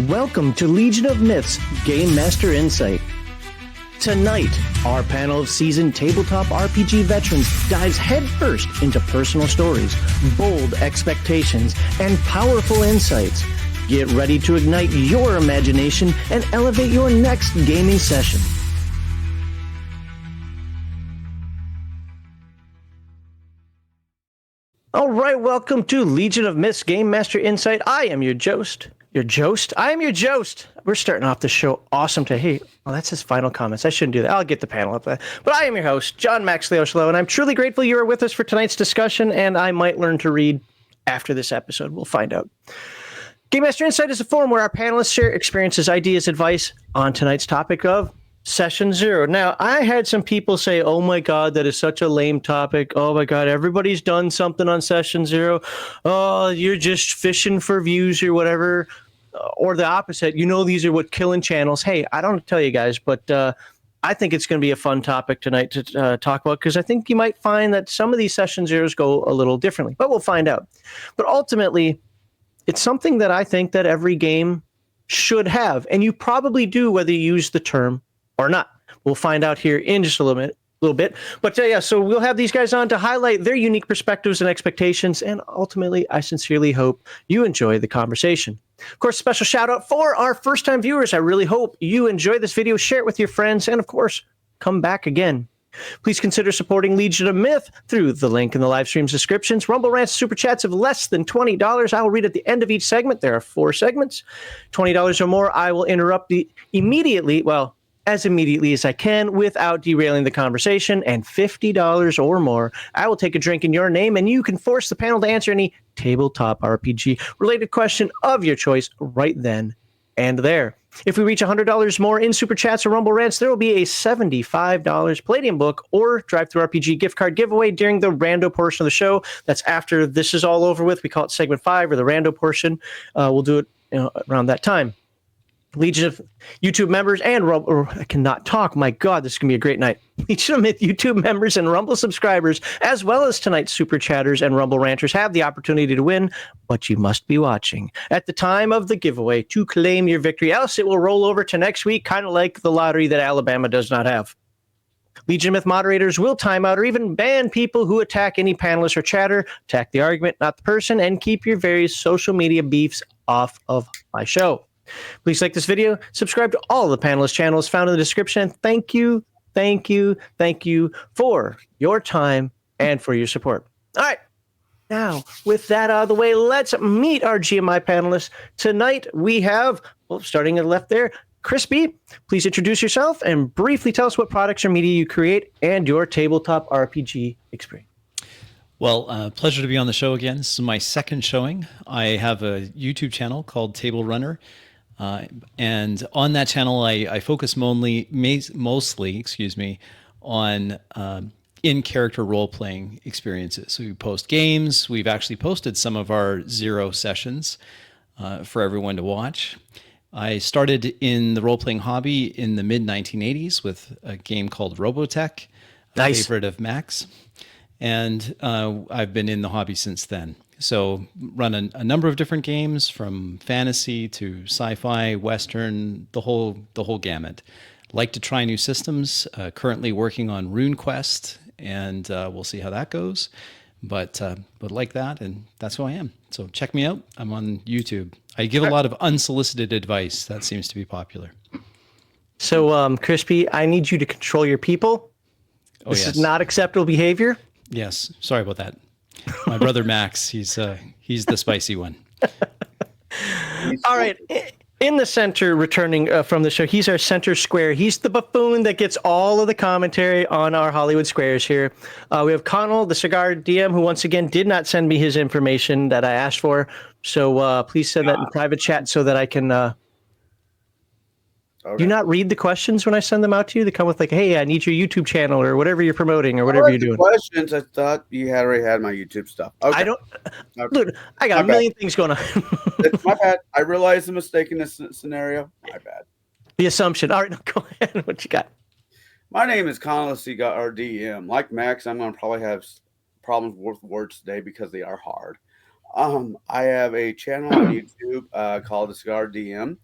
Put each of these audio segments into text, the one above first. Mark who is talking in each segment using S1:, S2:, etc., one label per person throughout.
S1: Welcome to Legion of Myths Game Master Insight. Tonight, our panel of seasoned tabletop RPG veterans dives headfirst into personal stories, bold expectations, and powerful insights. Get ready to ignite your imagination and elevate your next gaming session. All right, welcome to Legion of Myths Game Master Insight. I am your Jost. I am your Jost. We're starting off the show awesome today. Hey, well, that's his final comments. I shouldn't do that. I'll get the panel up there. But I am your host, John Max Leoshlo, and I'm truly grateful you are with us for tonight's discussion, and I might learn to read after this episode. We'll find out. Game Master Insight is a forum where our panelists share experiences, ideas, advice on tonight's topic of Session Zero. Now, I had some people say, oh my God, that is such a lame topic. Oh my God, everybody's done something on Session Zero. Oh, you're just fishing for views or whatever. Or the opposite, these are what killing channels. Hey, I don't tell you guys, but I think it's going to be a fun topic tonight to talk about, because I think you might find that some of these Session Zeros go a little differently, but we'll find out. But ultimately, it's something that I think that every game should have, and you probably do, whether you use the term or not. We'll find out here in just a little bit. But so we'll have these guys on to highlight their unique perspectives and expectations, and ultimately, I sincerely hope you enjoy the conversation. Of course, special shout out for our first-time viewers. I really hope you enjoy this video, share it with your friends, and of course, come back again. Please consider supporting Legion of Myth through the link in the live stream's descriptions. Rumble Rants Super Chats of less than $20. I will read at the end of each segment. There are 4 segments. $20 or more, I will interrupt as immediately as I can without derailing the conversation, and $50 or more, I will take a drink in your name, and you can force the panel to answer any tabletop RPG related question of your choice right then and there. If we reach $100 more in Super Chats or Rumble Rants, there will be a $75 Palladium book or Drive-Thru RPG gift card giveaway during the rando portion of the show. That's after this is all over with. We call it segment 5, or the rando portion. We'll do it around that time. Legion of YouTube members and I cannot talk. My God, this is going to be a great night. Legion of Myth YouTube members and Rumble subscribers, as well as tonight's Super Chatters and Rumble Ranters, have the opportunity to win, but you must be watching at the time of the giveaway to claim your victory, else it will roll over to next week, kind of like the lottery that Alabama does not have. Legion of Myth moderators will time out or even ban people who attack any panelist or chatter. Attack the argument, not the person, and keep your various social media beefs off of my show. Please like this video, subscribe to all the panelist channels found in the description. Thank you for your time and for your support. All right, now with that out of the way, let's meet our GMI panelists. Tonight we have, starting at the left there, Crispy. Please introduce yourself and briefly tell us what products or media you create and your tabletop RPG experience.
S2: Well, pleasure to be on the show again. This is my second showing. I have a YouTube channel called Table Runner. And on that channel, I focus mostly on in-character role-playing experiences. So we post games. We've actually posted some of our Zero sessions for everyone to watch. I started in the role-playing hobby in the mid-1980s with a game called Robotech, a favorite of Max. And I've been in the hobby since then. So run a number of different games, from fantasy to sci-fi, Western, the whole gamut. Like to try new systems. Currently working on RuneQuest, and we'll see how that goes. But like that, and that's who I am. So check me out. I'm on YouTube. I give a lot of unsolicited advice. That seems to be popular.
S1: So, Crispy, I need you to control your people. This is not acceptable behavior.
S2: Yes, sorry about that. My brother Max, he's the spicy one.
S1: All right, in the center, returning from the show, he's our center square. He's the buffoon that gets all of the commentary on our Hollywood squares here. We have Connell, the cigar DM, who once again did not send me his information that I asked for. So please send that in private chat so that I can... Okay. Do you not read the questions when I send them out to you? They come with like, hey, I need your YouTube channel or whatever you're promoting or whatever you're doing.
S3: Questions. I thought you had already had my YouTube stuff. Okay.
S1: I don't. Okay. Dude, I got a million things going on.
S3: It's my bad. I realize the mistake in this scenario. My bad.
S1: The assumption. All right, go ahead. What you got?
S3: My name is Connell Cigar DM. Like Max, I'm going to probably have problems with words today because they are hard. I have a channel on YouTube called the Cigar DM.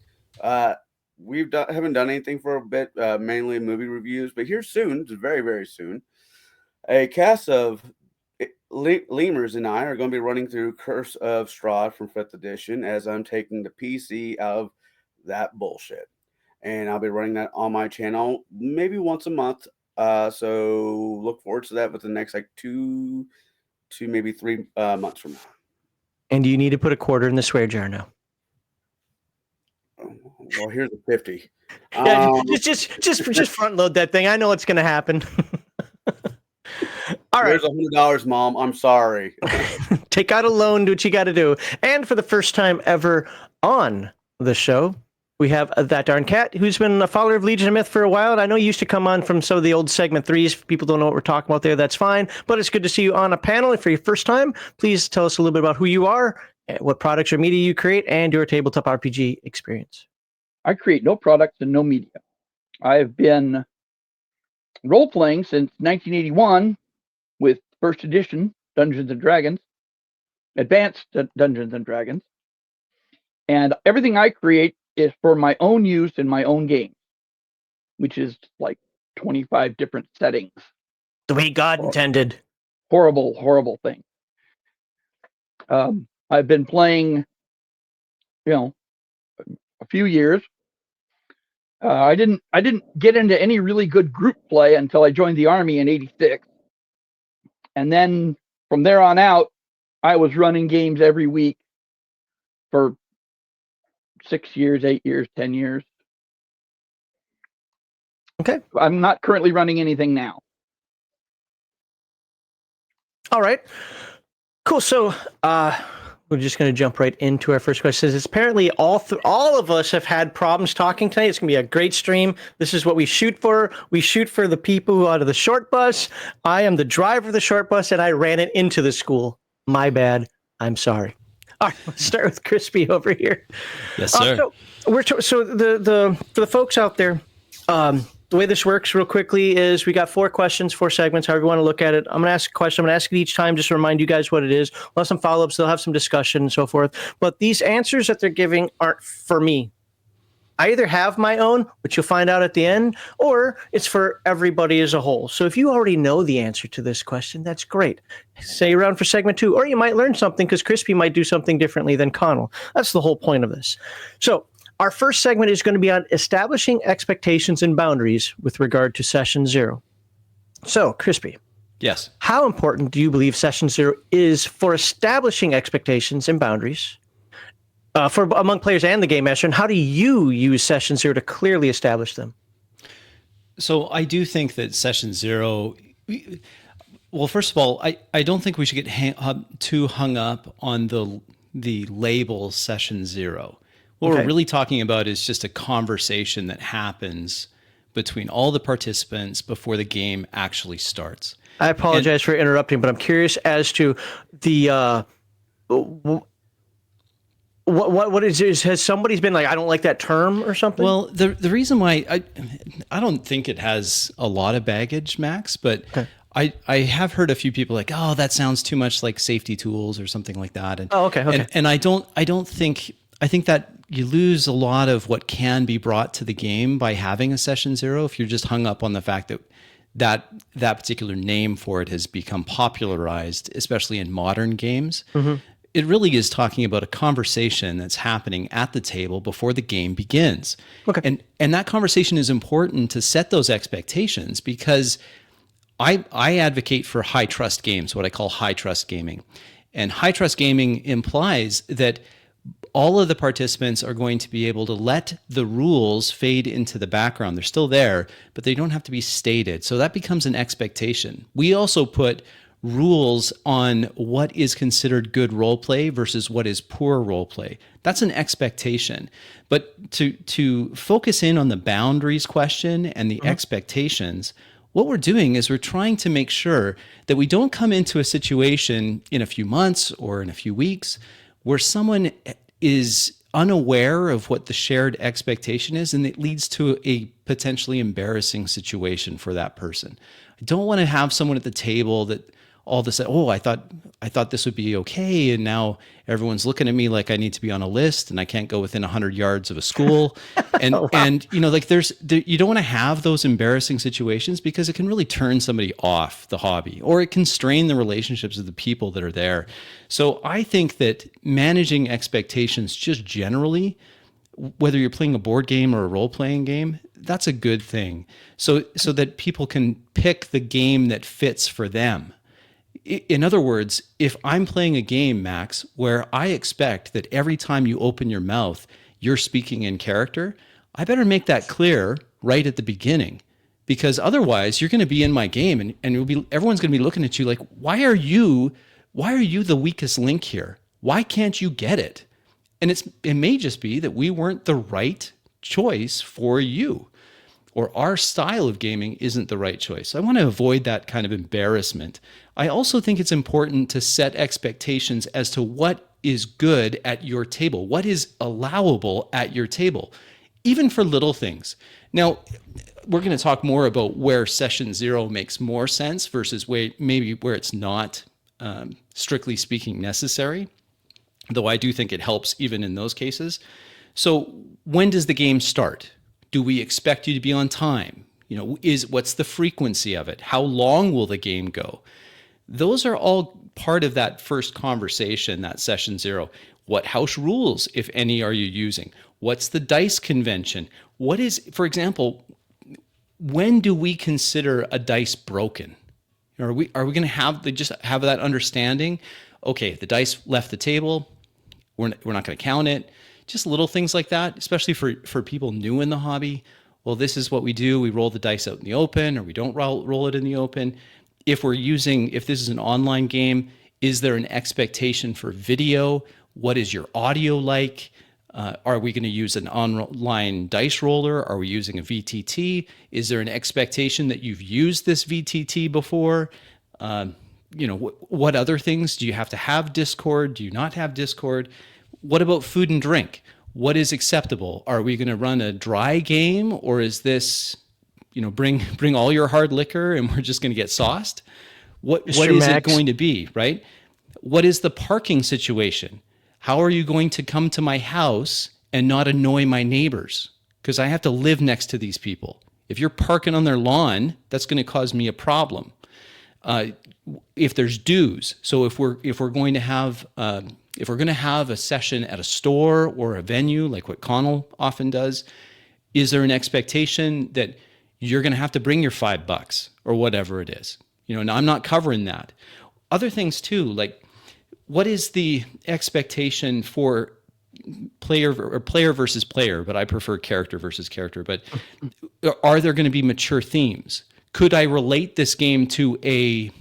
S3: Haven't done anything for a bit, mainly movie reviews, but here soon, very very soon, a cast of lemurs and I are going to be running through Curse of Strahd from 5th edition as I'm taking the PC out of that bullshit. And I'll be running that on my channel maybe once a month. So look forward to that within the next like 2 to maybe 3 months from now.
S1: And you need to put a quarter in the swear jar now.
S3: Well, here's a 50.
S1: Yeah, just front load that thing. I know it's going to happen. All right.
S3: There's $100, Mom. I'm sorry.
S1: Take out a loan, do what you got to do. And for the first time ever on the show, we have That Darn Cat, who's been a follower of Legion of Myth for a while. And I know you used to come on from some of the old segment 3s. If people don't know what we're talking about there, that's fine. But it's good to see you on a panel. And for your first time, please tell us a little bit about who you are, what products or media you create, and your tabletop RPG experience.
S4: I create no products and no media. I've been role-playing since 1981 with first edition Dungeons and Dragons, advanced Dungeons and Dragons, and everything I create is for my own use in my own game, which is like 25 different settings.
S1: The way God intended.
S4: Horrible, horrible thing. I've been playing, a few years. I didn't get into any really good group play until I joined the Army in '86. And then from there on out, I was running games every week for 6 years, 8 years, 10 years.
S1: Okay.
S4: I'm not currently running anything now.
S1: All right. Cool. So we're just going to jump right into our first question. It's apparently all of us have had problems talking tonight. It's going to be a great stream. This is what we shoot for. We shoot for the people who are out of the short bus. I am the driver of the short bus, and I ran it into the school. My bad. I'm sorry. All right, let's start with Crispy over here.
S2: Yes, sir.
S1: So for the folks out there, the way this works real quickly is we got 4 questions, 4 segments, however you want to look at it. I'm going to ask a question. I'm going to ask it each time just to remind you guys what it is. We'll have some follow-ups. They'll have some discussion and so forth. But these answers that they're giving aren't for me. I either have my own, which you'll find out at the end, or it's for everybody as a whole. So if you already know the answer to this question, that's great. Stay around for segment 2, or you might learn something because Crispy might do something differently than Connell. That's the whole point of this. So our first segment is going to be on establishing expectations and boundaries with regard to Session 0. So, Crispy.
S2: Yes.
S1: How important do you believe Session 0 is for establishing expectations and boundaries for among players and the Game Master, and how do you use Session 0 to clearly establish them?
S2: So I do think that Session 0... Well, first of all, I don't think we should get too hung up on the label Session 0. What we're really talking about is just a conversation that happens between all the participants before the game actually starts.
S1: I apologize for interrupting, but I'm curious as to the what is has somebody's been like, I don't like that term or something?
S2: Well, the reason why I don't think it has a lot of baggage, Max, but I have heard a few people like, oh, that sounds too much like safety tools or something like that. And, And I think that you lose a lot of what can be brought to the game by having a Session 0 if you're just hung up on the fact that particular name for it has become popularized, especially in modern games. Mm-hmm. It really is talking about a conversation that's happening at the table before the game begins. Okay. And that conversation is important to set those expectations because I advocate for high trust games, what I call high trust gaming. And high trust gaming implies that all of the participants are going to be able to let the rules fade into the background. They're still there, but they don't have to be stated. So that becomes an expectation. We also put rules on what is considered good role play versus what is poor role play. That's an expectation. But to focus in on the boundaries question and the expectations, what we're doing is we're trying to make sure that we don't come into a situation in a few months or in a few weeks where someone is unaware of what the shared expectation is, and it leads to a potentially embarrassing situation for that person. I don't want to have someone at the table that all of a sudden, oh, I thought this would be okay, and now everyone's looking at me like I need to be on a list, and I can't go within 100 yards of a school, and and you know, like you don't want to have those embarrassing situations because it can really turn somebody off the hobby, or it can strain the relationships of the people that are there. So I think that managing expectations just generally, whether you're playing a board game or a role-playing game, that's a good thing. So that people can pick the game that fits for them. In other words, if I'm playing a game, Max, where I expect that every time you open your mouth, you're speaking in character, I better make that clear right at the beginning, because otherwise you're going to be in my game and everyone's going to be looking at you like, why are you the weakest link here? Why can't you get it? And it may just be that we weren't the right choice for you, or our style of gaming isn't the right choice. I want to avoid that kind of embarrassment. I also think it's important to set expectations as to what is good at your table, what is allowable at your table, even for little things. Now, we're going to talk more about where session 0 makes more sense versus maybe where it's not, strictly speaking, necessary, though I do think it helps even in those cases. So when does the game start? Do we expect you to be on time? You know, what's the frequency of it? How long will the game go? Those are all part of that first conversation, that session 0. What house rules, if any, are you using? What's the dice convention? What is, for example, when do we consider a dice broken? Are we going to just have that understanding? Okay, the dice left the table, we're not going to count it. Just little things like that, especially for people new in the hobby. Well, this is what we do. We roll the dice out in the open, or we don't roll it in the open. If this is an online game, is there an expectation for video? What is your audio like? Are we going to use an online dice roller? Are we using a VTT? Is there an expectation that you've used this VTT before? What other things? Do you have to have Discord? Do you not have Discord? What about food and drink? What is acceptable? Are we going to run a dry game, or is this, bring all your hard liquor and we're just going to get sauced? What is it going to be, right? What is the parking situation? How are you going to come to my house and not annoy my neighbors? Because I have to live next to these people. If you're parking on their lawn, that's going to cause me a problem. If there's dues, so if we're going to have a session at a store or a venue, like what Connell often does, is there an expectation that you're going to have to bring your $5 or whatever it is? Now I'm not covering that. Other things too, like what is the expectation for player versus player, but I prefer character versus character. But are there going to be mature themes? Could I relate this game to a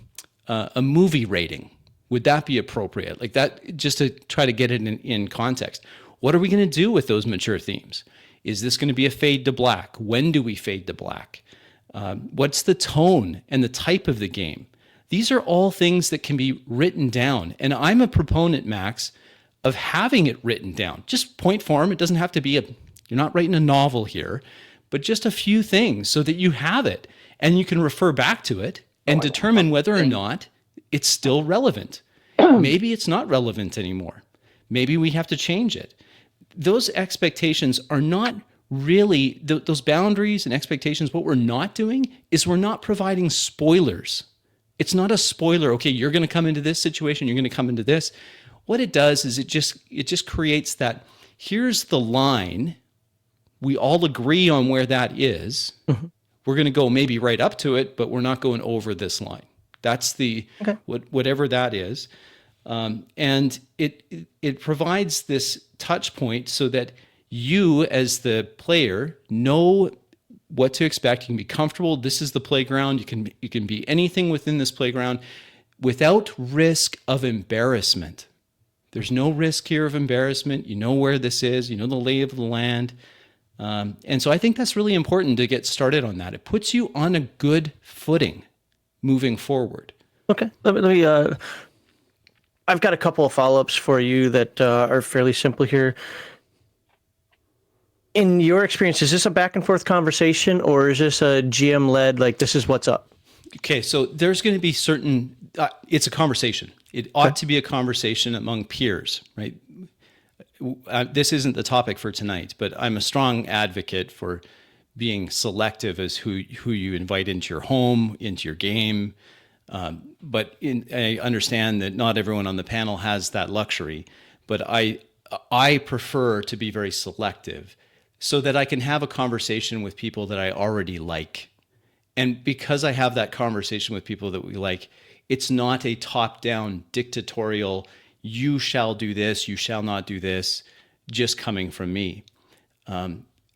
S2: movie rating? Would that be appropriate? Like that, just to try to get it in context. What are we going to do with those mature themes? Is this going to be a fade to black? When do we fade to black? What's the tone and the type of the game? These are all things that can be written down. And I'm a proponent, Max, of having it written down. Just point form. It doesn't have to be you're not writing a novel here, but just a few things so that you have it and you can refer back to it and determine whether or not it's still relevant. Maybe it's not relevant anymore. Maybe we have to change it. Those expectations are not really, those boundaries and expectations, what we're not doing is we're not providing spoilers. It's not a spoiler. Okay, you're going to come into this situation. You're going to come into this. What it does is it just creates that, here's the line. We all agree on where that is. Mm-hmm. We're going to go maybe right up to it, but we're not going over this line. That's whatever that is. And it provides this touch point so that you as the player know what to expect. You can be comfortable. This is the playground. You can be anything within this playground without risk of embarrassment. There's no risk here of embarrassment. You know where this is. You know the lay of the land. And so I think that's really important to get started on that. It puts you on a good footing moving forward.
S1: Okay. Let me I've got a couple of follow-ups for you that are fairly simple here. In your experience, is this a back and forth conversation, or is this a GM led, like this is what's up?
S2: Okay, so there's going to be certain it's a conversation. It ought to be a conversation among peers, right? This isn't the topic for tonight, but I'm a strong advocate for being selective as who you invite into your home, into your game. But I understand that not everyone on the panel has that luxury, but I prefer to be very selective so that I can have a conversation with people that I already like. And because I have that conversation with people that we like, it's not a top-down dictatorial, you shall do this, you shall not do this, just coming from me.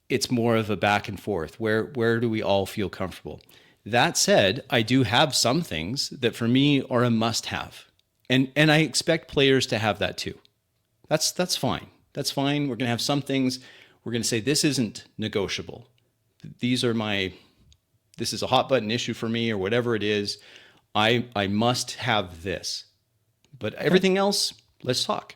S2: It's more of a back and forth. Where do we all feel comfortable? That said, I do have some things that for me are a must-have. And I expect players to have that too. That's fine. That's fine. We're going to have some things. We're going to say, this isn't negotiable. This is a hot button issue for me, or whatever it is. I must have this. But everything else, let's talk.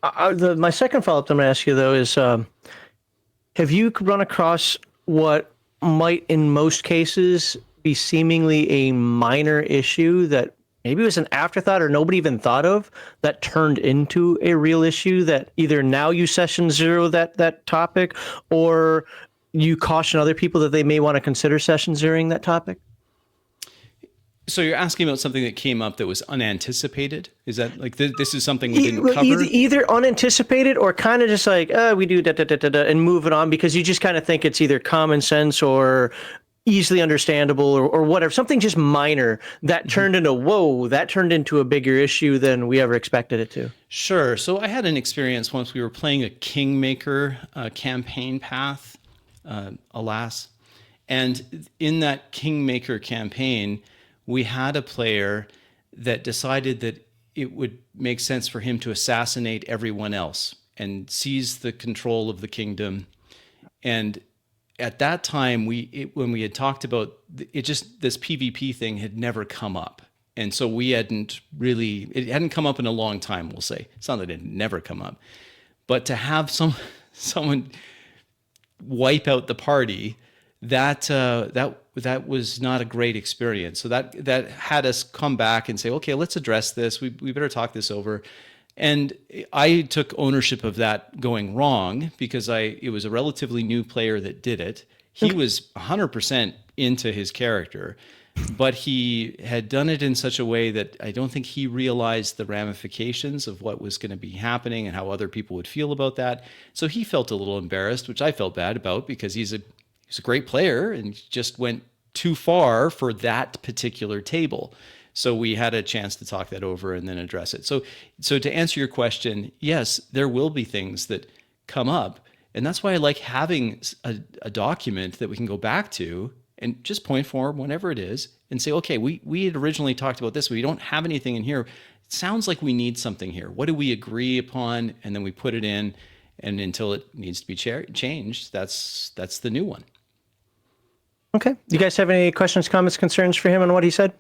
S1: My second follow-up I'm going to ask you, though, is have you run across what might, in most cases, be seemingly a minor issue that maybe it was an afterthought or nobody even thought of that turned into a real issue that either now you session zero that topic, or you caution other people that they may want to consider session zeroing that topic?
S2: So you're asking about something that came up that was unanticipated? Is that like this is something we didn't cover?
S1: Either unanticipated or kind of just like, we do da da da da da and move it on because you just kind of think it's either common sense or easily understandable or whatever. Something just minor that turned into, whoa, that turned into a bigger issue than we ever expected it to.
S2: Sure. So I had an experience once we were playing a Kingmaker campaign path, alas. And in that Kingmaker campaign, we had a player that decided that it would make sense for him to assassinate everyone else and seize the control of the kingdom. And at that time, when we had talked about it, just this PvP thing had never come up. And so it hadn't come up in a long time, we'll say. It's not that it had never come up. But to have someone wipe out the party, that was not a great experience. So that had us come back and say, okay, let's address this. We better talk this over. And I took ownership of that going wrong because it was a relatively new player that did it. He was 100% into his character, but he had done it in such a way that I don't think he realized the ramifications of what was going to be happening and how other people would feel about that. So he felt a little embarrassed, which I felt bad about because he's a great player and just went too far for that particular table. So we had a chance to talk that over and then address it. So to answer your question, yes, there will be things that come up. And that's why I like having a document that we can go back to and just point forward whenever it is and say, okay, we had originally talked about this, but we don't have anything in here. It sounds like we need something here. What do we agree upon? And then we put it in, and until it needs to be changed, that's the new one.
S1: Okay. You guys have any questions, comments, concerns for him on what he said?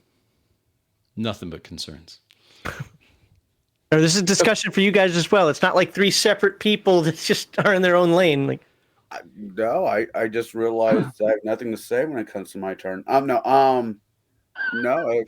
S2: Nothing but concerns.
S1: Or this is a discussion for you guys as well. It's not like three separate people that just are in their own lane. Like,
S3: no, I just realized I have nothing to say when it comes to my turn. No. No.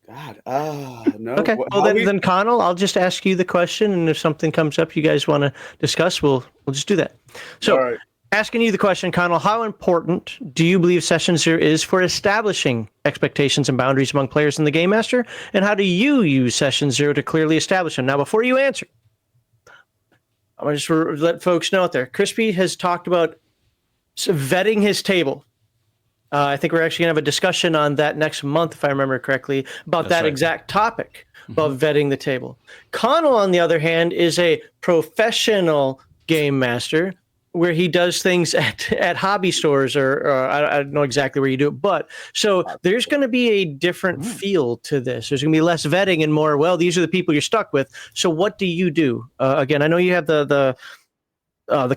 S1: okay. Well, then Connell, I'll just ask you the question, and if something comes up you guys want to discuss, we'll just do that. So, all right. Asking you the question, Connell, how important do you believe Session Zero is for establishing expectations and boundaries among players in the Game Master? And how do you use Session Zero to clearly establish them? Now, before you answer, I'm going to just let folks know out there. Crispy has talked about vetting his table. I think we're actually going to have a discussion on that next month, if I remember correctly, about that exact topic, about vetting the table. Connell, on the other hand, is a professional Game Master where he does things at hobby stores or I don't know exactly where you do it, but so there's going to be a different feel to this. There's going to be less vetting and more, well, these are the people you're stuck with. So what do you do? Again, I know you have the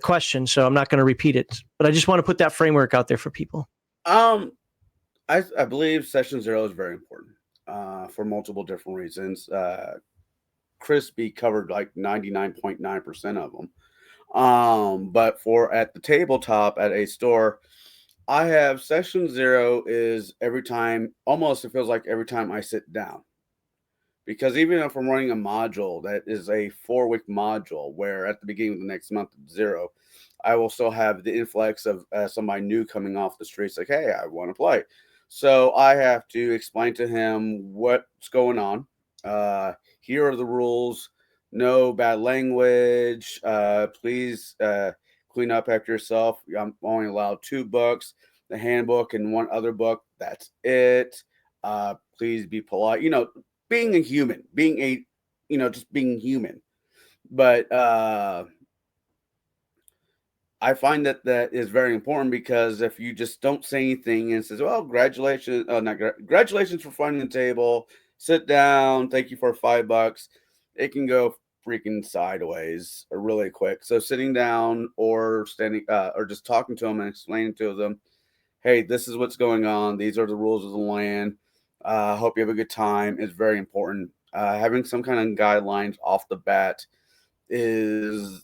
S1: question, so I'm not going to repeat it, but I just want to put that framework out there for people.
S3: I believe Session Zero is very important for multiple different reasons. Crispy covered like 99.9% of them. But for at the tabletop at a store, I have session 0 is every time, almost it feels like every time I sit down. Because even if I'm running a module that is a 4-week module, where at the beginning of the next month of 0, I will still have the influx of somebody new coming off the streets like, hey, I want to play. So I have to explain to him what's going on. Here are the rules. No bad language. Please clean up after yourself. I'm only allowed 2 books, the handbook and 1 other book. That's it. Please be polite. Being a human, just being human. But I find that is very important, because if you just don't say anything and says, well, congratulations, congratulations for finding the table, sit down, thank you for $5, it can go freaking sideways really quick. So sitting down or standing or just talking to them and explaining to them, hey, this is what's going on. These are the rules of the land. Hope you have a good time is very important. Having some kind of guidelines off the bat is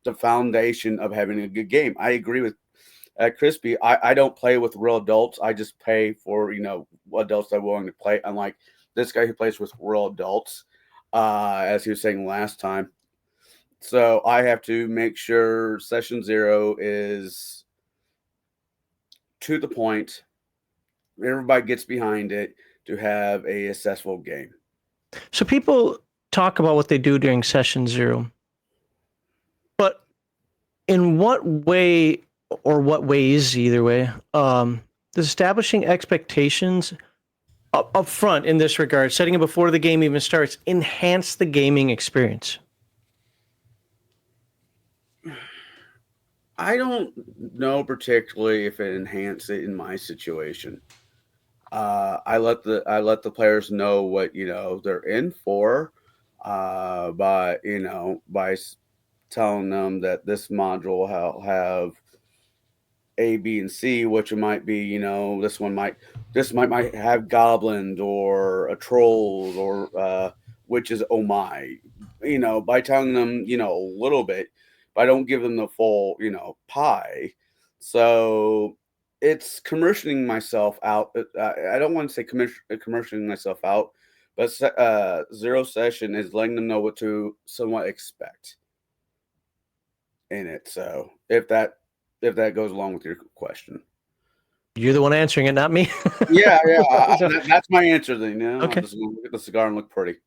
S3: the foundation of having a good game. I agree with Crispy. I don't play with real adults. I just pay for adults that are willing to play. Unlike this guy who plays with real adults, as he was saying last time. So I have to make sure session 0 is to the point. Everybody gets behind it to have a successful game.
S1: So people talk about what they do during session 0, but in what way, or what ways, either way, does establishing expectations up front in this regard, setting it before the game even starts, enhance the gaming experience?
S3: I don't know particularly if it enhanced it in my situation. I let the players know what they're in for, by telling them that this module will have A, B, and C, which it might be, this might have goblins or a trolls or witches. Oh my, by telling them, a little bit, but I don't give them the full, pie. So it's commercialing myself out. I don't want to say commercialing myself out, but 0 session is letting them know what to somewhat expect in it. So if that goes along with your question.
S1: You're the one answering it, not me.
S3: Yeah,
S1: So-
S3: that's my answer then.
S1: Okay.
S3: I'm just gonna look at the cigar and look pretty.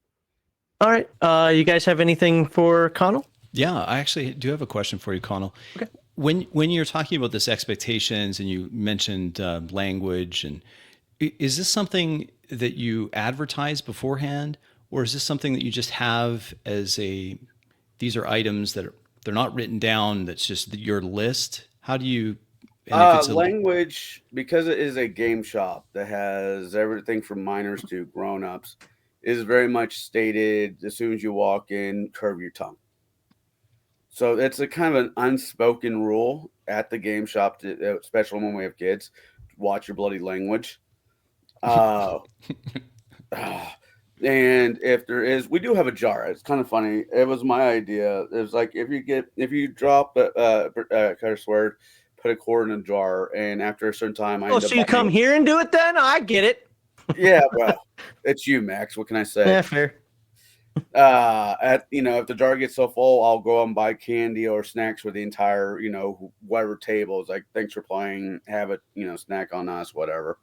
S1: All right. You guys have anything for Connell?
S2: Yeah, I actually do have a question for you, Connell.
S1: Okay.
S2: When you're talking about this expectations, and you mentioned language, and is this something that you advertise beforehand, or is this something that you just have as these are items that they're not written down, that's just your list? How do you? And if it's
S3: Language, because it is a game shop that has everything from minors to grown-ups, is very much stated as soon as you walk in, curve your tongue. So it's a kind of an unspoken rule at the game shop, especially when we have kids, watch your bloody language. Uh, and if there is, we do have a jar. It's kind of funny. It was my idea. It was like, if you drop a curse word, put a quarter in a jar, and after a certain time, I end
S1: So
S3: up
S1: you
S3: buying
S1: come
S3: it.
S1: here and do it then? I get it.
S3: Yeah, well, it's you, Max. What can I say?
S1: Yeah, fair.
S3: If the jar gets so full, I'll go and buy candy or snacks for the entire, whatever table. It's like, thanks for playing, have a, snack on us, whatever.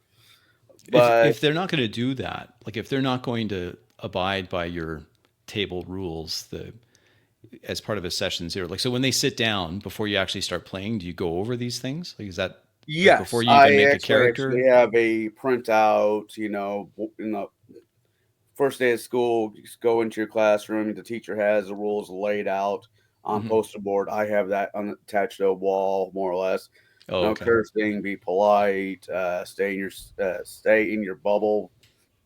S3: But
S2: if they're not going to do that, like if they're not going to abide by your table rules, as part of a session 0, like, so when they sit down before you actually start playing, do you go over these things? Like, is that like
S3: yes,
S2: before you even make a
S3: actually
S2: character?
S3: have a printout, first day of school, you just go into your classroom. The teacher has the rules laid out on poster board. I have that attached to a wall, more or less.
S2: Oh,
S3: No
S2: okay.
S3: cursing, be polite, stay in your bubble,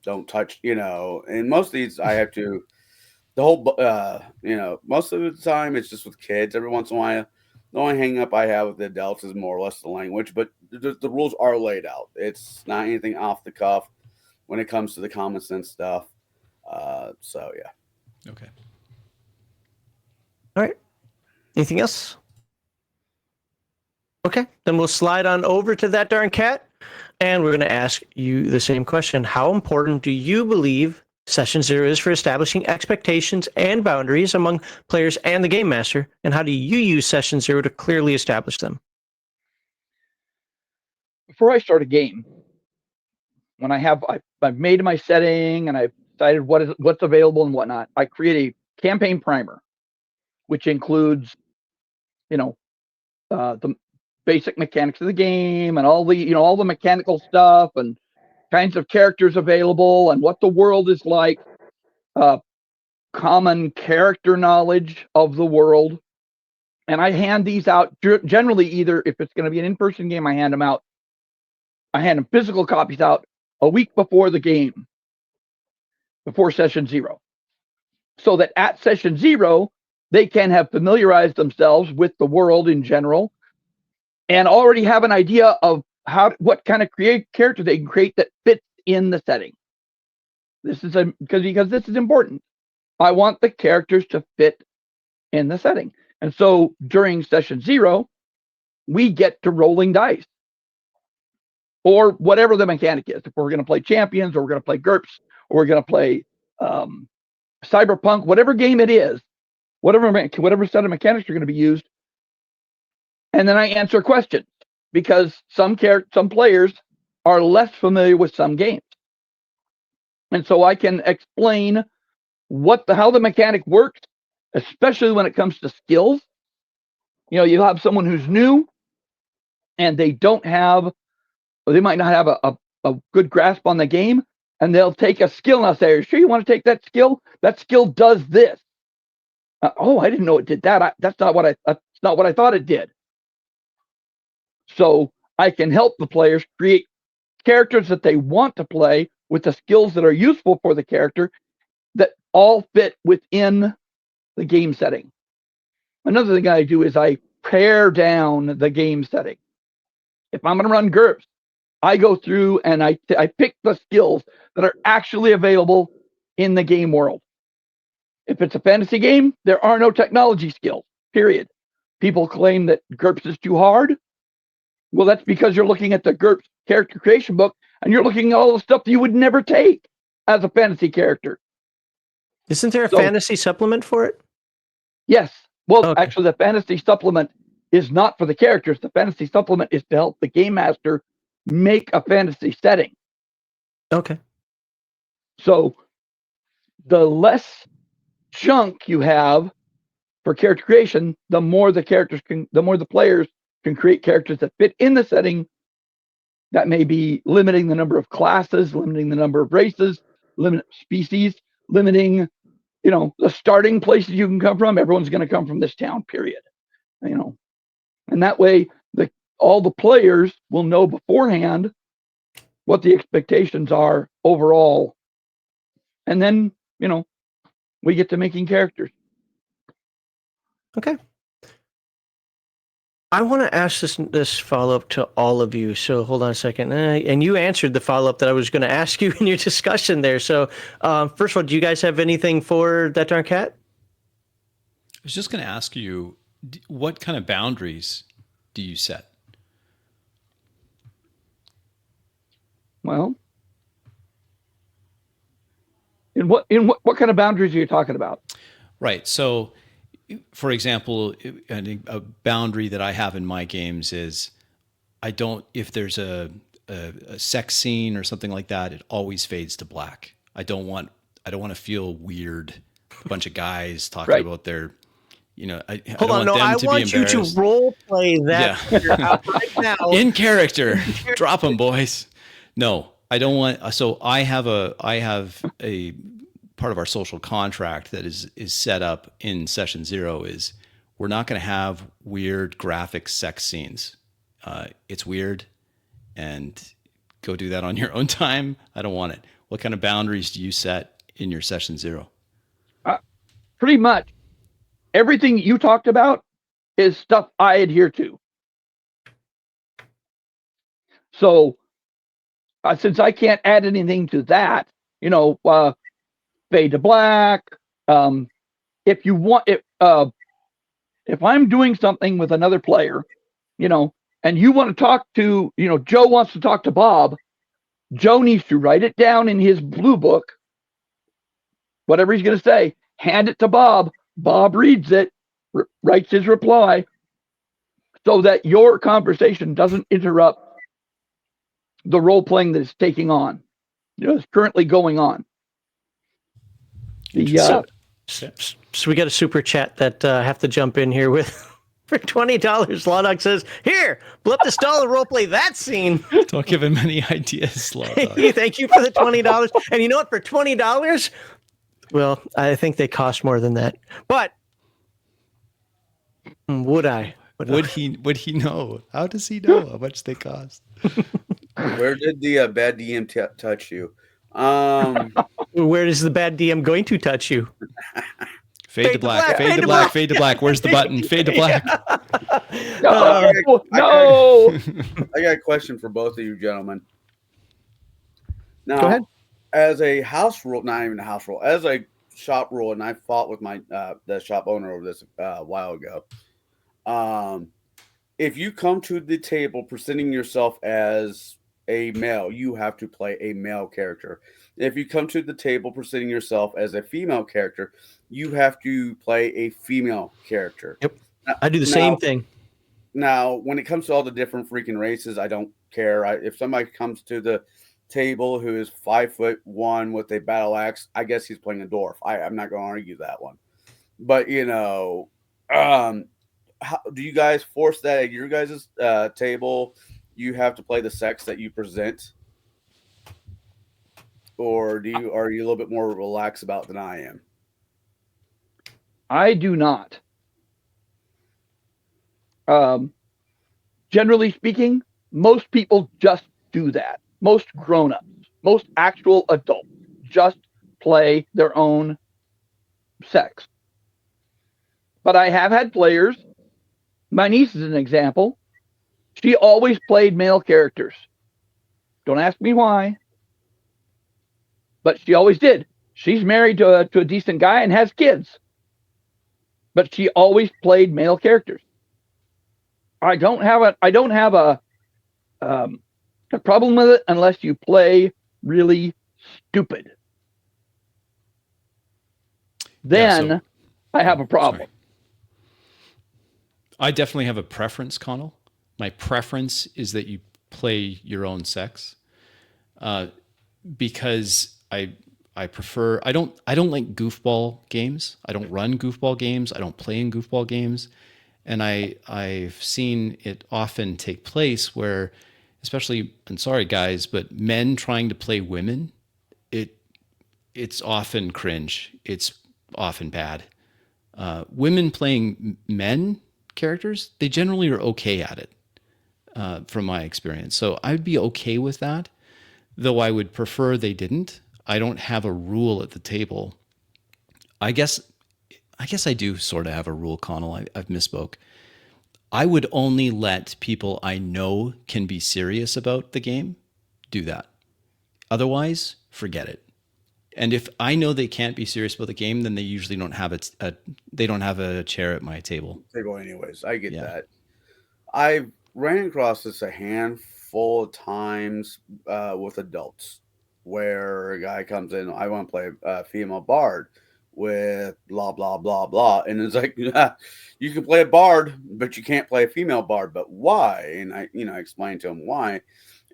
S3: don't touch, and most of these I have to, most of the time it's just with kids. Every once in a while, the only hang up I have with the adults is more or less the language, but the rules are laid out. It's not anything off the cuff when it comes to the common sense stuff. So yeah.
S2: Okay.
S1: All right. Anything else? Okay, then we'll slide on over to That Darn Cat, and we're going to ask you the same question. How important do you believe Session Zero is for establishing expectations and boundaries among players and the Game Master, and how do you use Session Zero to clearly establish them?
S4: Before I start a game, when I've made my setting and I've decided what's available and whatnot, I create a campaign primer, which includes, the basic mechanics of the game and all the mechanical stuff and kinds of characters available and what the world is like, common character knowledge of the world. And I hand these out generally, either if it's going to be an in-person game, I hand them physical copies out a week before the game, before Session Zero, so that at Session Zero, they can have familiarized themselves with the world in general and already have an idea of what kind of character they can create that fits in the setting. This is because this is important. I want the characters to fit in the setting. And so during Session Zero, we get to rolling dice or whatever the mechanic is. If we're going to play Champions, or we're going to play GURPS, or we're going to play Cyberpunk, whatever game it is, whatever set of mechanics are going to be used. And then I answer questions, because some players are less familiar with some games. And so I can explain how the mechanic works, especially when it comes to skills. You have someone who's new and they might not have a good grasp on the game, and they'll take a skill and I'll say, "Are you sure you want to take that skill? That skill does this." Oh, I didn't know it did that. That's not what I thought it did. So I can help the players create characters that they want to play with the skills that are useful for the character that all fit within the game setting. Another thing I do is I pare down the game setting. If I'm going to run GURPS, I go through and I pick the skills that are actually available in the game world. If it's a fantasy game, there are no technology skills, period. People claim that GURPS is too hard. Well, that's because you're looking at the GURPS character creation book and you're looking at all the stuff that you would never take as a fantasy character.
S1: Isn't there a fantasy supplement for it?
S4: Yes. Well, actually, the fantasy supplement is not for the characters. The fantasy supplement is to help the game master make a fantasy setting.
S1: Okay.
S4: So the less chunk you have for character creation, the more the players can create characters that fit in the setting. That may be limiting the number of classes, limiting the number of races, limiting species, limiting, the starting places you can come from. Everyone's going to come from this town, period. And that way all the players will know beforehand what the expectations are overall. And then, we get to making characters.
S1: Okay. I want to ask this follow-up to all of you. So hold on a second. And you answered the follow-up that I was going to ask you in your discussion there. So first of all, do you guys have anything for That Darn Cat?
S2: I was just going to ask you, what kind of boundaries do you set?
S4: Well, in what kind of boundaries are you talking about?
S2: Right. So, for example, a boundary that I have in my games is if there's a sex scene or something like that, it always fades to black. I don't want to feel weird. A bunch of guys talking about their,
S1: Hold on, I want you to role play that right now.
S2: In character. Drop them, boys. No, I don't want. So I have a part of our social contract that is set up in Session Zero is we're not going to have weird graphic sex scenes. It's weird, and go do that on your own time. I don't want it. What kind of boundaries do you set in your Session Zero?
S4: Pretty much everything you talked about is stuff I adhere to. So since I can't add anything to that, fade to black. If I'm doing something with another player, and you want to talk to, Joe wants to talk to Bob, Joe needs to write it down in his blue book, whatever he's going to say, hand it to Bob. Bob reads it, writes his reply, so that your conversation doesn't interrupt the role playing that is taking on, is currently going on.
S1: So we got a super chat that I have to jump in here with. For $20, Lawdog says, "Here, blip the stall and roleplay that scene."
S2: Don't give him any ideas, Lawdog.
S1: Thank you for the $20. And you know what? For $20, well, I think they cost more than that. But would I?
S2: Would he know? How does he know how much they cost?
S3: Where did the bad DM touch you?
S1: Where is the bad DM going to touch you?
S2: Fade to black. Fade to black. Fade to black. Where's the button? Fade to black.
S4: No.
S3: I got a question for both of you gentlemen. Now,
S1: go ahead.
S3: As a house rule, not even a house rule, as a shop rule, and I fought with my the shop owner over this a while ago. If you come to the table presenting yourself as a male, you have to play a male character. If you come to the table presenting yourself as a female character, you have to play a female character.
S1: Yep. I do the same thing.
S3: Now, when it comes to all the different freaking races, I don't care. If somebody comes to the table who is 5'1" with a battle axe, I guess he's playing a dwarf. I'm not going to argue that one. But, how, do you guys force that at your guys' table? You have to play the sex that you present? Or are you a little bit more relaxed about it than I am?
S4: I do not. Generally speaking, most people just do that. Most grown-ups, most actual adults just play their own sex. But I have had players, my niece is an example, she always played male characters. Don't ask me why, but she always did. She's married to a decent guy and has kids, but she always played male characters. I don't have a problem with it unless you play really stupid. Then I have a problem.
S2: Sorry. I definitely have a preference, Connell. My preference is that you play your own sex, because I prefer. I don't like goofball games. I don't run goofball games. I don't play in goofball games, and I've seen it often take place where, especially, and sorry guys, but men trying to play women, it's often cringe. It's often bad. Women playing men characters, they generally are okay at it, from my experience. So I'd be okay with that, though I would prefer they didn't. I don't have a rule at the table. I guess I do sort of have a rule, Connell. I've misspoke. I would only let people I know can be serious about the game do that. Otherwise, forget it. And if I know they can't be serious about the game, then they usually don't have they don't have a chair at my table.
S3: Anyways, I get that. I've ran across this a handful of times with adults, where a guy comes in, I want to play a female bard with blah blah blah blah, and it's like, you can play a bard, but you can't play a female bard. But why? And I explained to him why,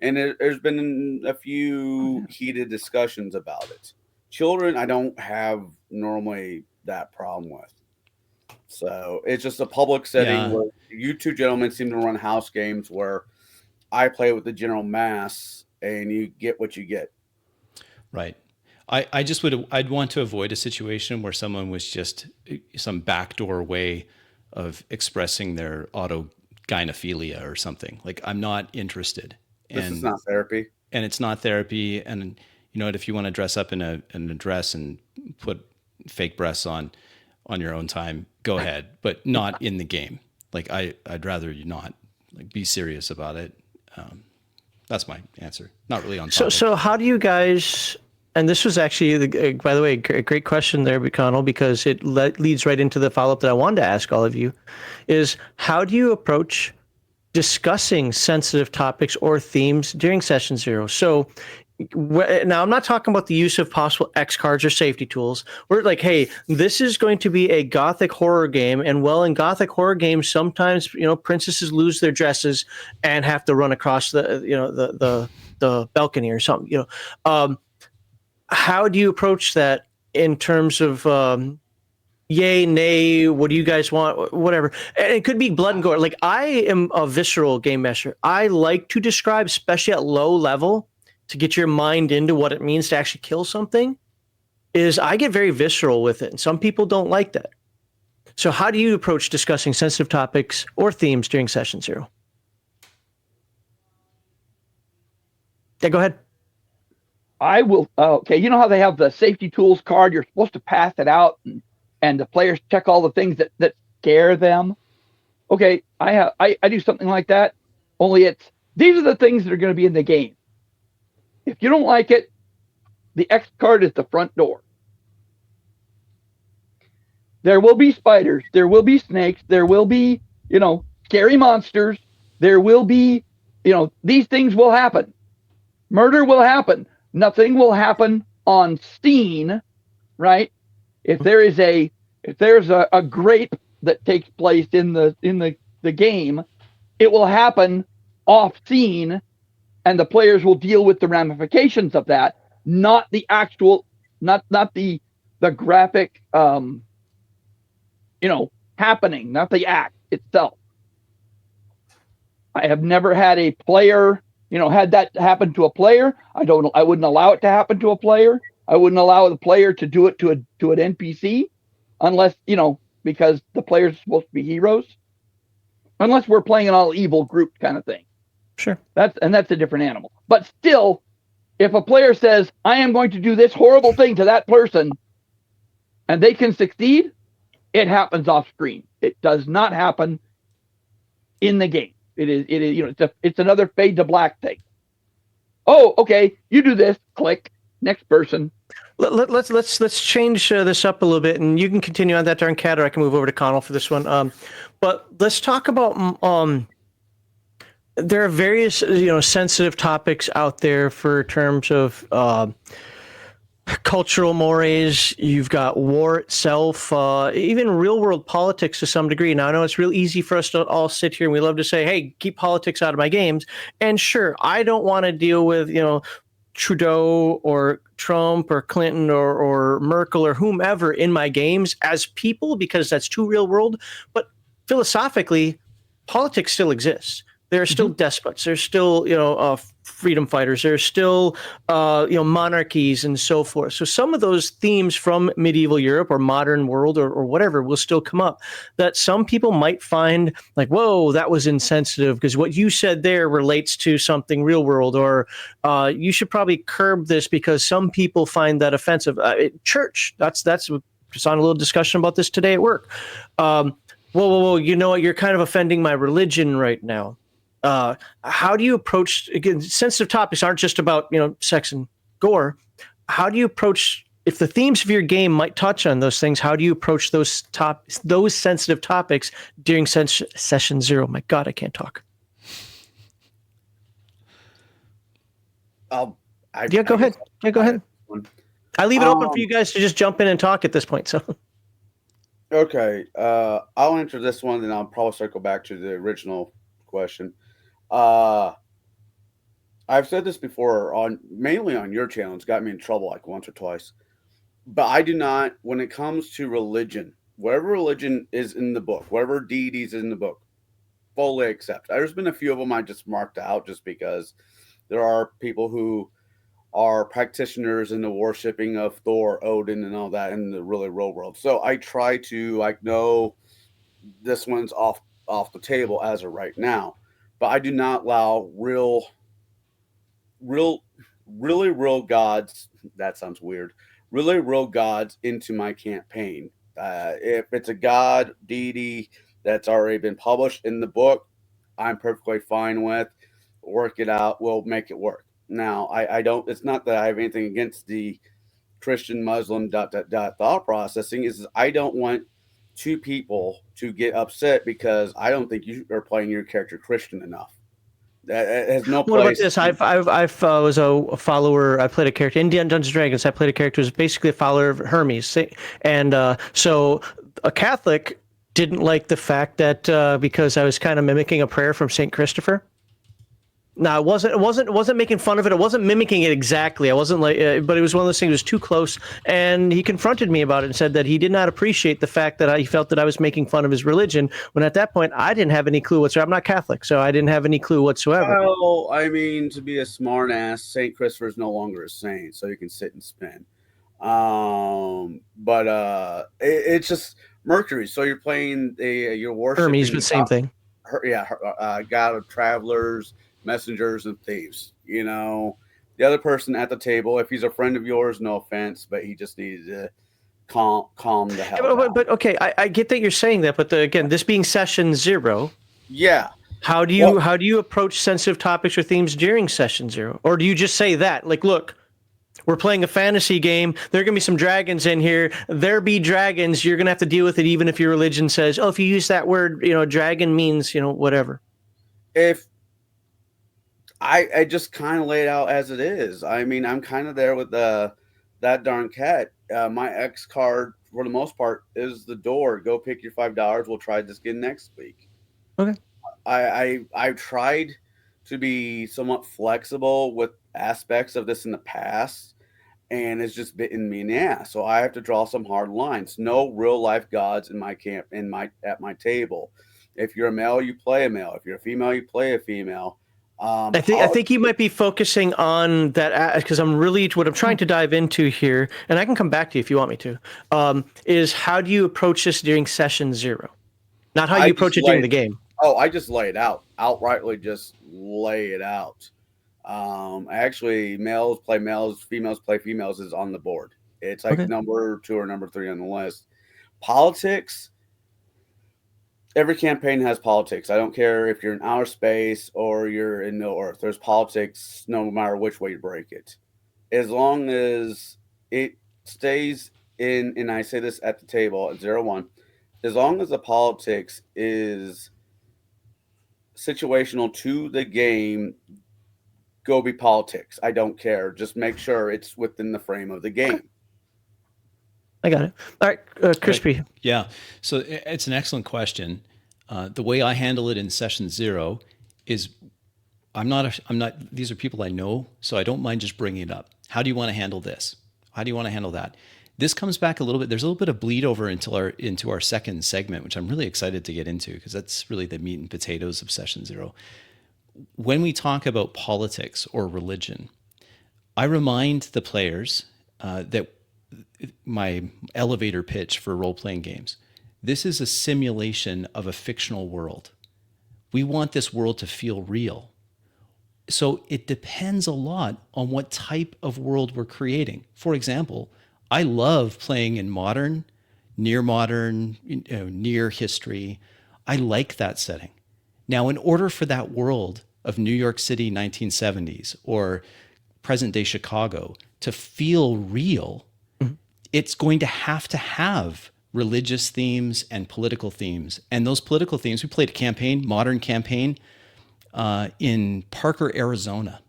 S3: and there's been a few heated discussions about it. Children, I don't have normally that problem with. So it's just a public setting where you two gentlemen seem to run house games where I play with the general mass and you get what you get. Right.
S2: I'd want to avoid a situation where someone was just some backdoor way of expressing their autogynephilia or something. Like, I'm not interested.
S3: This is not therapy.
S2: And it's not therapy. And you know what, if you want to dress up in a dress and put fake breasts on your own time, go ahead, but not in the game. Like, I'd rather you not, like, be serious about it. That's my answer. Not really on topic.
S1: So how do you guys, and this was actually, by the way, a great question there, Connell, because it leads right into the follow-up that I wanted to ask all of you, is how do you approach discussing sensitive topics or themes during session 0. So now I'm not talking about the use of possible X cards or safety tools. We're like, hey, this is going to be a gothic horror game, and well, in gothic horror games, sometimes princesses lose their dresses and have to run across the balcony or something. How do you approach that in terms of yay, nay, what do you guys want, whatever? And it could be blood and gore. Like, I am a visceral game master. I like to describe, especially at low level, to get your mind into what it means to actually kill something, is I get very visceral with it. And some people don't like that. So how do you approach discussing sensitive topics or themes during session 0? Yeah, go ahead.
S4: I will. Okay, you know how they have the safety tools card? You're supposed to pass it out, and the players check all the things that scare them. Okay, I do something like that. Only these are the things that are going to be in the game. If you don't like it, the X card is the front door. There will be spiders. There will be snakes. There will be, scary monsters. There will be, these things will happen. Murder will happen. Nothing will happen on scene, right? If there's a grape that takes place in the game, it will happen off scene, and the players will deal with the ramifications of that, not the actual, not the graphic, happening, not the act itself. I have never had a player, had that happen to a player. I wouldn't allow it to happen to a player. I wouldn't allow the player to do it to an NPC unless, because the players are supposed to be heroes. Unless we're playing an all evil group kind of thing.
S1: Sure.
S4: That's a different animal. But still, if a player says, I am going to do this horrible thing to that person, and they can succeed, it happens off screen. It does not happen in the game. It's another fade to black thing. Oh, okay, you do this, click, next person.
S1: Let's change this up a little bit, and you can continue on that during Cat, or I can move over to Connell for this one. But let's talk about there are various sensitive topics out there for terms of cultural mores. You've got war itself, even real world politics to some degree. Now, I know it's real easy for us to all sit here and we love to say, hey, keep politics out of my games. And sure, I don't want to deal with, Trudeau or Trump or Clinton or Merkel or whomever in my games as people, because that's too real world. But philosophically, politics still exists. There are still despots. There's still, freedom fighters. There's still, monarchies and so forth. So some of those themes from medieval Europe or modern world or whatever will still come up that some people might find like, whoa, that was insensitive because what you said there relates to something real world, or you should probably curb this because some people find that offensive. Church, that's just on a little discussion about this today at work. Whoa, you know what? You're kind of offending my religion right now. How do you approach, again, sensitive topics aren't just about, sex and gore. How do you approach, if the themes of your game might touch on those things, how do you approach those sensitive topics during session 0? My God, I can't talk.
S3: Go ahead.
S1: Yeah, go ahead. I leave it open for you guys to just jump in and talk at this point. So.
S3: Okay. I'll answer this one, then I'll probably circle back to the original question. I've said this before mainly on your channel. It's got me in trouble like once or twice. But I do not, when it comes to religion, whatever religion is in the book, whatever deities is in the book, fully accept. There's been a few of them I just marked out just because there are people who are practitioners in the worshipping of Thor, Odin, and all that in the really real world. So I try to no, this one's off the table as of right now. But I do not allow really real gods. That sounds weird. Really real gods into my campaign. If it's a god deity that's already been published in the book, I'm perfectly fine with. Work it out. We'll make it work. Now, I don't. It's not that I have anything against the Christian, Muslim, thought processing. Is I don't want two people to get upset because I don't think you are playing your character Christian enough. That has no
S1: What about
S3: place.
S1: this? I've was a follower. I played a character in Dungeons and Dragons. I played a character who was basically a follower of Hermes, and so a Catholic didn't like the fact that because I was kind of mimicking a prayer from Saint Christopher. No, it wasn't making fun of it. It wasn't mimicking it exactly. I wasn't like, but it was one of those things. It was too close, and he confronted me about it and said that he did not appreciate the fact that he felt that I was making fun of his religion. When at that point, I didn't have any clue whatsoever. I'm not Catholic, so I didn't have any clue whatsoever.
S3: Well, I mean, to be a smart ass, Saint Christopher is no longer a saint, so you can sit and spin. But it's just Mercury. So you're playing you're worshiping
S1: Hermes, but same thing.
S3: God of travelers, messengers, and thieves. You know, the other person at the table, if he's a friend of yours, no offense, but he just needs to calm the hell down.
S1: But okay, I get that you're saying that, but again, this being session 0,
S3: yeah.
S1: How do you approach sensitive topics or themes during session 0, or do you just say that, like, look, we're playing a fantasy game. There are going to be some dragons in here. There be dragons. You're going to have to deal with it, even if your religion says, oh, if you use that word, dragon means, whatever.
S3: If I just kind of lay it out as it is. I mean, I'm kind of there with that darn cat. My X card, for the most part, is the door. Go pick your $5. We'll try this again next week.
S1: Okay.
S3: I've tried to be somewhat flexible with aspects of this in the past, and it's just bitten me in the ass. So I have to draw some hard lines. No real life gods in my camp, at my table. If you're a male, you play a male. If you're a female, you play a female.
S1: I think you might be focusing on that, because what I'm trying to dive into here, and I can come back to you if you want me to, is how do you approach this during session 0? Not how you approach it during the game.
S3: Oh, I just lay it out. Outrightly just lay it out. Actually, males play males, females play females is on the board. It's like number 2 or number 3 on the list. Politics. Every campaign has politics. I don't care if you're in outer space or you're in Middle Earth. There's politics no matter which way you break it. As long as it stays in, and I say this at the table at 0-1, as long as the politics is situational to the game, go be politics. I don't care. Just make sure it's within the frame of the game.
S1: I got it. All right, Crispy.
S2: Right. Yeah. So it's an excellent question. The way I handle it in session 0 is I'm not, these are people I know, so I don't mind just bringing it up. How do you want to handle this? How do you want to handle that? This comes back a little bit. There's a little bit of bleed over into our second segment, which I'm really excited to get into, because that's really the meat and potatoes of session 0. When we talk about politics or religion, I remind the players that my elevator pitch for role-playing games, this is a simulation of a fictional world. We want this world to feel real. So it depends a lot on what type of world we're creating. For example, I love playing in modern, near modern, near history. I like that setting. Now, in order for that world of New York City 1970s or present day Chicago to feel real, it's going to have religious themes and political themes. And those political themes, we played a campaign, modern campaign, in Parker, Arizona.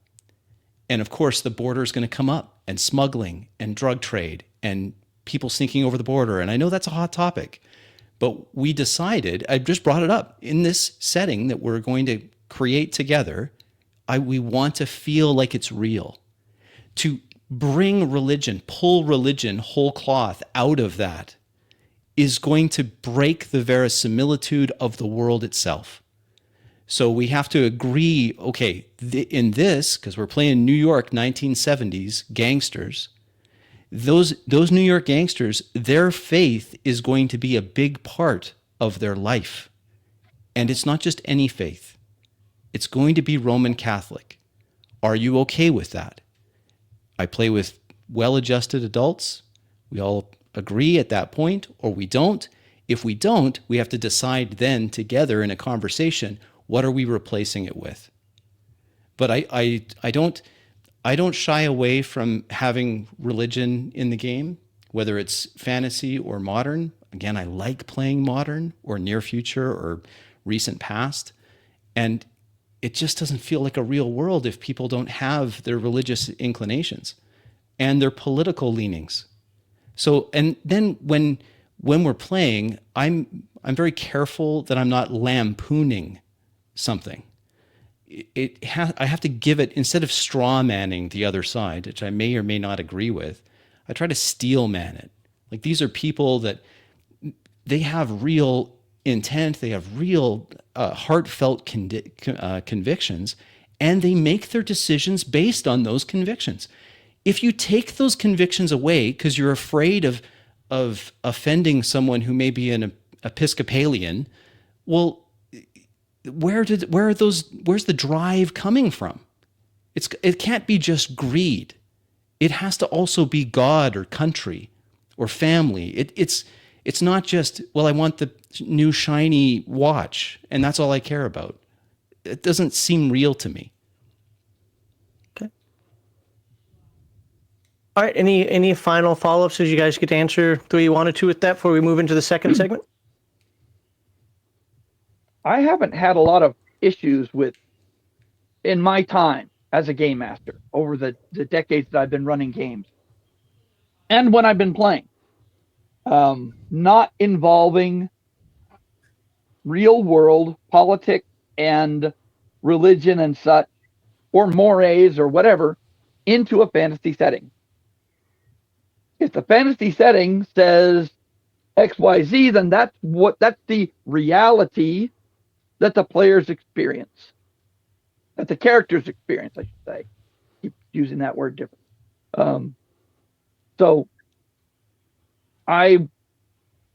S2: And of course, the border is going to come up, and smuggling and drug trade and people sneaking over the border. And I know that's a hot topic, but we decided, I just brought it up, in this setting that we're going to create together, we want to feel like it's real. To bring religion, pull religion whole cloth out of that is going to break the verisimilitude of the world itself. So we have to agree, okay, in this, because we're playing New York 1970s gangsters, those New York gangsters, their faith is going to be a big part of their life. And it's not just any faith. It's going to be Roman Catholic. Are you okay with that? I play with well-adjusted adults. We all agree at that point, or we don't. If we don't, we have to decide then together in a conversation, what are we replacing it with? But I don't shy away from having religion in the game, whether it's fantasy or modern. Again, I like playing modern or near future or recent past. And it just doesn't feel like a real world if people don't have their religious inclinations and their political leanings. So, and then when we're playing, I'm very careful that I'm not lampooning something. I have to give it, instead of straw manning the other side, which I may or may not agree with, I try to steel man it. Like, these are people that they have real intent, they have real heartfelt convictions, and they make their decisions based on those convictions. If you take those convictions away because you're afraid of offending someone who may be an Episcopalian, well, where's the drive coming from? It can't be just greed. It has to also be God or country or family. It's not just, well, I want the new shiny watch and that's all I care about. It doesn't seem real to me.
S1: Okay. All right. Any final follow-ups as you guys get to answer the way you wanted to with that before we move into the second segment?
S4: I haven't had a lot of issues in my time as a game master over the decades that I've been running games and when I've been playing, not involving real world politics and religion and such, or mores or whatever, into a fantasy setting. If the fantasy setting says XYZ, then that's the reality that the players experience, that the characters experience, I should say. Keep using that word different. So I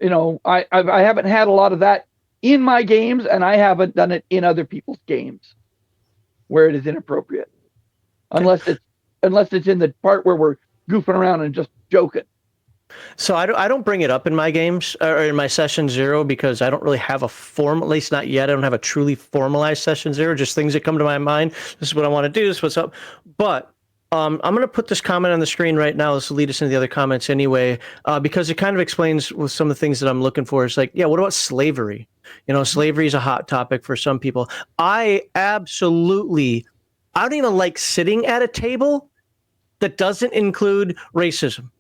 S4: haven't had a lot of that in my games, and I haven't done it in other people's games where it is inappropriate, unless it's in the part where we're goofing around and just joking.
S1: So I don't bring it up in my games or in my session 0 because I don't really have a form, at least not yet. I don't have a truly formalized session 0, just things that come to my mind. This is what I want to do. This is what's up. But I'm going to put this comment on the screen right now. This will lead us into the other comments anyway, because it kind of explains with some of the things that I'm looking for. It's like, yeah, what about slavery? Slavery is a hot topic for some people. I don't even like sitting at a table that doesn't include racism.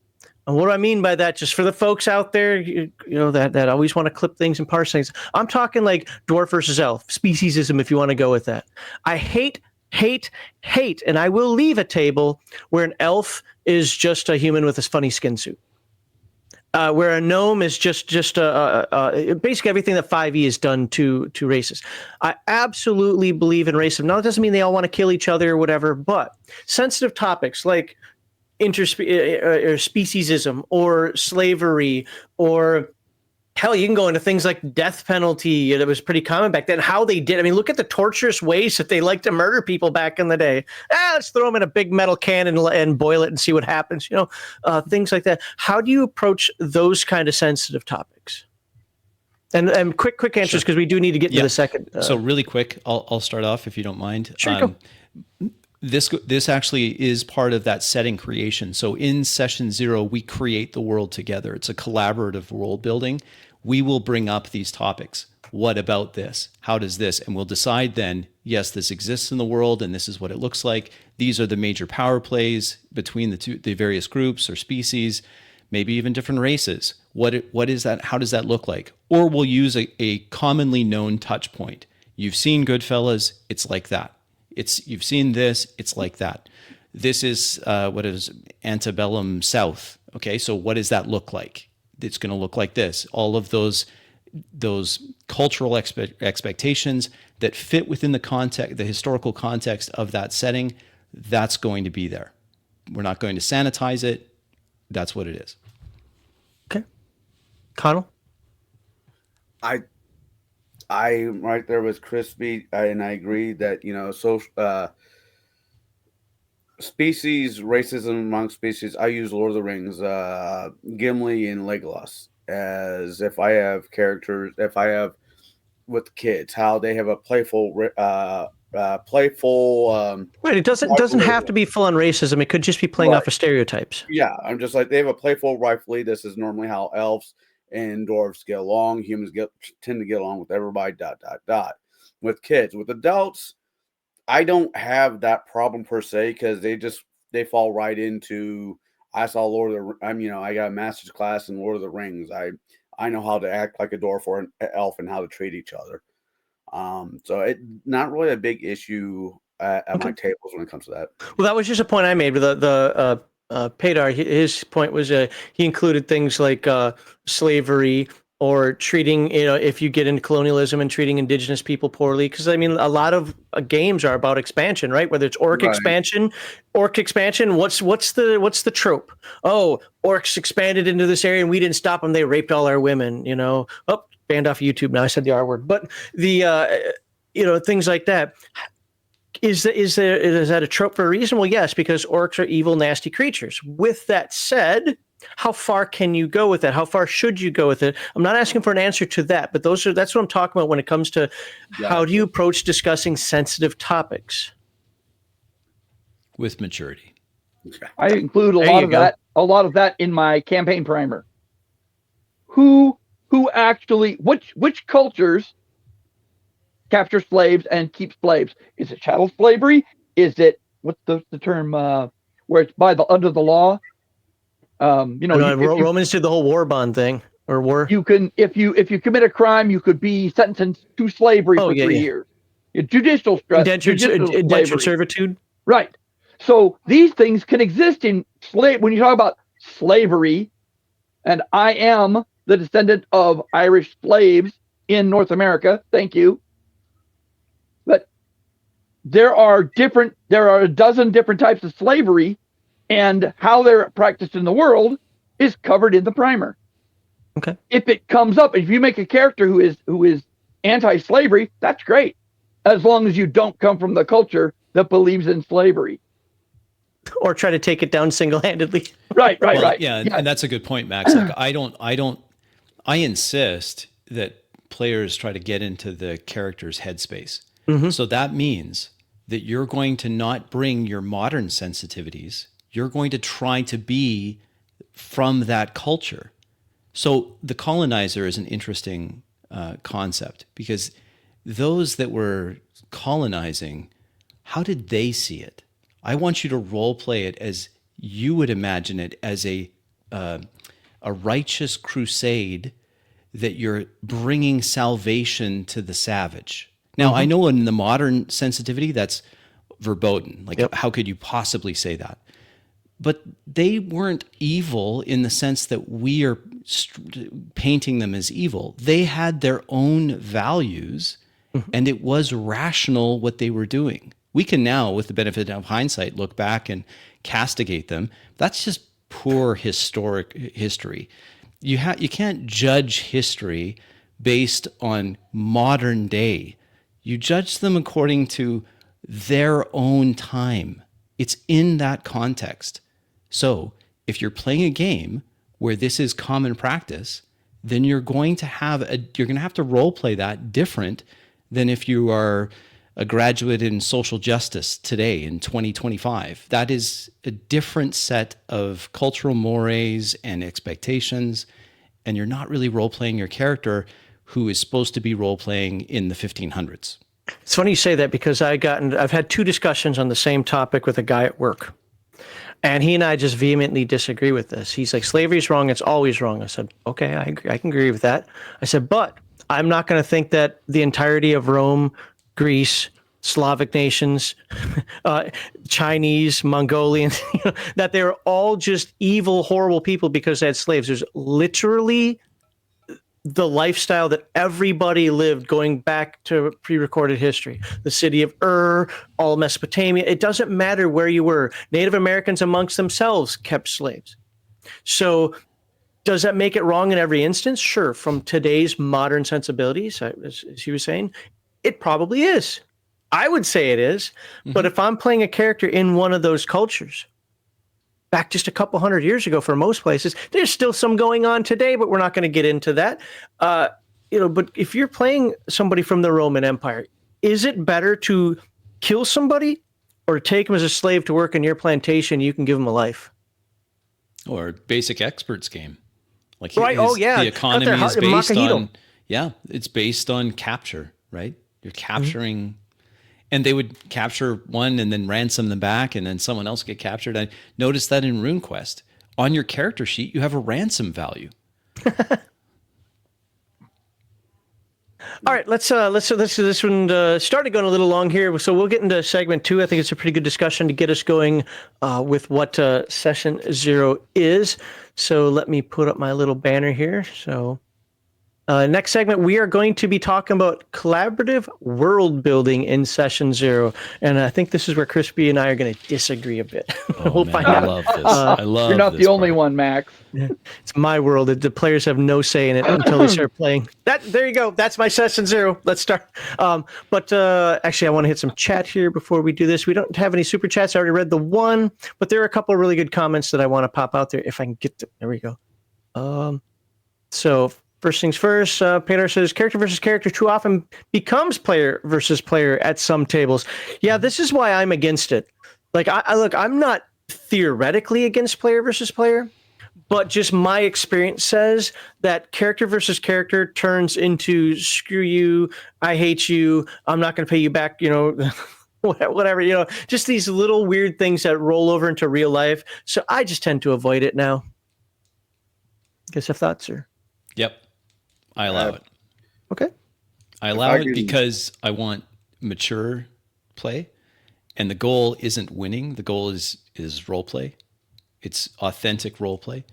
S1: And what do I mean by that? Just for the folks out there, that always want to clip things and parse things. I'm talking like dwarf versus elf, speciesism, if you want to go with that. I hate, and I will leave a table where an elf is just a human with a funny skin suit. Where a gnome is just basically everything that 5e has done to races. I absolutely believe in racism. Now, it doesn't mean they all want to kill each other or whatever, but sensitive topics like speciesism or slavery, or hell, you can go into things like death penalty. That was pretty common back then. How they did. I mean, look at the torturous ways that they like to murder people back in the day. Let's throw them in a big metal can and boil it and see what happens. Things like that. How do you approach those kind of sensitive topics? And quick answers, because we do need to get to the second.
S2: So really quick, I'll start off if you don't mind.
S1: Sure. Go.
S2: This actually is part of that setting creation. So in session 0, we create the world together. It's a collaborative world building. We will bring up these topics. What about this? How does this? And we'll decide then, yes, this exists in the world and this is what it looks like. These are the major power plays between the various groups or species, maybe even different races. What is that? How does that look like? Or we'll use a commonly known touch point. You've seen Goodfellas, it's like that. You've seen this, it's like that. This is what is antebellum South. Okay, so what does that look like? It's going to look like this. All of those cultural expectations that fit within the historical context of that setting, that's going to be there. We're not going to sanitize it. That's what it is.
S1: Okay. Connell?
S3: I'm right there with Crispy, and I agree that species racism among species. I use Lord of the Rings, Gimli and Legolas, as if I have characters. If I have with kids, how they have a playful. Right,
S1: it doesn't have to be full on racism. It could just be playing off of stereotypes.
S3: Yeah, I'm just like, they have a playful rifle. This is normally how elves and dwarves get along. Humans tend to get along with everybody. ... With kids, with adults, I don't have that problem per se because they fall right into. I saw Lord of the. I got a master's class in Lord of the Rings. I know how to act like a dwarf or an elf and how to treat each other. So it not really a big issue at my tables when it comes to that.
S1: Well, that was just a point I made with the Padar. His point was he included things like slavery or treating, if you get into colonialism and treating indigenous people poorly. Because I mean, a lot of games are about expansion, right? Whether it's orc expansion, what's the trope? Oh, orcs expanded into this area and we didn't stop them. They raped all our women. Oh, banned off YouTube now. I said the R word, but the things like that. Is that a trope for a reason? Well, yes, because orcs are evil, nasty creatures. With that said, how far can you go with that? How far should you go with it? I'm not asking for an answer to that, but that's what I'm talking about when it comes to how do you approach discussing sensitive topics
S2: with maturity.
S4: I include a lot of that in my campaign primer. Who actually which cultures capture slaves and keep slaves? Is it chattel slavery? Is it what's the term where it's under the law?
S1: Romans did the whole war bond thing or war.
S4: You can if you commit a crime, you could be sentenced to slavery for 3 years. Judicial
S1: indentured servitude.
S4: Right. So these things can exist in when you talk about slavery, and I am the descendant of Irish slaves in North America. Thank you. But there are a dozen different types of slavery, and how they're practiced in the world is covered in the primer.
S1: Okay.
S4: If it comes up, if you make a character who is anti-slavery, that's great, as long as you don't come from the culture that believes in slavery.
S1: Or try to take it down single-handedly.
S4: Right.
S2: Yeah, and that's a good point, Max. Like I insist that players try to get into the character's headspace. Mm-hmm. So that means that you're going to not bring your modern sensitivities. You're going to try to be from that culture. So the colonizer is an interesting concept, because those that were colonizing, how did they see it? I want you to role play it as you would imagine it, as a righteous crusade that you're bringing salvation to the savage. Now, I know in the modern sensitivity, that's verboten. Like, how could you possibly say that? But they weren't evil in the sense that we are painting them as evil. They had their own values, and it was rational what they were doing. We can now, with the benefit of hindsight, look back and castigate them. That's just poor historic history. You can't judge history based on modern day. You judge them according to their own time. It's in that context. So if you're playing a game where this is common practice, then you're going to have to role play that different than if you are a graduate in social justice today in 2025. That is a different set of cultural mores and expectations, and you're not really role-playing your character who is supposed to be role-playing in the 1500s.
S1: It's funny you say that, because I've had 2 discussions on the same topic with a guy at work. And he and I just vehemently disagree with this. He's like, slavery's wrong, it's always wrong. I said, okay, I can agree with that. I said, but I'm not going to think that the entirety of Rome, Greece, Slavic nations, Chinese, Mongolian, that they're all just evil, horrible people because they had slaves. There's literally the lifestyle that everybody lived going back to pre-recorded history. The city of Ur, all Mesopotamia. It doesn't matter where you were. Native Americans amongst themselves kept slaves. So does that make it wrong in every instance? Sure. From today's modern sensibilities, as he was saying, it probably is. I would say it is. But if I'm playing a character in one of those cultures, back just a couple hundred years ago for most places, there's still some going on today, but we're not going to get into that. But if you're playing somebody from the Roman Empire, is it better to kill somebody or take them as a slave to work in your plantation? You can give them a life.
S2: Or basic experts game. Like
S1: Right. Oh, yeah.
S2: the economy is based
S1: Makahito.
S2: on, it's based on capture, right? You're capturing, and they would capture one and then ransom them back, and then someone else get captured. I noticed that in RuneQuest. On your character sheet, you have a ransom value.
S1: All right, let's do this one. Started going a little long here, so we'll get into segment 2. I think it's a pretty good discussion to get us going with what session 0 is. So let me put up my little banner here. So next segment, we are going to be talking about collaborative world building in session 0, and I think this is where Crispy and I are going to disagree a bit. We'll find
S2: I
S1: out.
S2: love this. I love.
S4: You're not
S2: this
S4: the only
S2: part.
S4: one, Max.
S1: It's my world. The players have no say in it until they start playing. There you go. That's my session 0. Let's start. But actually, I want to hit some chat here before we do this. We don't have any super chats. I already read the one, but there are a couple of really good comments that I want to pop out there if I can get them. There we go. So first things first, Peter says, character versus character too often becomes player versus player at some tables. Yeah, this is why I'm against it. Like, I'm not theoretically against player versus player, but just my experience says that character versus character turns into screw you, I hate you, I'm not going to pay you back, whatever, just these little weird things that roll over into real life. So I just tend to avoid it now. Guess have thoughts, sir?
S2: Yep. I allow it.
S1: Okay.
S2: I allow it because I want mature play, and the goal isn't winning. The goal is role play. It's authentic role play.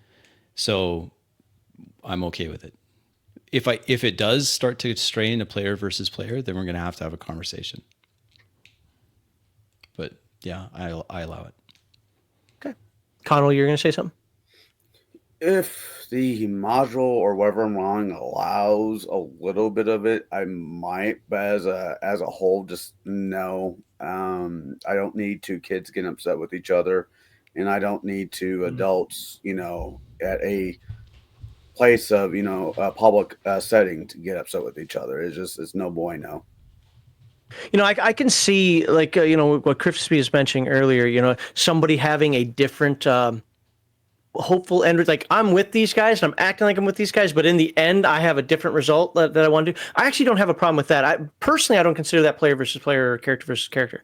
S2: So I'm okay with it. If it does start to stray into player versus player, then we're going to have a conversation. But yeah, I allow it.
S1: Okay. Connell, you're going to say something?
S3: If the module or whatever I'm running allows a little bit of it, I might, but as a whole, just no. I don't need two kids getting upset with each other, and I don't need two adults, at a place of a public setting to get upset with each other. It's no bueno.
S1: I can see, like, what Crispy was mentioning earlier, somebody having a different hopeful end. Like, I'm with these guys and I'm acting like I'm with these guys, but in the end, I have a different result that I want to do. I actually don't have a problem with that. I don't consider that player versus player or character versus character.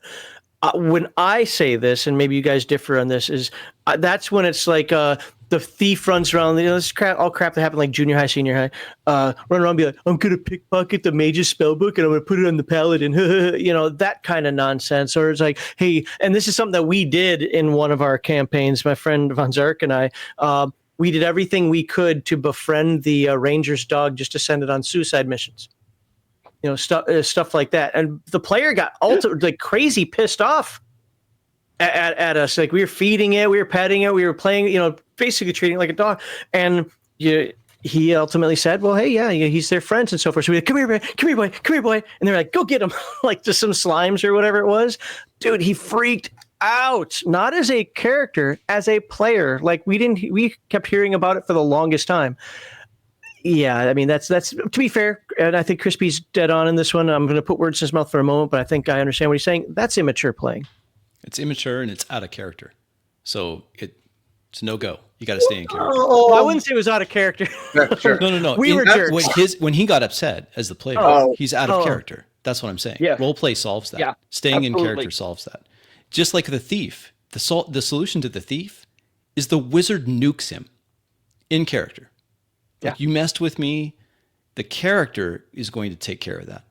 S1: When I say this, and maybe you guys differ on this, is that's when it's like the thief runs around, this crap that happened like junior high, senior high, run around and be like, I'm going to pickpocket the mage's spell book and I'm going to put it on the paladin, that kind of nonsense. Or it's like, hey, and this is something that we did in one of our campaigns, my friend Von Zark and I, we did everything we could to befriend the ranger's dog just to send it on suicide missions. Stuff like that. And the player got like crazy pissed off at us. Like, we were feeding it, we were petting it, we were playing, basically treating it like a dog. And he ultimately said, well, hey, yeah, he's their friends and so forth. So we like, come here, boy. And they're like, go get him. Like, just some slimes or whatever it was. Dude, he freaked out, not as a character, as a player. Like, we kept hearing about it for the longest time. Yeah, I mean, that's to be fair, and I think Crispy's dead on in this one. I'm going to put words in his mouth for a moment, but I think I understand what he's saying. That's immature playing.
S2: It's immature and it's out of character. So it's no go. You got to stay in character.
S1: Oh, I wouldn't say it was out of character.
S3: Yeah, sure.
S2: No.
S1: We were jerks.
S2: When he got upset as the player, he's out of character. That's what I'm saying.
S4: Yeah.
S2: Role play solves that.
S4: Yeah,
S2: Staying
S4: absolutely.
S2: in character solves that. Just like the thief. The solution to the thief is the wizard nukes him in character. Like, you messed with me, the character is going to take care of that.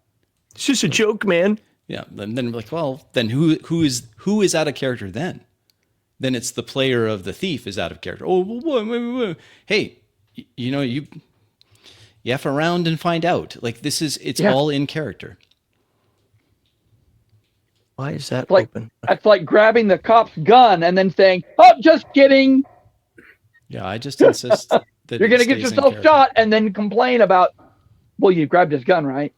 S1: It's just a joke, man.
S2: Yeah. Then we're like, well, then who is out of character then? Then it's the player of the thief is out of character. Oh, whoa. Hey, you F around and find out. Like, it's all in character.
S1: Why is that
S4: Like,
S1: open?
S4: that's like grabbing the cop's gun and then saying, oh, just kidding.
S2: Yeah, I just insist that
S4: You're going to get yourself shot and then complain about, well, you grabbed his gun, right?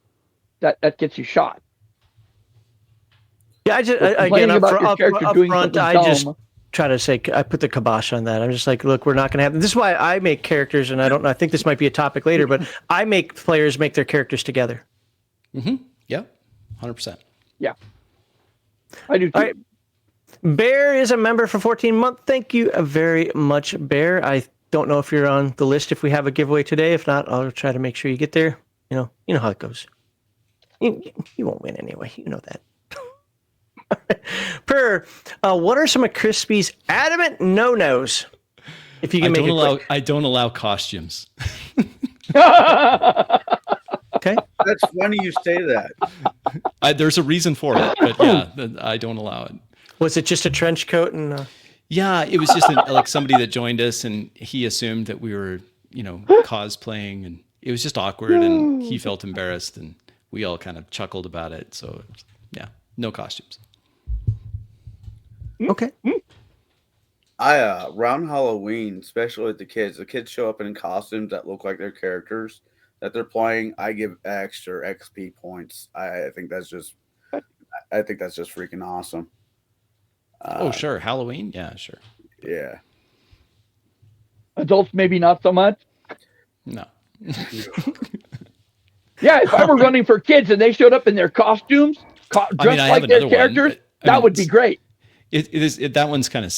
S4: That gets you shot.
S1: Yeah, I just
S4: Complaining
S1: again
S4: about your
S1: up
S4: character doing
S1: front,
S4: something
S1: I just
S4: dumb.
S1: try to say, I put the kibosh on that. I'm just like, look, we're not going to have this. Is why I make characters, and I don't know. I think this might be a topic later, but I make players make their characters together.
S2: Mm-hmm. Yep. 100%.
S4: Yeah. I do too.
S1: All right. Bear is a member for 14 months. Thank you very much, Bear. I don't know if you're on the list if we have a giveaway today. If not, I'll try to make sure you get there. You know how it goes. You won't win anyway. You know that. What are some of Crispy's adamant no-nos? If you can make it quick.
S2: I don't allow costumes.
S1: Okay.
S3: That's funny you say that.
S2: There's a reason for it, but yeah, I don't allow it.
S1: Was it just a trench coat and?
S2: Yeah, it was just like somebody that joined us, and he assumed that we were, cosplaying, and it was just awkward, and he felt embarrassed, and we all kind of chuckled about it. So, yeah, no costumes.
S1: Okay.
S3: Around Halloween, especially with the kids show up in costumes that look like their characters that they're playing. I give extra XP points. I think that's just freaking awesome.
S2: Oh, sure. Halloween? Yeah, sure.
S3: Yeah.
S4: Adults, maybe not so much.
S2: No.
S4: Yeah, if I were running for kids and they showed up in their costumes, dressed like their characters, that would be great.
S2: That one's kind of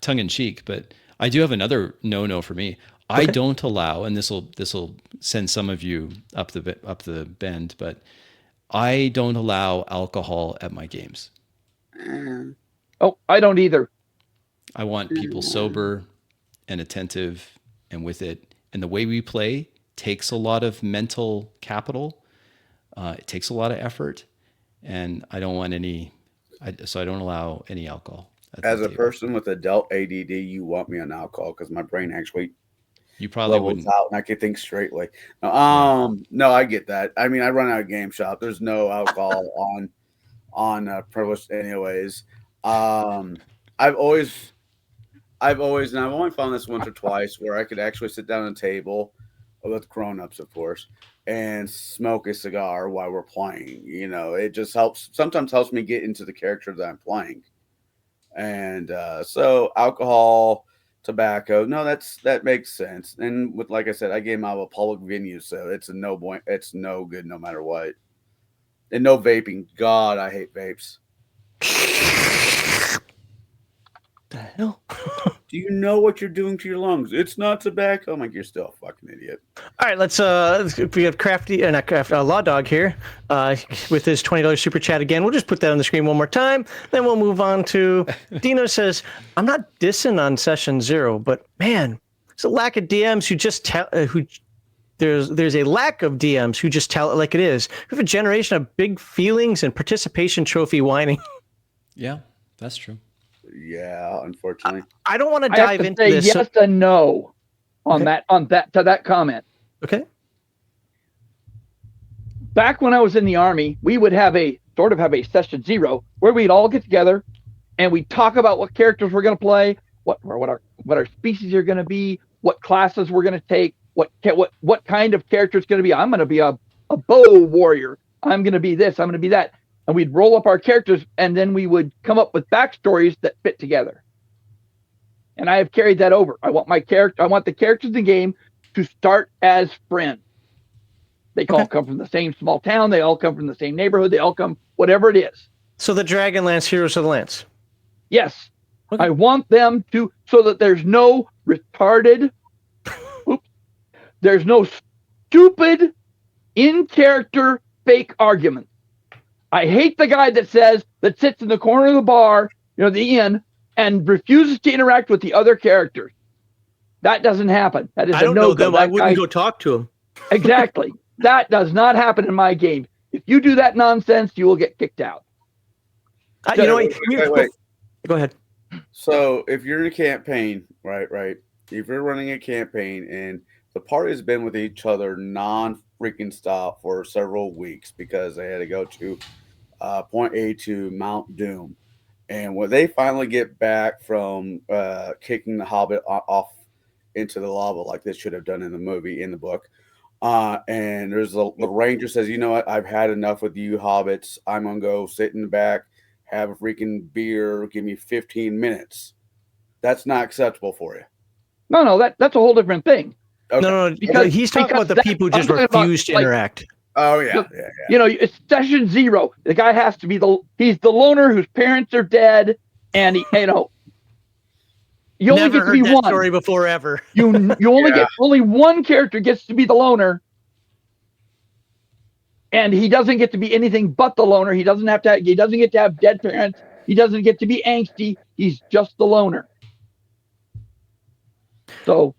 S2: tongue in cheek, but I do have another no for me. Okay. I don't allow, and this will send some of you up the bend, but I don't allow alcohol at my games.
S4: Oh, I don't either.
S2: I want people sober and attentive and with it. And the way we play takes a lot of mental capital. It takes a lot of effort, and I don't want so I don't allow any alcohol.
S3: As a person with adult ADD, you want me on alcohol because my brain actually
S2: you probably
S3: levels
S2: wouldn't.
S3: out and I can think straightly. No, I get that. I mean, I run out of game shop. There's no alcohol on privileged anyways. I've always, and I've only found this once or twice where I could actually sit down at a table with grown-ups, of course, and smoke a cigar while we're playing. It just sometimes helps me get into the character that I'm playing. And so alcohol, tobacco, no, that makes sense. And with, like I said, I gave them out of a public venue, so it's no good no matter what. And no vaping. God, I hate vapes.
S1: The hell?
S3: Do you know what you're doing to your lungs? It's not tobacco. I'm like, you're still a fucking idiot.
S1: All right, let's we have Law Dog here with his $20 super chat again. We'll just put that on the screen one more time. Then we'll move on to Dino says, I'm not dissing on session 0, but man, there's a lack of DMs who just tell there's a lack of DMs who just tell it like it is. We have a generation of big feelings and participation trophy whining.
S2: Yeah, that's true.
S3: Yeah, unfortunately.
S1: I don't want to dive into this.
S4: Yes and no on that comment.
S1: Okay.
S4: Back when I was in the Army, we would have a session 0 where we'd all get together and we'd talk about what characters we're going to play, what our species are going to be, what classes we're going to take, what kind of character it's going to be. I'm going to be a bow warrior. I'm going to be this. I'm going to be that. And we'd roll up our characters, and then we would come up with backstories that fit together. And I have carried that over. I want the characters in the game to start as friends. They all come from the same small town. They all come from the same neighborhood. They all come, whatever it is.
S1: So the Dragonlance Heroes of the Lance.
S4: Yes.
S1: Okay.
S4: I want them to, so that there's no retarded, there's no stupid, in-character, fake arguments. I hate the guy that sits in the corner of the bar, the inn, and refuses to interact with the other characters. That doesn't happen. That is
S1: I don't know them. I wouldn't go talk to them.
S4: Exactly. That does not happen in my game. If you do that nonsense, you will get kicked out.
S3: Wait.
S1: Go ahead.
S3: So if you're in a campaign, right? If you're running a campaign and the party has been with each other non-freaking stop for several weeks because they had to go to point A to Mount Doom. And when they finally get back from kicking the Hobbit off into the lava like they should have done in the book, and there's the ranger says, you know what, I've had enough with you hobbits. I'm going to go sit in the back, have a freaking beer, give me 15 minutes. That's not acceptable for you.
S4: No, that's a whole different thing.
S3: Okay.
S1: No, because he's talking about the people who just refuse to interact.
S3: Oh yeah.
S4: It's session 0. The guy has to be he's the loner whose parents are dead, and you only
S1: Never
S4: get to be
S1: heard that
S4: one.
S1: story before ever.
S4: You only get only one character gets to be the loner, and he doesn't get to be anything but the loner. He doesn't get to have dead parents. He doesn't get to be angsty. He's just the loner. So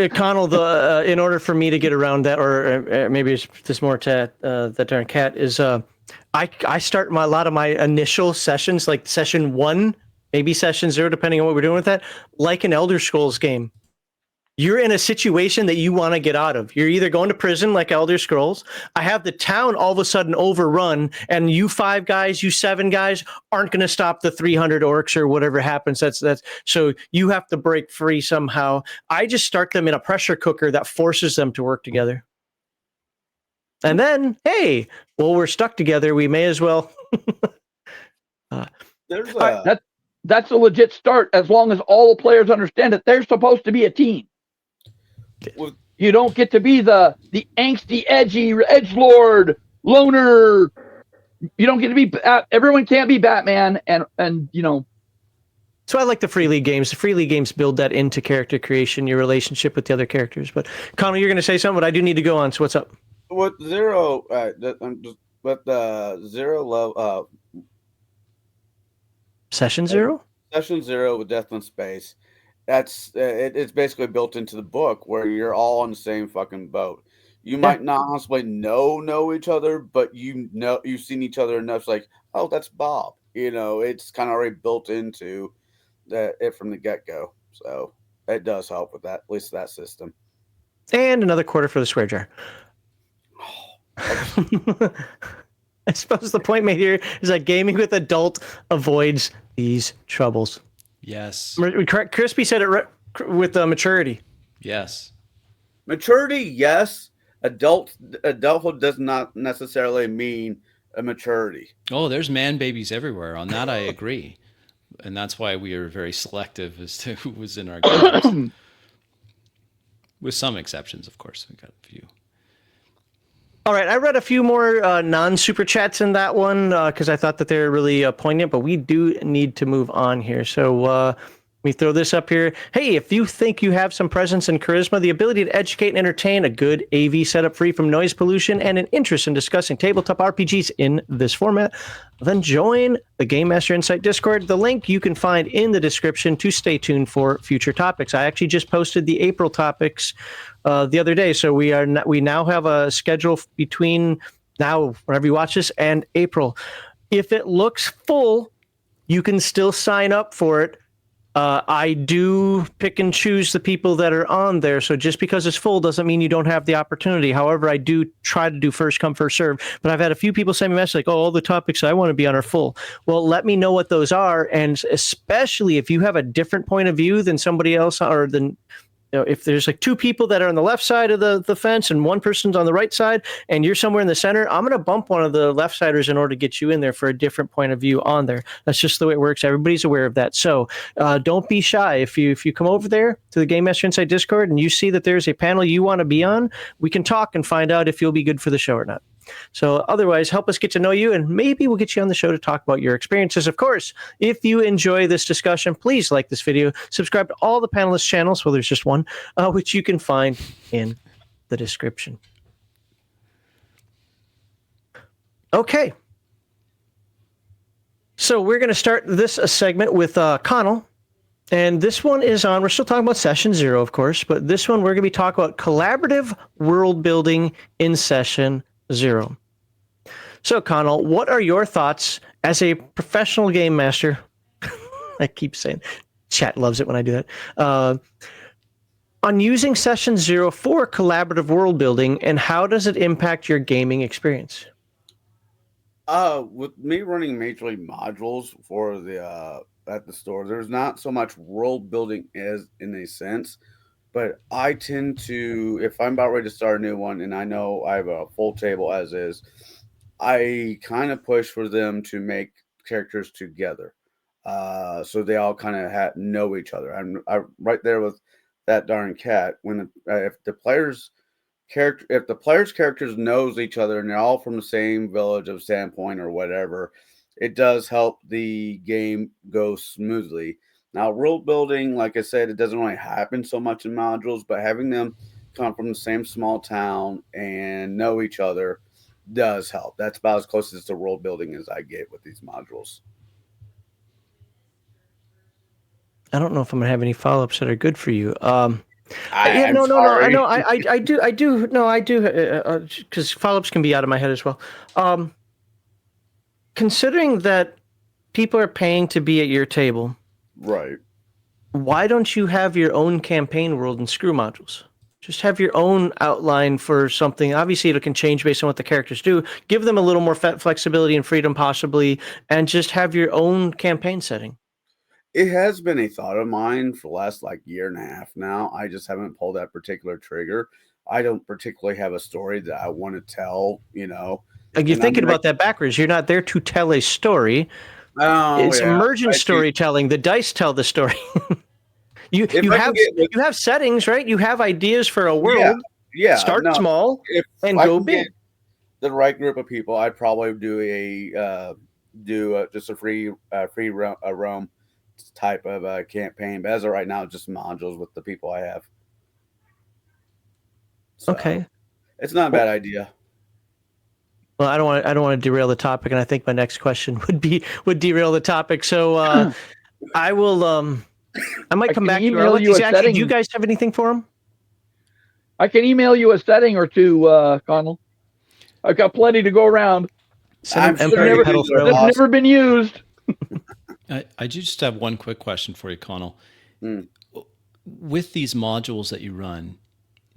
S1: Connell, in order for me to get around that, or maybe it's this more to that darn cat is, I start a lot of my initial sessions, like session 1, maybe session 0, depending on what we're doing with that, like an Elder Scrolls game. You're in a situation that you want to get out of. You're either going to prison like Elder Scrolls. I have the town all of a sudden overrun, and you 5 guys, you 7 guys aren't going to stop the 300 orcs or whatever happens. That's so you have to break free somehow. I just start them in a pressure cooker that forces them to work together. And then, hey, well, we're stuck together. We may as well.
S4: That's a legit start, as long as all the players understand that they're supposed to be a team.
S3: Well,
S4: you don't get to be the angsty, edgy edgelord loner. You don't get to be. Everyone can't be Batman, and you know.
S1: So I like the Free League games. The Free League games build that into character creation, your relationship with the other characters. But Connell, you're going to say something, but I do need to go on. So what's up?
S3: With Zero, with the Zero level,
S1: Session 0?
S3: Session 0 with Death in Space. It's basically built into the book where you're all on the same fucking boat. You might not possibly know each other, but you've seen each other enough. It's like, oh, that's Bob. You know, it's kind of already built into it from the get-go. So it does help with that, at least that system.
S1: And another quarter for the square jar. I suppose the point made here is that gaming with adult avoids these troubles.
S2: Yes.
S1: Crispy said it with maturity.
S2: Yes.
S3: Maturity, yes. Adulthood does not necessarily mean a maturity.
S2: Oh, there's man babies everywhere. On that, I agree. And that's why we are very selective as to who was in our games. With some exceptions, of course. We got a few.
S1: All right, I read a few more non-super chats in that one because I thought that they were really poignant, but we do need to move on here. So let me throw this up here. Hey, if you think you have some presence and charisma, the ability to educate and entertain, a good AV setup free from noise pollution, and an interest in discussing tabletop RPGs in this format, then join the Game Master Insight Discord. The link you can find in the description to stay tuned for future topics. I actually just posted the April topics the other day, so we now have a schedule between now, whenever you watch this, and April. If it looks full, you can still sign up for it. I do pick and choose the people that are on there, so just because it's full doesn't mean you don't have the opportunity. However, I do try to do first come, first serve, but I've had a few people send me messages like, oh, all the topics I want to be on are full. Well, let me know what those are, and especially if you have a different point of view than somebody else, or than if there's like 2 people that are on the left side of the fence and one person's on the right side and you're somewhere in the center, I'm going to bump one of the left-siders in order to get you in there for a different point of view on there. That's just the way it works. Everybody's aware of that. So don't be shy. If you come over there to the Game Master Insight Discord and you see that there's a panel you want to be on, we can talk and find out if you'll be good for the show or not. So otherwise, help us get to know you, and maybe we'll get you on the show to talk about your experiences. Of course, if you enjoy this discussion, please like this video, subscribe to all the panelists' channels, well, there's just one, which you can find in the description. Okay. So we're going to start this segment with Connell. And this one is on, we're still talking about Session 0, of course, but this one we're going to be talking about collaborative world building in Session 0. So, Connell, what are your thoughts as a professional game master? I keep saying, chat loves it when I do that. On using Session 0 for collaborative world building, and how does it impact your gaming experience?
S3: With me running majorly modules for the at the store, there's not so much world building as in a sense. But I tend to, if I'm about ready to start a new one and I know I have a full table as is, I kind of push for them to make characters together. So they all kind of know each other. I'm right there with that darn cat. When if the players' characters knows each other and they're all from the same village of Sandpoint or whatever, it does help the game go smoothly. Now, world building, like I said, it doesn't really happen so much in modules, but having them come from the same small town and know each other does help. That's about as close as to world building as I get with these modules.
S1: I don't know if I'm gonna have any follow-ups that are good for you.
S3: I'm
S1: No. I
S3: sorry.
S1: know. I do. No, I do. Because follow-ups can be out of my head as well. Considering that people are paying to be at your table,
S3: Right.
S1: why don't you have your own campaign world and screw modules? Just have your own outline for something. Obviously, it can change based on what the characters do. Give them a little more flexibility and freedom, possibly, and just have your own campaign setting.
S3: It has been a thought of mine for the last year and a half now. I just haven't pulled that particular trigger. I don't particularly have a story that I want to tell,
S1: Like you're
S3: And
S1: thinking about that backwards. You're not there to tell a story.
S3: Oh,
S1: It's
S3: yeah.
S1: emergent storytelling. The dice tell the story. you have settings, right? You have ideas for a world.
S3: Yeah.
S1: Start small and go big.
S3: The right group of people, I'd probably do just a free roam type of campaign. But as of right now, just modules with the people I have. So,
S1: Okay,
S3: it's not a bad idea.
S1: Well, I don't want to derail the topic, and I think my next question would derail the topic. So I will. I might come back to you. Do you guys have anything for him?
S4: I can email you a setting or two, Connell. I've got plenty to go around.
S3: I'm
S4: They've never been used.
S2: I just have one quick question for you, Connell. With these modules that you run,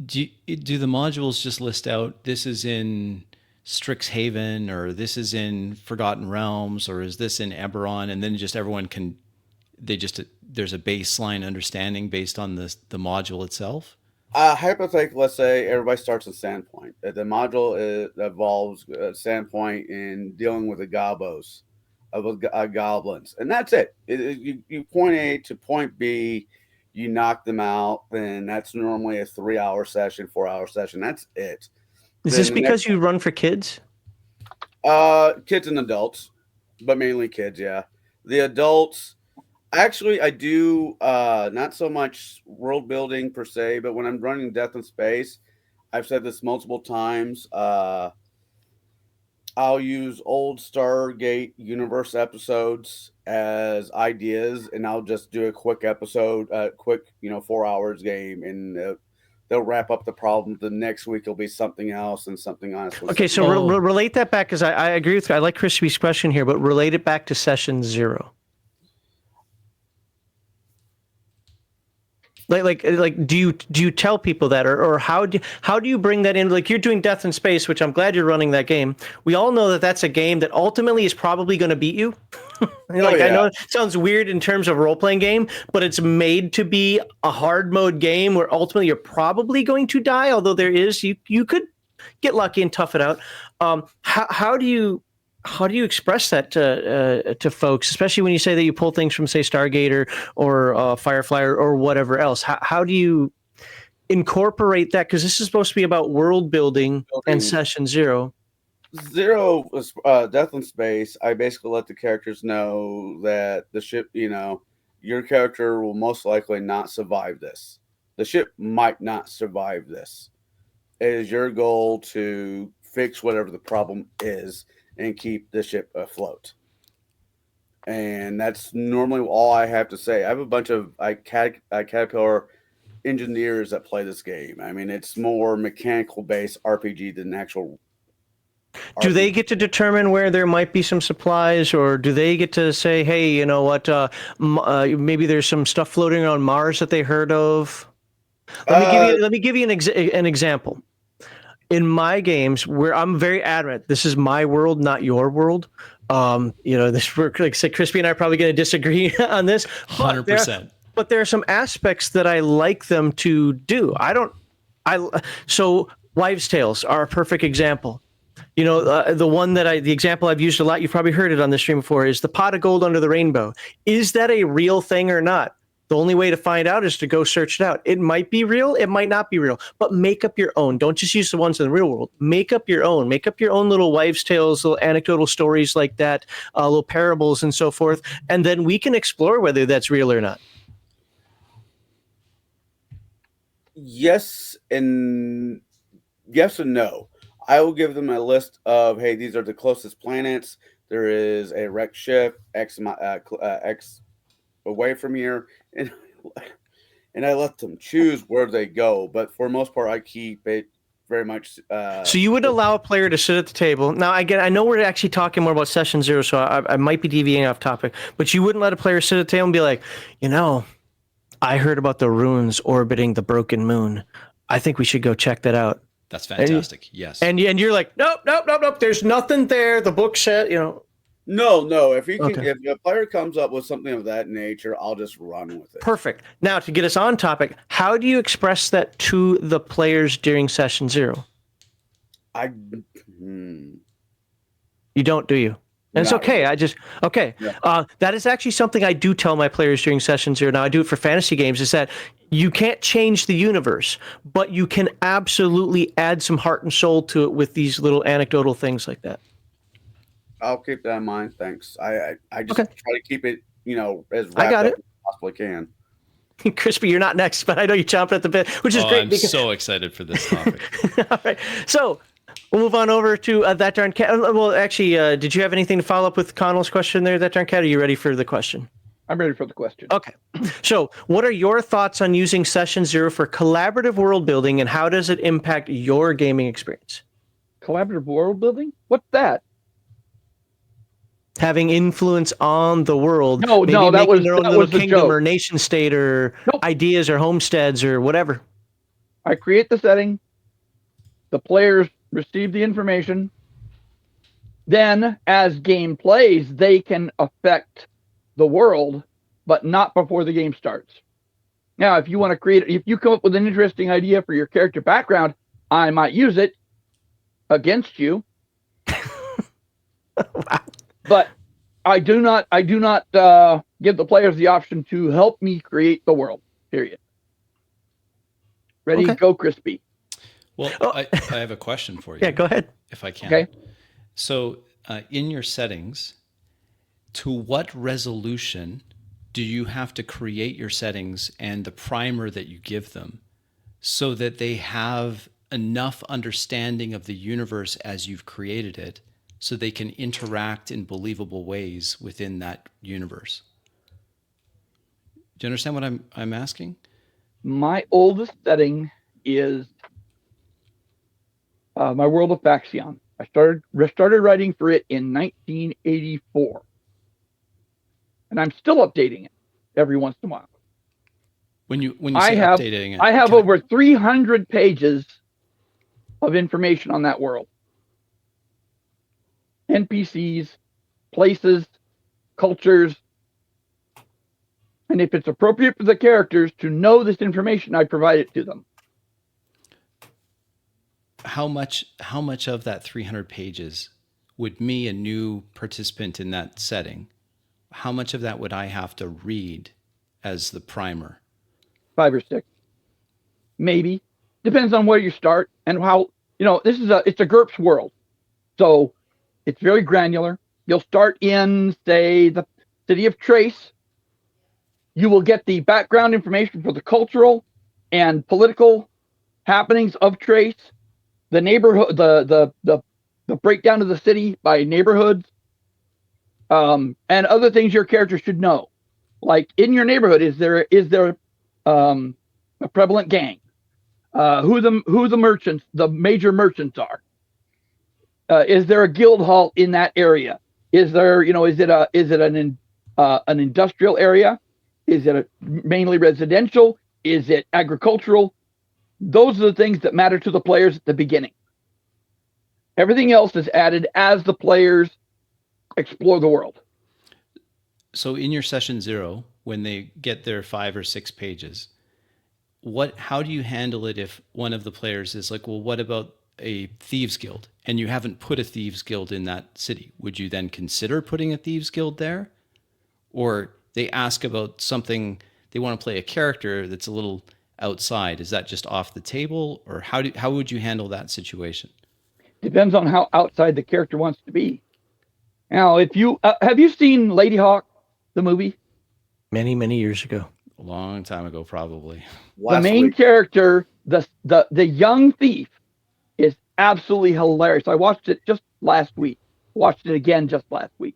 S2: do the modules just list out this is in Strixhaven, or this is in Forgotten Realms, or is this in Eberron, and then just everyone can there's a baseline understanding based on the module itself?
S3: Hypothetically, let's say everybody starts at Sandpoint. The module involves Sandpoint in dealing with the gobos of goblins, and that's it. You point A to point B, you knock them out, then that's normally a 3-hour session, 4-hour session. That's it.
S1: Is this because you run for kids?
S3: Kids and adults, but mainly kids. Yeah, the adults. Actually, I do not so much world building per se, but when I'm running Death in Space, I've said this multiple times. I'll use old Stargate universe episodes as ideas, and I'll just do a quick episode, 4 hours game, and they'll wrap up the problem. The next week will be something else and something else.
S1: Okay, so relate that back, because I agree with you. I like Crispy's question here, but relate it back to session 0. Like, do you tell people that, or how do you bring that in? Like, you're doing Death in Space, which I'm glad you're running that game. We all know that that's a game that ultimately is probably going to beat you. I know it sounds weird in terms of role-playing game, but it's made to be a hard mode game where ultimately you're probably going to die. Although you could get lucky and tough it out. How do you express that to folks, especially when you say that you pull things from, say, Stargate or Firefly or whatever else? How do you incorporate that? Because this is supposed to be about world building and session 0.
S3: Death in Space, I basically let the characters know that the ship, your character will most likely not survive this. The ship might not survive this. It is your goal to fix whatever the problem is and keep the ship afloat. And that's normally all I have to say. I have a bunch of Caterpillar engineers that play this game. I mean, it's more mechanical-based RPG than actual RPG.
S1: Do they get to determine where there might be some supplies, or do they get to say, hey, you know what, maybe there's some stuff floating on Mars that they heard of? Let me give you an example. In my games, where I'm very adamant, this is my world, not your world. Like say, Crispy and I are probably going to disagree on this.
S2: 100%.
S1: But there are some aspects that I like them to do. So Wives' Tales are a perfect example. The example I've used a lot, you've probably heard it on the stream before, is the pot of gold under the rainbow. Is that a real thing or not? The only way to find out is to go search it out. It might be real, it might not be real, but make up your own. Don't just use the ones in the real world. Make up your own. Make up your own little wives' tales, little anecdotal stories like that, little parables and so forth, and then we can explore whether that's real or not.
S3: Yes and no. I will give them a list of, hey, these are the closest planets. There is a wrecked ship X away from here, and I let them choose where they go. But for the most part, I keep it very much.
S1: So you would allow a player to sit at the table. Now, again, I know we're actually talking more about session 0, so I might be deviating off topic, but you wouldn't let a player sit at the table and be like, I heard about the runes orbiting the broken moon. I think we should go check that out.
S2: That's fantastic. Yes.
S1: And you're like, nope. There's nothing there. The book said,
S3: No. If he can, if a player comes up with something of that nature, I'll just run with it.
S1: Perfect. Now, to get us on topic, how do you express that to the players during session 0? You don't, do you? And it's okay. Yeah. That is actually something I do tell my players during session 0. Now, I do it for fantasy games, is that you can't change the universe, but you can absolutely add some heart and soul to it with these little anecdotal things like that.
S3: I'll keep that in mind. Thanks. I just try to keep it, as wrapped up as I possibly can.
S1: Crispy, you're not next, but I know you're chomping at the bit, which is great.
S2: I'm so excited for this topic.
S1: All right. So we'll move on over to That Darn Cat. Well, actually, did you have anything to follow up with Connell's question there, That Darn Cat? Are you ready for the question?
S4: I'm ready for the question.
S1: Okay. So what are your thoughts on using Session 0 for collaborative world building, and how does it impact your gaming experience?
S4: Collaborative world building? What's that?
S1: Having influence on the world.
S4: No, that was
S1: their own
S4: that
S1: little
S4: was the
S1: kingdom
S4: joke.
S1: or nation state or ideas or homesteads or whatever.
S4: I create the setting. The players receive the information. Then, as game plays, they can affect the world, but not before the game starts. Now, if you want to if you come up with an interesting idea for your character background, I might use it against you.
S1: Wow.
S4: But I do not give the players the option to help me create the world. Period. Ready?
S1: Okay.
S4: Go, Crispy.
S2: Well, I have a question for you.
S1: Yeah, go ahead.
S2: If I can.
S4: Okay.
S2: So in your settings, to what resolution do you have to create your settings and the primer that you give them so that they have enough understanding of the universe as you've created it so they can interact in believable ways within that universe? Do you understand what I'm asking?
S4: My oldest setting is my world of Faxion. I started writing for it in 1984. And I'm still updating it every once in a while.
S2: When you say updating it,
S4: I have over 300 pages of information on that world. NPCs, places, cultures. And if it's appropriate for the characters to know this information, I provide it to them.
S2: How much of that 300 pages would me, a new participant in that setting, how much of that would I have to read as the primer?
S4: 5 or 6, maybe. Depends on where you start and how. It's a GURPS world, so it's very granular. You'll start in, say, the city of Trace. You will get the background information for the cultural and political happenings of Trace, the neighborhood, the breakdown of the city by neighborhoods. And other things your character should know, like in your neighborhood, is there a prevalent gang? Who the merchants, the major merchants are? Is there a guild hall in that area? Is there, is it an industrial area? Is it mainly residential? Is it agricultural? Those are the things that matter to the players at the beginning. Everything else is added as the players explore the world.
S2: So in your session 0, when they get their 5 or 6 pages, how do you handle it if one of the players is like, well, what about a thieves guild? And you haven't put a thieves guild in that city. Would you then consider putting a thieves guild there? Or they ask about something, they want to play a character that's a little outside. Is that just off the table, or how would you handle that situation?
S4: Depends on how outside the character wants to be. Now, if you have you seen Lady Hawk, the movie?
S1: Many years ago.
S2: A long time ago, probably.
S4: The main character, the young thief, is absolutely hilarious. I watched it just last week. Watched it again just last week.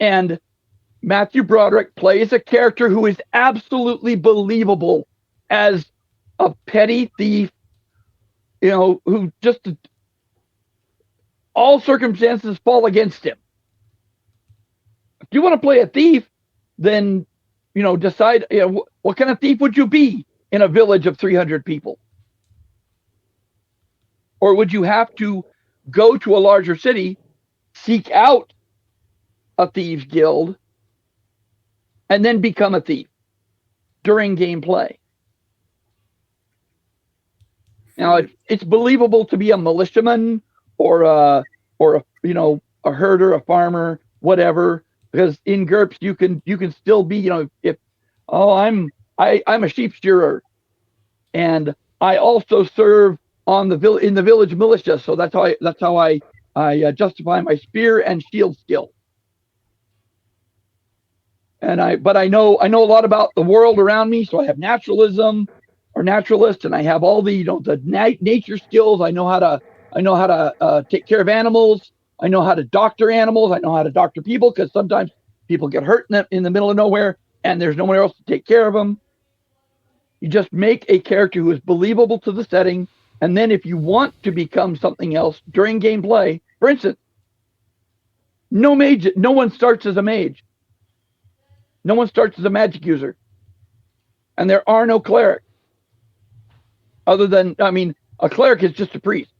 S4: And Matthew Broderick plays a character who is absolutely believable as a petty thief, who just all circumstances fall against him. If you want to play a thief, then decide what kind of thief would you be in a village of 300 people? Or would you have to go to a larger city, seek out a thieves guild, and then become a thief during gameplay? Now, it's believable to be a militiaman or a herder, a farmer, whatever, because in GURPS you can still be, I'm a sheep shearer, and I also serve in the village militia, so that's how I justify my spear and shield skill. But I know a lot about the world around me, so I have naturalism or naturalist, and I have all the nature skills. I know how to take care of animals. I know how to doctor animals. I know how to doctor people, because sometimes people get hurt in the middle of nowhere and there's nowhere else to take care of them. You just make a character who is believable to the setting, and then if you want to become something else during gameplay, for instance, no one starts as a mage. No one starts as a magic user. And there are no clerics. Other than, a cleric is just a priest.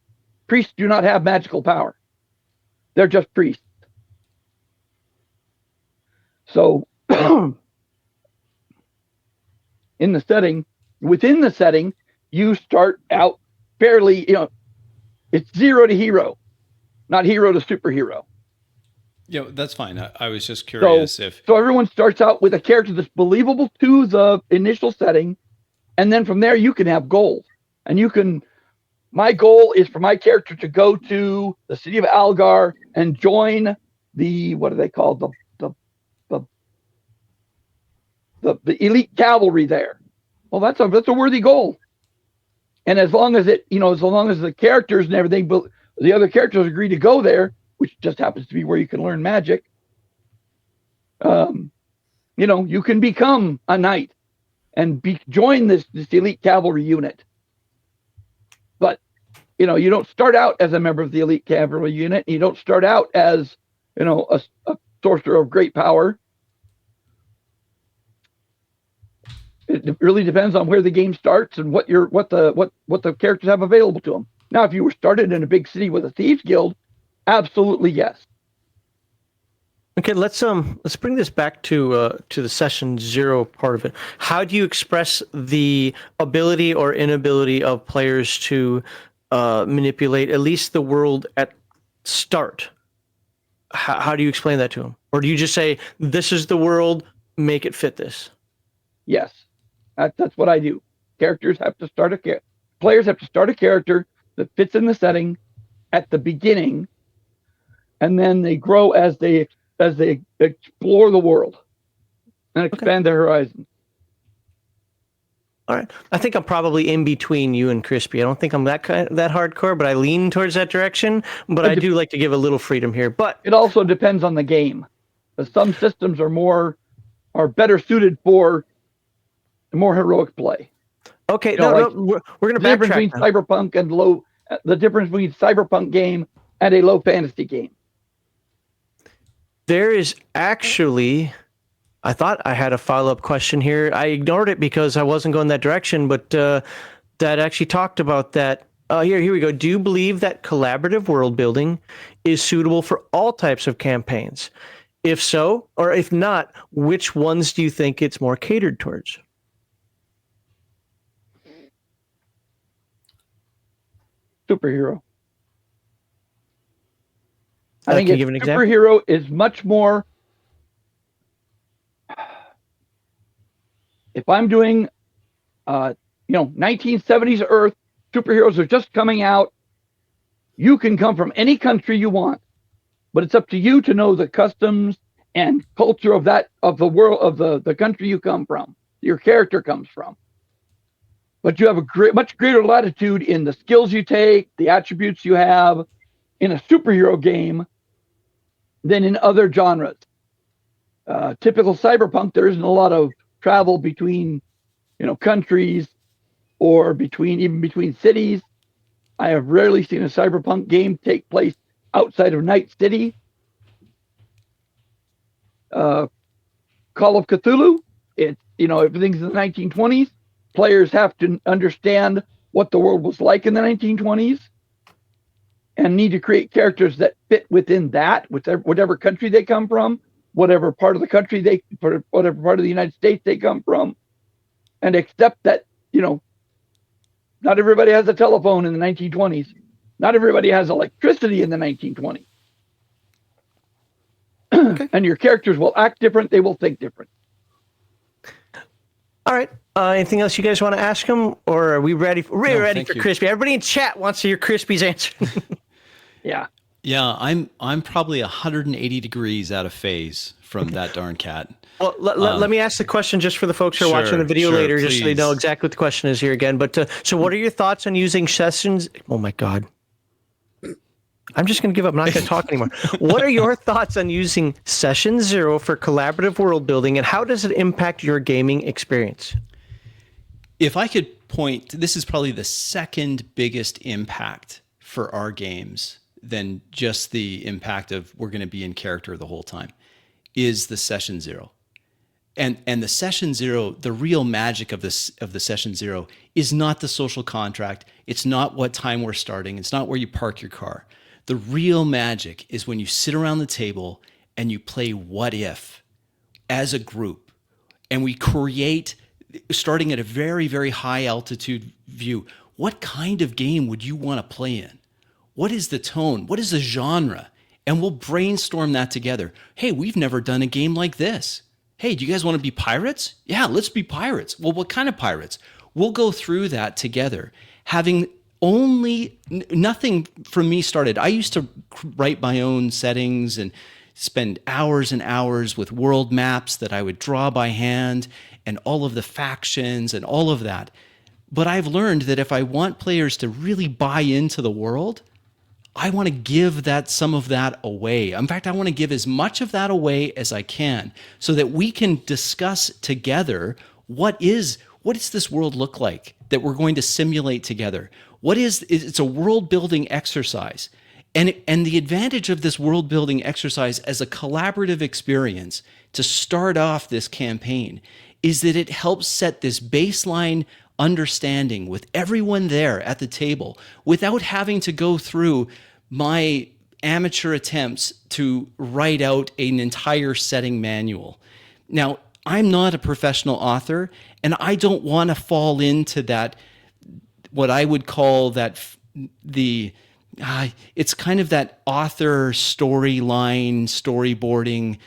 S4: Priests do not have magical power. They're just priests. So, within the setting, you start out fairly, it's 0 to hero, not hero to superhero.
S2: That's fine. I was just curious
S4: So everyone starts out with a character that's believable to the initial setting, and then from there you can have goals. And my goal is for my character to go to the city of Algar and join what are they called? The elite cavalry there. Well, that's a worthy goal. And as long as the characters and everything, but the other characters agree to go there, which just happens to be where you can learn magic, you can become a knight and join this elite cavalry unit. But you don't start out as a member of the elite cavalry unit. You don't start out as a sorcerer of great power. It really depends on where the game starts and what the characters have available to them. Now, if you were started in a big city with a thieves guild, absolutely yes.
S1: Okay, let's bring this back to the session 0 part of it. How do you express the ability or inability of players to manipulate at least the world at start? How do you explain that to them? Or do you just say, this is the world, make it fit this?
S4: Yes, that's what I do. Players have to start a character that fits in the setting at the beginning, and then they grow as they explore the world and expand their horizons.
S1: All right. I think I'm probably in between you and Crispy. I don't think I'm that hardcore, but I lean towards that direction. But I do like to give a little freedom here. But
S4: it also depends on the game. Some systems are better suited for more heroic play.
S1: Okay, we're going to backtrack.
S4: The difference between cyberpunk game and a low fantasy game.
S1: There is actually, I thought I had a follow-up question here. I ignored it because I wasn't going that direction, but that actually talked about that. Here we go. Do you believe that collaborative world building is suitable for all types of campaigns? If so, or if not, which ones do you think it's more catered towards?
S4: Superhero. I
S1: Can
S4: think
S1: you give an example?
S4: Superhero is much more. if I'm doing, 1970s Earth, superheroes are just coming out. You can come from any country you want, but it's up to you to know the customs and culture of the world, of the country you come from, your character comes from. But you have a much greater latitude in the skills you take, the attributes you have in a superhero game than in other genres. Typical cyberpunk, there isn't a lot of travel between, countries or even between cities. I have rarely seen a cyberpunk game take place outside of Night City. Call of Cthulhu, everything's in the 1920s. Players have to understand what the world was like in the 1920s and need to create characters that fit within that, whatever country they come from, whatever part of the country whatever part of the United States they come from, and accept that, not everybody has a telephone in the 1920s. Not everybody has electricity in the 1920s. Okay. And your characters will act different. They will think different.
S1: All right. Anything else you guys want to ask him, or are we ready? We're ready for Crispy. Everybody in chat wants to hear Crispy's answer.
S4: Yeah.
S2: Yeah, I'm probably 180 degrees out of phase from that darn cat.
S1: Well, let me ask the question just for the folks who are watching the video later, just so they know exactly what the question is here again. But so what are your thoughts on using sessions? Oh, my God. I'm just going to give up. I'm not going to talk anymore. What are your thoughts on using Session Zero for collaborative world building, and how does it impact your gaming experience?
S2: If I could point, this is probably the second biggest impact for our games than just the impact of we're going to be in character the whole time, is the Session Zero. And the Session Zero, the real magic of the Session Zero is not the social contract. It's not what time we're starting. It's not where you park your car. The real magic is when you sit around the table and you play What If as a group, and we create, starting at a very, very high altitude view, what kind of game would you want to play in? What is the tone? What is the genre? And we'll brainstorm that together. Hey, we've never done a game like this. Hey, do you guys want to be pirates? Yeah, let's be pirates. Well, what kind of pirates? We'll go through that together, having nothing from me started. I used to write my own settings and spend hours and hours with world maps that I would draw by hand and all of the factions and all of that. But I've learned that if I want players to really buy into the world, I want to give some of that away. In fact, I want to give as much of that away as I can so that we can discuss together what does this world look like that we're going to simulate together? It's a world building exercise. And the advantage of this world building exercise as a collaborative experience to start off this campaign is that it helps set this baseline understanding with everyone there at the table without having to go through my amateur attempts to write out an entire setting manual. Now, I'm not a professional author, and I don't want to fall into that, what I would call that, it's kind of that author storyline, storyboarding.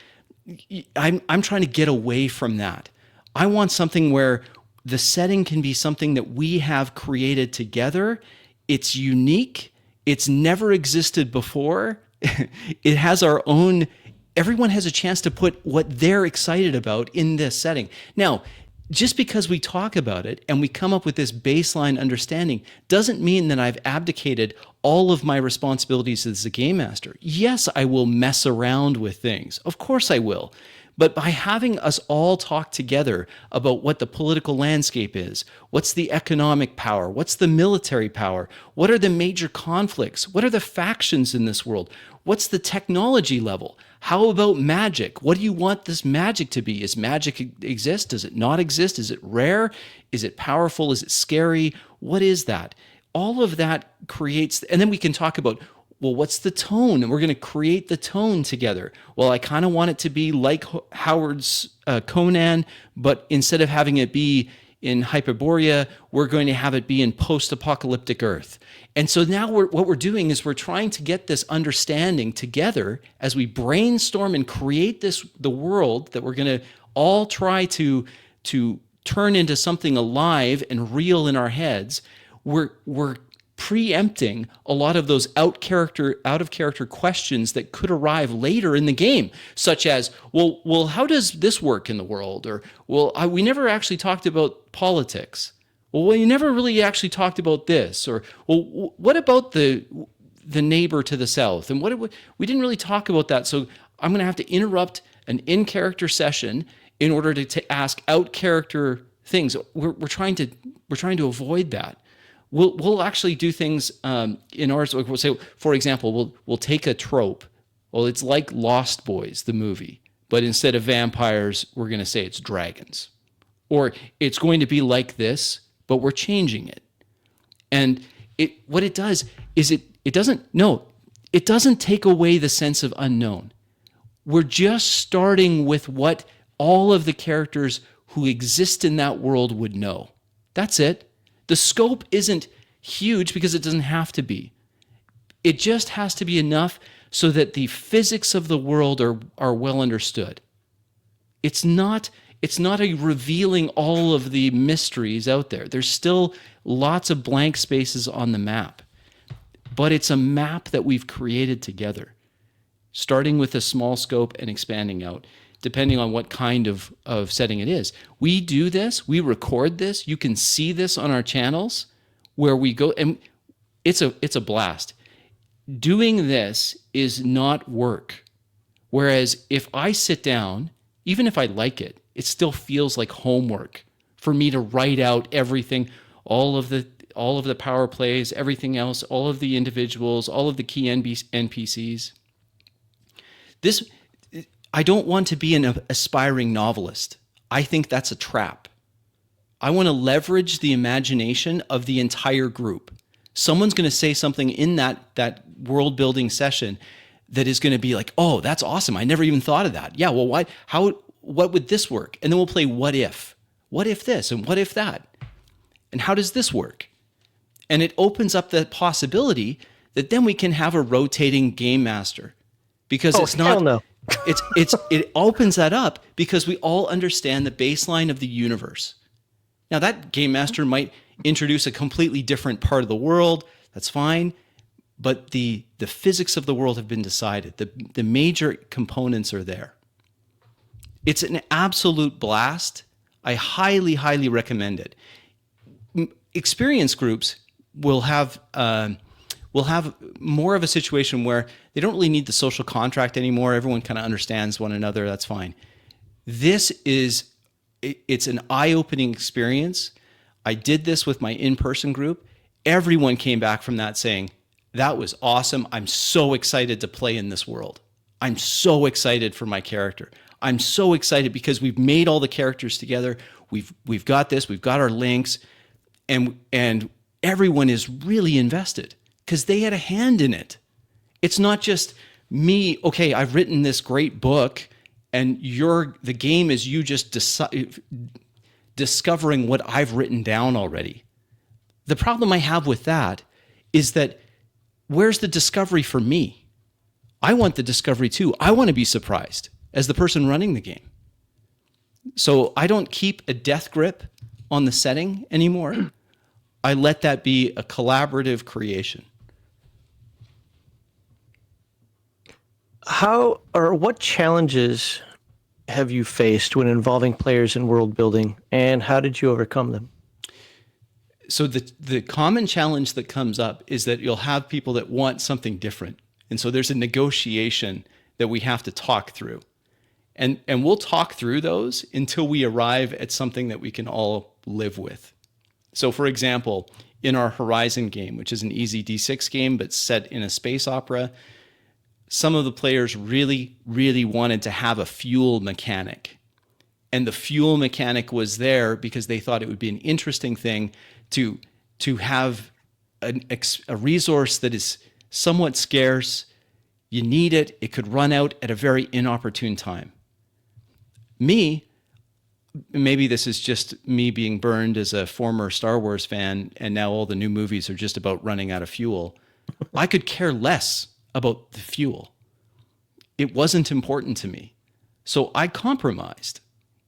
S2: I'm trying to get away from that. I want something where the setting can be something that we have created together. It's unique. It's never existed before. It has our own, everyone has a chance to put what they're excited about in this setting. Now, just because we talk about it and we come up with this baseline understanding doesn't mean that I've abdicated all of my responsibilities as a game master. Yes, I will mess around with things. Of course I will. But by having us all talk together about what the political landscape is, what's the economic power, what's the military power, what are the major conflicts, what are the factions in this world, what's the technology level, how about magic? What do you want this magic to be? Is magic exist? Does it not exist? Is it rare? Is it powerful? Is it scary? What is that? All of that creates, and then we can talk about, well, what's the tone? And we're going to create the tone together. Well, I kind of want it to be like Howard's Conan, but instead of having it be in Hyperborea, we're going to have it be in post-apocalyptic Earth. And so now what we're doing is we're trying to get this understanding together as we brainstorm and create the world that we're going to all try to turn into something alive and real in our heads, we're preempting a lot of those out of character questions that could arrive later in the game, such as, well, how does this work in the world? Or, we never actually talked about politics. Well, you never really actually talked about this. Or, well, what about the neighbor to the south? And we didn't really talk about that. So I'm going to have to interrupt an in-character session in order to ask out-character things. We're trying to avoid that. We'll actually do things in ours. We'll say, for example, we'll take a trope. Well, it's like Lost Boys, the movie, but instead of vampires, we're going to say it's dragons, or it's going to be like this, but we're changing it. And what it does is it doesn't take away the sense of unknown. We're just starting with what all of the characters who exist in that world would know. That's it. The scope isn't huge because it doesn't have to be. It just has to be enough so that the physics of the world are well understood. It's not a revealing all of the mysteries out there. There's still lots of blank spaces on the map. But it's a map that we've created together, starting with a small scope and expanding out, depending on what kind of setting it is. We do this, we record this, you can see this on our channels where we go, and it's a blast. Doing this is not work. Whereas if I sit down, even if I like it, it still feels like homework for me to write out everything, all of the power plays, everything else, all of the individuals, all of the key NPCs. I don't want to be an aspiring novelist. I think that's a trap. I want to leverage the imagination of the entire group. Someone's going to say something in that world building session that is going to be like, oh, that's awesome. I never even thought of that. Yeah, well, what would this work? And then we'll play what if. What if this and what if that? And how does this work? And it opens up the possibility that then we can have a rotating game master. Because it's not...
S1: Hell no.
S2: It opens that up because we all understand the baseline of the universe. Now that game master might introduce a completely different part of the world. That's fine. But the physics of the world have been decided. The major components are there. It's an absolute blast. I highly, highly recommend it. Experience groups will have more of a situation where they don't really need the social contract anymore. Everyone kind of understands one another. That's fine. It's an eye-opening experience. I did this with my in-person group. Everyone came back from that saying, that was awesome. I'm so excited to play in this world. I'm so excited for my character. I'm so excited because we've made all the characters together. We've got this. We've got our links. And everyone is really invested because they had a hand in it. It's not just me, okay, I've written this great book and the game is you just discovering what I've written down already. The problem I have with that is that where's the discovery for me? I want the discovery too. I want to be surprised as the person running the game. So I don't keep a death grip on the setting anymore. I let that be a collaborative creation.
S1: What challenges have you faced when involving players in world building, and how did you overcome them?
S2: So the common challenge that comes up is that you'll have people that want something different. And so there's a negotiation that we have to talk through. And we'll talk through those until we arrive at something that we can all live with. So for example, in our Horizon game, which is an easy D6 game, but set in a space opera, some of the players really, really wanted to have a fuel mechanic. And the fuel mechanic was there because they thought it would be an interesting thing to have a resource that is somewhat scarce. You need it. It could run out at a very inopportune time. Maybe this is just me being burned as a former Star Wars fan, and now all the new movies are just about running out of fuel. I could care less about the fuel. It wasn't important to me. So I compromised.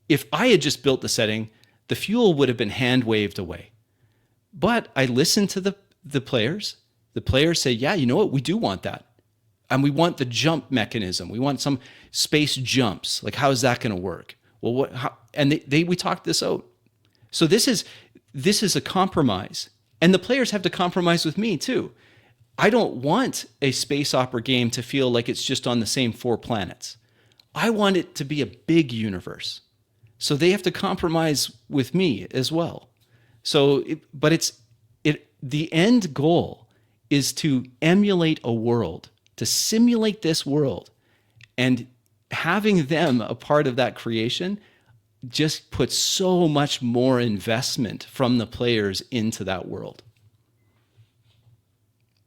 S2: If I had just built the setting the fuel would have been hand waved away. But I listened to the players. The players say, yeah, you know what? We do want that. And we want the jump mechanism. We want some space jumps. Like, how is that going to work? Well, we talked this out. So this is a compromise. And the players have to compromise with me too. I don't want a space opera game to feel like it's just on the same 4 planets. I want it to be a big universe. So they have to compromise with me as well. So, the end goal is to emulate a world, to simulate this world, and having them a part of that creation just puts so much more investment from the players into that world.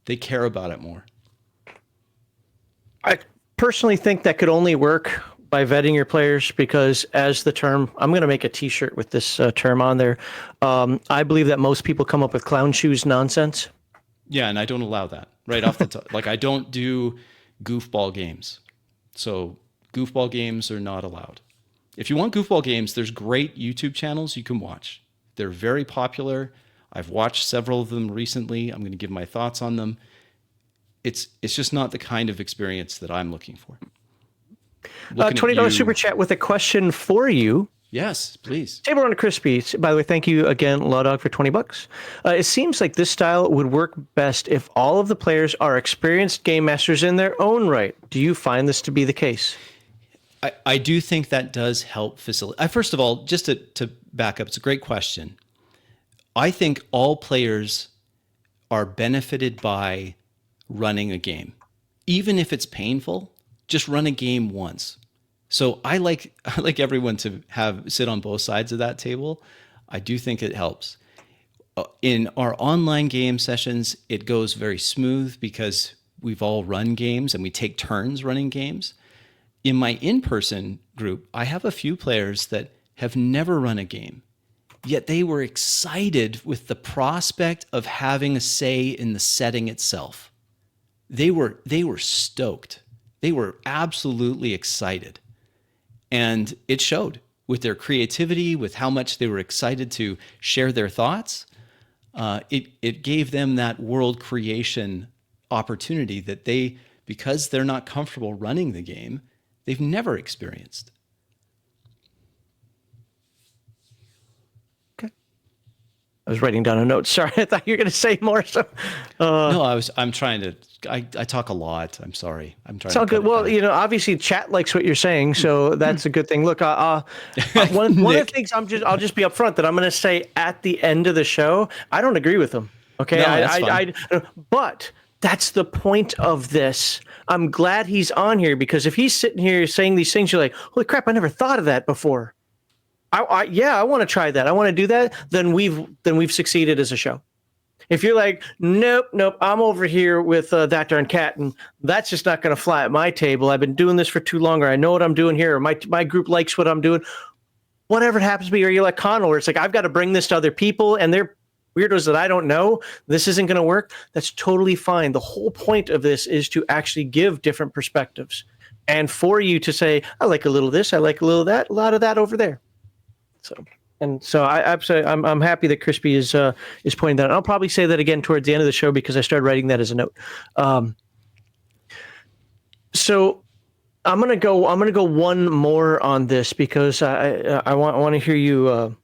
S2: They care about it more.
S1: I personally think that could only work by vetting your players, because as the term, I'm going to make a t-shirt with this term on there. I believe that most people come up with clown shoes nonsense.
S2: Yeah, and I don't allow that right off the top. Like, I don't do goofball games. So goofball games are not allowed. If you want goofball games, there's great YouTube channels you can watch. They're very popular. I've watched several of them recently. I'm going to give my thoughts on them. It's just not the kind of experience that I'm looking for.
S1: $20 super chat with a question for you.
S2: Yes, please.
S1: Table Run Crispy. By the way, thank you again, Lawdog, for $20. It seems like this style would work best if all of the players are experienced game masters in their own right. Do you find this to be the case?
S2: I do think that does help facilitate. First of all, just to back up, it's a great question. I think all players are benefited by running a game. Even if it's painful, just run a game once. So I like everyone to sit on both sides of that table. I do think it helps. In our online game sessions, it goes very smooth because we've all run games and we take turns running games. In my in-person group, I have a few players that have never run a game, yet they were excited with the prospect of having a say in the setting itself. They were stoked. They were absolutely excited. And it showed with their creativity, with how much they were excited to share their thoughts. It gave them that world creation opportunity that because they're not comfortable running the game, they've never experienced.
S1: Okay. I was writing down a note. Sorry, I thought you were going to say more. So,
S2: no, I'm trying to. I talk a lot. I'm sorry. I'm trying.
S1: It's all good. Well, obviously, chat likes what you're saying, so that's a good thing. Look, one of the things I'll just be upfront that I'm going to say at the end of the show. I don't agree with them. Okay,
S2: no, that's fine.
S1: But that's the point of this. I'm glad he's on here, because if he's sitting here saying these things, you're like, holy crap, I never thought of that before. I want to try that. I want to do that. Then we've succeeded as a show. If you're like, nope, I'm over here with that darn cat, and that's just not going to fly at my table. I've been doing this for too long, or I know what I'm doing here, or my group likes what I'm doing. Whatever it happens to be, or you're like Connell, where it's like, I've got to bring this to other people, and they're weirdos that I don't know. This isn't going to work. That's totally fine. The whole point of this is to actually give different perspectives, and for you to say, I like a little of this, I like a little of that, a lot of that over there. So I'm happy that Crispy is pointing that out. I'll probably say that again towards the end of the show, because I started writing that as a note. So I'm gonna go one more on this, because I want to hear you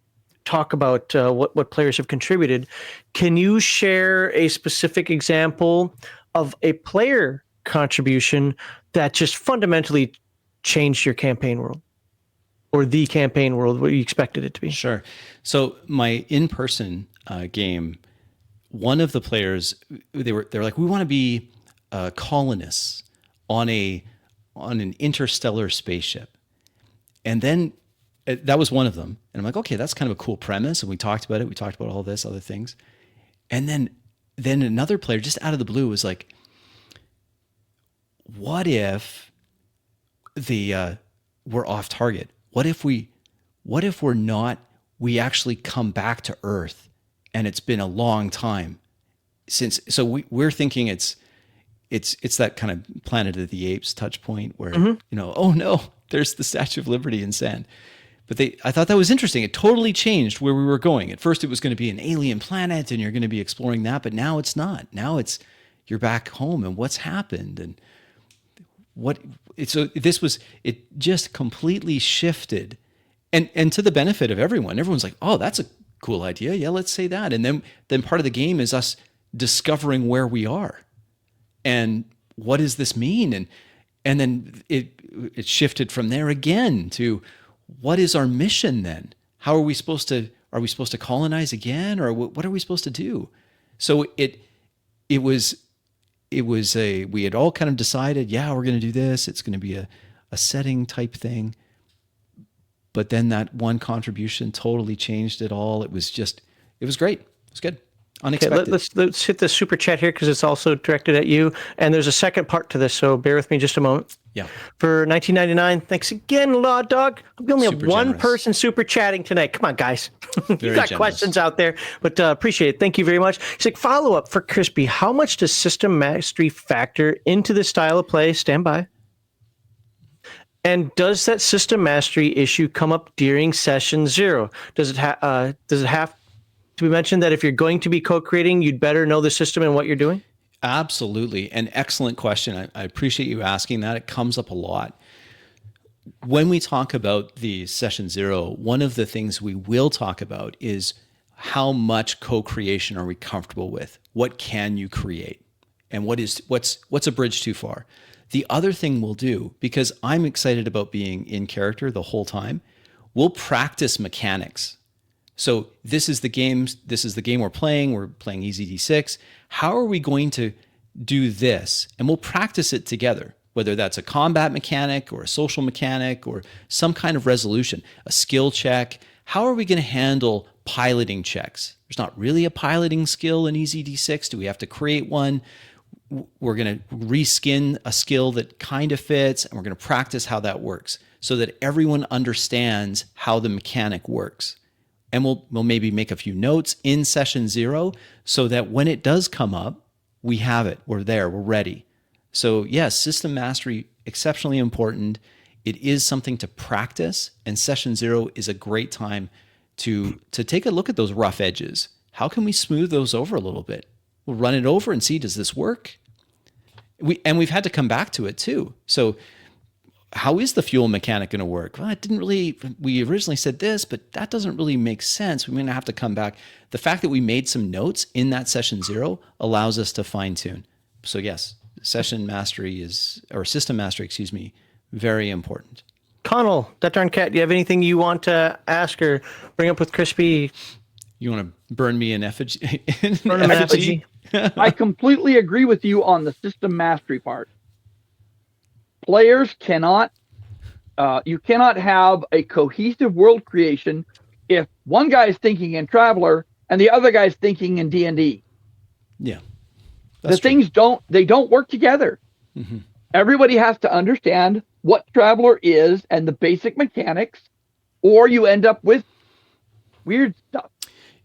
S1: talk about what players have contributed. Can you share a specific example of a player contribution that just fundamentally changed your campaign world? Or the campaign world, what you expected it to be?
S2: Sure. So my in-person game, one of the players, they're like, we want to be colonists on an interstellar spaceship. And then that was one of them. And I'm like, okay, that's kind of a cool premise. And we talked about it. We talked about all this other things. And then another player, just out of the blue, was like, what if we're off target? What if we're not, we actually come back to Earth, and it's been a long time since, so we're thinking it's that kind of Planet of the Apes touch point where, oh no, there's the Statue of Liberty in sand. I thought that was interesting. It totally changed where we were going. At first, it was going to be an alien planet, and you're going to be exploring that. But now it's not. Now it's you're back home, and what's happened, and it just completely shifted, and to the benefit of everyone. Everyone's like, oh, that's a cool idea. Yeah, let's say that. And then part of the game is us discovering where we are, and what does this mean, and then it shifted from there again to, what is our mission then? How are we supposed to colonize again, or what are we supposed to do? So we had all kind of decided, yeah, we're going to do this. It's going to be a setting type thing. But then that one contribution totally changed it all. It was great. It was good. Unexpected.
S1: Okay, let's hit the super chat here because it's also directed at you. And there's a second part to this, so bear with me just a moment.
S2: Yeah.
S1: For $19.99, thanks again, Law Dog. We only have one
S2: generous.
S1: person super chatting tonight. Come on, guys. You got
S2: generous.
S1: questions out there, but appreciate it. Thank you very much. He's like, follow up for Crispy. How much does system mastery factor into the style of play? Stand by. And does that system mastery issue come up during session 0? Does it have to be mentioned that if you're going to be co-creating, you'd better know the system and what you're doing?
S2: Absolutely. An excellent question. I appreciate you asking that. It comes up a lot. When we talk about the session 0, one of the things we will talk about is how much co-creation are we comfortable with? What can you create? And what's a bridge too far? The other thing we'll do, because I'm excited about being in character the whole time, we'll practice mechanics. So this is the game we're playing. We're playing EZD6. How are we going to do this? And we'll practice it together, whether that's a combat mechanic or a social mechanic or some kind of resolution, a skill check. How are we going to handle piloting checks? There's not really a piloting skill in EZD6. Do we have to create one? We're going to reskin a skill that kind of fits, and we're going to practice how that works so that everyone understands how the mechanic works. And we'll maybe make a few notes in session 0 so that when it does come up, we have it. We're there. We're ready. So yes, system mastery, exceptionally important. It is something to practice, and session 0 is a great time to take a look at those rough edges. How can we smooth those over a little bit? We'll run it over and see, does this work? We've had to come back to it too. So how is the fuel mechanic going to work? Well, we originally said this, but that doesn't really make sense. We're going to have to come back. The fact that we made some notes in that session 0 allows us to fine tune. So yes, system mastery, very important.
S1: Connell, that darn cat, do you have anything you want to ask or bring up with Crispy?
S2: You want to burn me in effigy?
S1: Burn him in effigy?
S4: I completely agree with you on the system mastery part. Players cannot, you cannot have a cohesive world creation if one guy's thinking in Traveler and the other guy's thinking in D&D.
S2: Yeah.
S4: The things don't work together. Mm-hmm. Everybody has to understand what Traveler is and the basic mechanics, or you end up with weird stuff.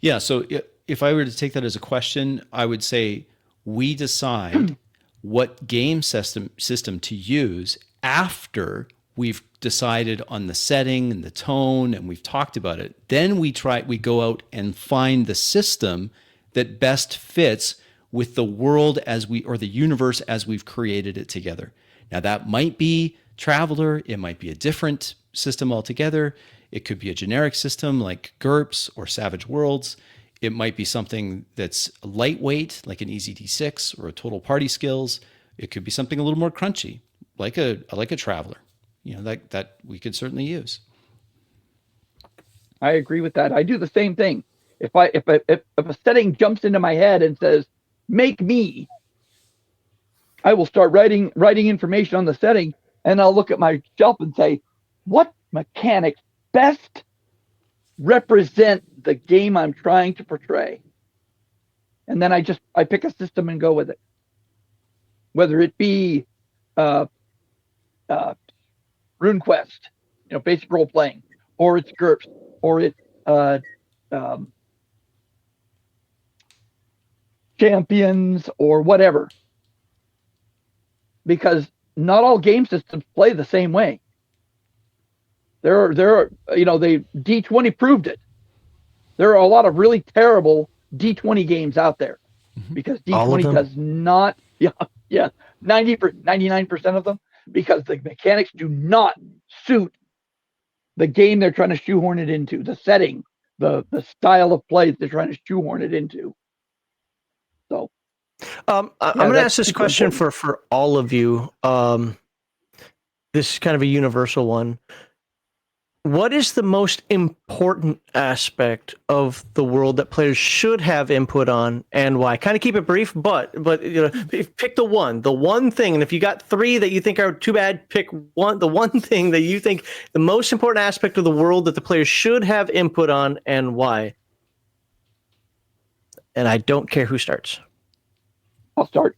S2: Yeah, so if I were to take that as a question, I would say we decide what game system to use after we've decided on the setting and the tone and we've talked about it. Then we go out and find the system that best fits with the world or the universe as we've created it together. Now that might be Traveler, it might be a different system altogether. It could be a generic system like GURPS or Savage Worlds. It might be something that's lightweight, like an EZD6 or a Total Party Skills. It could be something a little more crunchy, like a Traveler. That we could certainly use.
S4: I agree with that. I do the same thing. If a setting jumps into my head and says, "Make me," I will start writing information on the setting, and I'll look at my shelf and say, "What mechanics best represent the game I'm trying to portray?" And then I pick a system and go with it. Whether it be RuneQuest, basic role playing, or it's GURPS, or it's Champions, or whatever. Because not all game systems play the same way. There are, D20 proved it. There are a lot of really terrible D20 games out there because D20 does not, 99% of them, because the mechanics do not suit the game they're trying to shoehorn it into, the setting, the style of play they're trying to shoehorn it into. So,
S1: I'm going to ask this question for all of you. This is kind of a universal one. What is the most important aspect of the world that players should have input on, and why? Kind of keep it brief, but pick the one thing. And if you got three that you think are too bad, pick the one thing that you think the most important aspect of the world that the players should have input on, and why. And I don't care who starts.
S4: I'll start.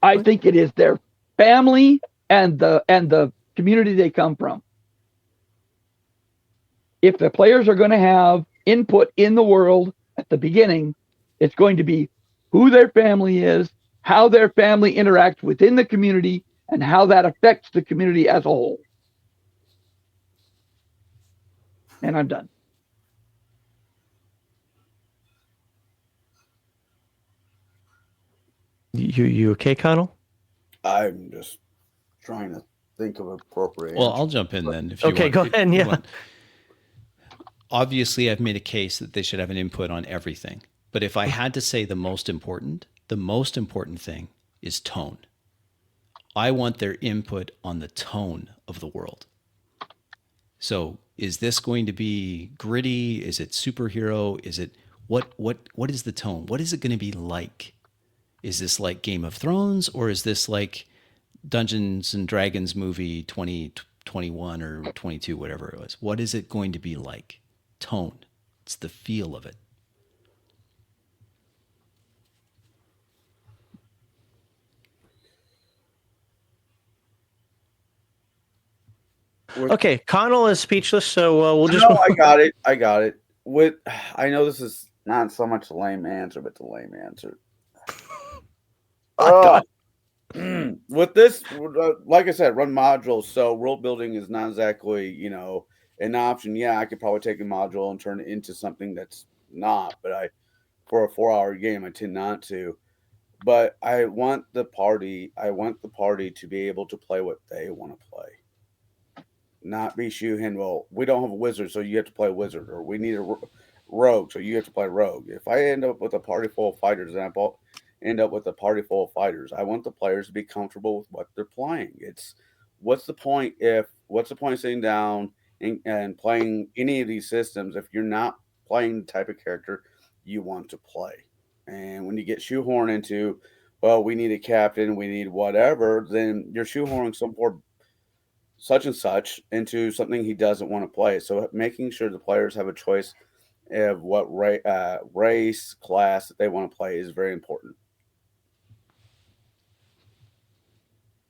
S4: I think it is their family and the community they come from. If the players are going to have input in the world at the beginning, it's going to be who their family is, how their family interacts within the community, and how that affects the community as a whole. And I'm done.
S1: You okay, Connell?
S3: I'm just trying to think of appropriate.
S2: Well, I'll jump in then. If you
S1: okay,
S2: want.
S1: Go ahead. Yeah.
S2: Obviously, I've made a case that they should have an input on everything. But if I had to say the most important thing is tone. I want their input on the tone of the world. So is this going to be gritty? Is it superhero? Is it what is the tone? What is it going to be like? Is this like Game of Thrones, or is this like Dungeons and Dragons movie 2021 or 22, whatever it was? What is it going to be like? Tone. It's the feel of it.
S1: Okay, Connell is speechless, so we'll just.
S3: No, I got it. I know this is not so much a lame answer, but the lame answer. With this, like I said, run modules. So world building is not exactly, an option. Yeah, I could probably take a module and turn it into something that's not, but for a 4-hour game, I tend not to. But I want the party to be able to play what they want to play. Not be shoehorned. Well, we don't have a wizard, so you have to play wizard, or we need a rogue, so you have to play rogue. If I end up with a party full of fighters, I want the players to be comfortable with what they're playing. What's the point of sitting down and playing any of these systems if you're not playing the type of character you want to play? And when you get shoehorned into, well, we need a captain, we need whatever, then you're shoehorning some poor such and such into something he doesn't want to play. So making sure the players have a choice of what race, class that they want to play is very important.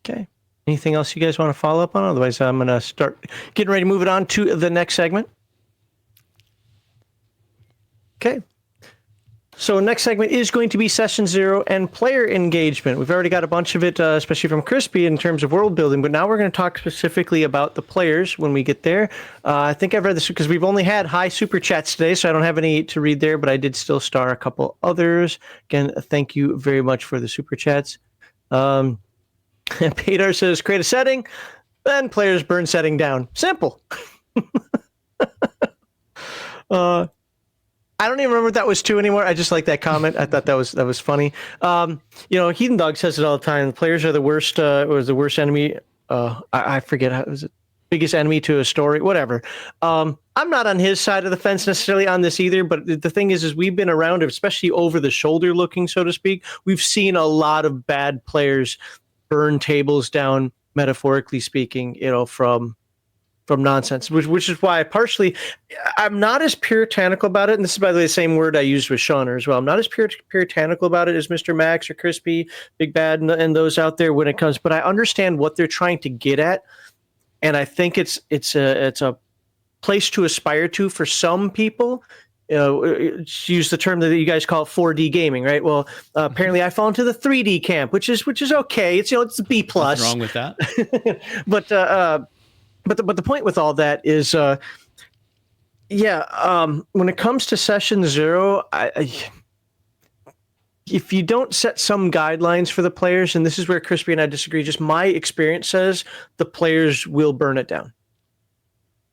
S1: Okay. Anything else you guys want to follow up on? Otherwise, I'm going to start getting ready to move it on to the next segment. Okay. So next segment is going to be Session 0 and player engagement. We've already got a bunch of it, especially from Crispy in terms of world building, but now we're going to talk specifically about the players when we get there. I think I've read this because we've only had high super chats today, so I don't have any to read there, but I did still star a couple others. Again, thank you very much for the super chats. Peter says, create a setting, then players burn setting down. Simple. I don't even remember what that was to anymore. I just like that comment. I thought that was funny. Heathen Dog says it all the time. The players are the worst. Was the worst enemy. I forget how was it. Biggest enemy to a story. Whatever. I'm not on his side of the fence necessarily on this either. But the thing is we've been around, especially over the shoulder looking, so to speak. We've seen a lot of bad players burn tables down, metaphorically speaking. From nonsense, which is why I'm not as puritanical about it. And this is, by the way, the same word I used with Shauner as well. I'm not as puritanical about it as Mr. Max or Crispy, Big Bad, and those out there when it comes. But I understand what they're trying to get at, and I think it's a place to aspire to for some people. Use the term that you guys call 4D gaming, right? Well, apparently I fall into the 3D camp, which is okay. It's it's a B+.
S2: What's wrong with that?
S1: But but the point with all that is, when it comes to session 0, if you don't set some guidelines for the players, and this is where Crispy and I disagree, just my experience says the players will burn it down.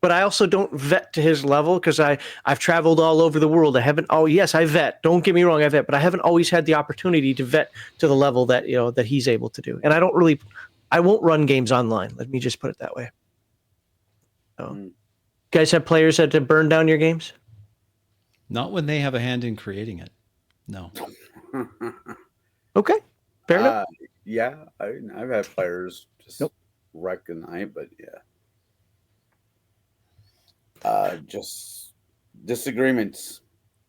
S1: But I also don't vet to his level because I've traveled all over the world. I vet. Don't get me wrong, I vet, but I haven't always had the opportunity to vet to the level that that he's able to do. And I won't run games online. Let me just put it that way. So, you guys have players that burn down your games?
S2: Not when they have a hand in creating it. No.
S1: Okay, fair enough.
S3: Yeah, I've had players just wreck the night, but just disagreements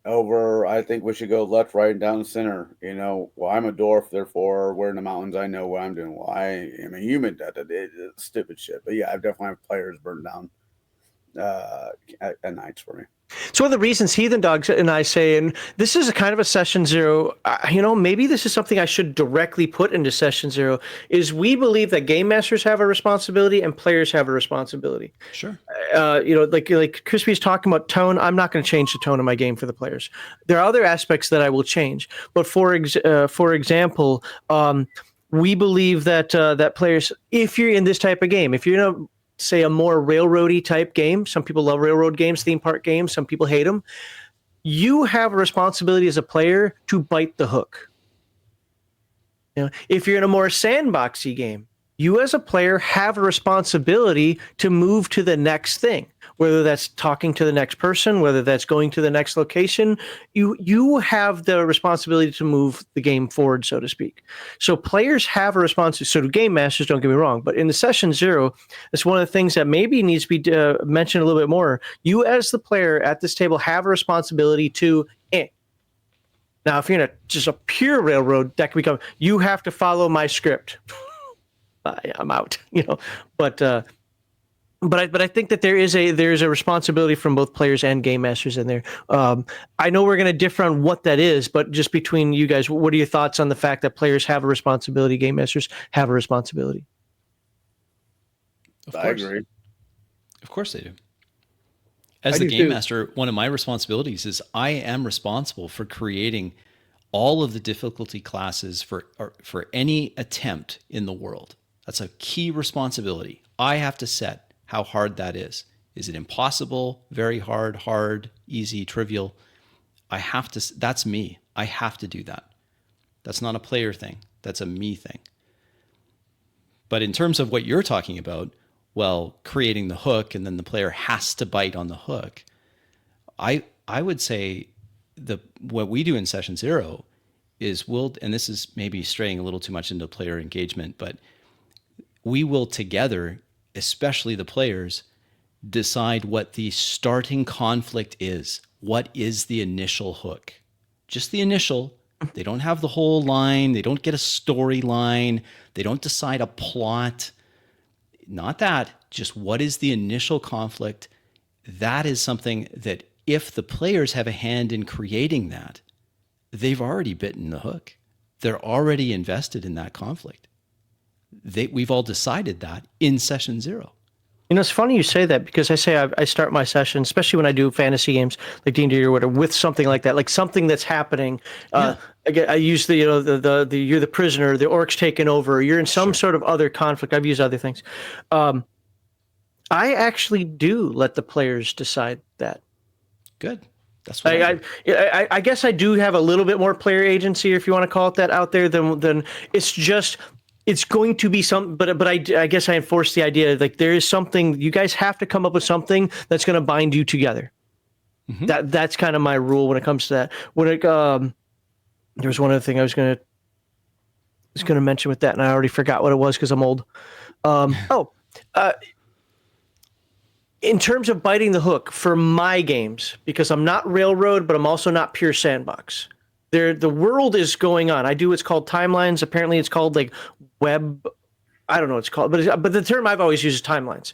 S3: over. I think we should go left, right, and down the center. Well, I'm a dwarf, therefore we're in the mountains. I know what I'm doing. Well, I am a human. Stupid shit. But yeah, I've definitely had players burn down at nights for me.
S1: So one of the reasons Heathen Dogs and I say, and this is a kind of a session 0, maybe this is something I should directly put into session 0, is we believe that game masters have a responsibility and players have a responsibility.
S2: Sure.
S1: Like Crispy's talking about tone. I'm not going to change the tone of my game for the players. There are other aspects that I will change. But for example, we believe that that players, if you're in this type of game, if you're in say a more railroady type game, some people love railroad games, theme park games, some people hate them, you have a responsibility as a player to bite the hook. If you're in a more sandboxy game, you as a player have a responsibility to move to the next thing, whether that's talking to the next person, whether that's going to the next location. You have the responsibility to move the game forward, so to speak. So players have a responsibility. So do game masters, don't get me wrong, but in the session 0, it's one of the things that maybe needs to be mentioned a little bit more. You as the player at this table have a responsibility to Now, if you're in just a pure railroad, that can become, you have to follow my script. I'm out, but I think that there is a responsibility from both players and game masters in there. I know we're going to differ on what that is, but just between you guys, what are your thoughts on the fact that players have a responsibility, game masters have a responsibility?
S2: Of course.
S3: I agree.
S2: Of course they do. As the game master, one of my responsibilities is I am responsible for creating all of the difficulty classes for any attempt in the world. That's a key responsibility. I have to set how hard that is. Is it impossible, very hard, easy, trivial? That's me. I have to do that. That's not a player thing. That's a me thing. But in terms of what you're talking about, creating the hook and then the player has to bite on the hook, I would say what we do in session 0 is and this is maybe straying a little too much into player engagement, but we will together, especially the players, decide what the starting conflict is. What is the initial hook? Just the initial. They don't have the whole line. They don't get a storyline. They don't decide a plot. Not that. Just what is the initial conflict? That is something that if the players have a hand in creating that, they've already bitten the hook. They're already invested in that conflict. We've all decided that in session 0.
S1: It's funny you say that because I start my session, especially when I do fantasy games like D&D or whatever, with something like that, like something that's happening. I use the you're the prisoner, the orc's taken over, you're in some sort of other conflict. I've used other things. I actually do let the players decide that.
S2: Good. That's what
S1: I guess I do have a little bit more player agency, if you want to call it that, out there than it's just. It's going to be some, but I guess I enforce the idea like there is something you guys have to come up with something that's going to bind you together. Mm-hmm. That's kind of my rule when it comes to that. When there was one other thing I was going to mention with that, and I already forgot what it was because I'm old. In terms of biting the hook for my games, because I'm not railroad, but I'm also not pure sandbox. The world is going on. I do what's called timelines. Apparently, it's called like web. I don't know what it's called, but the term I've always used is timelines.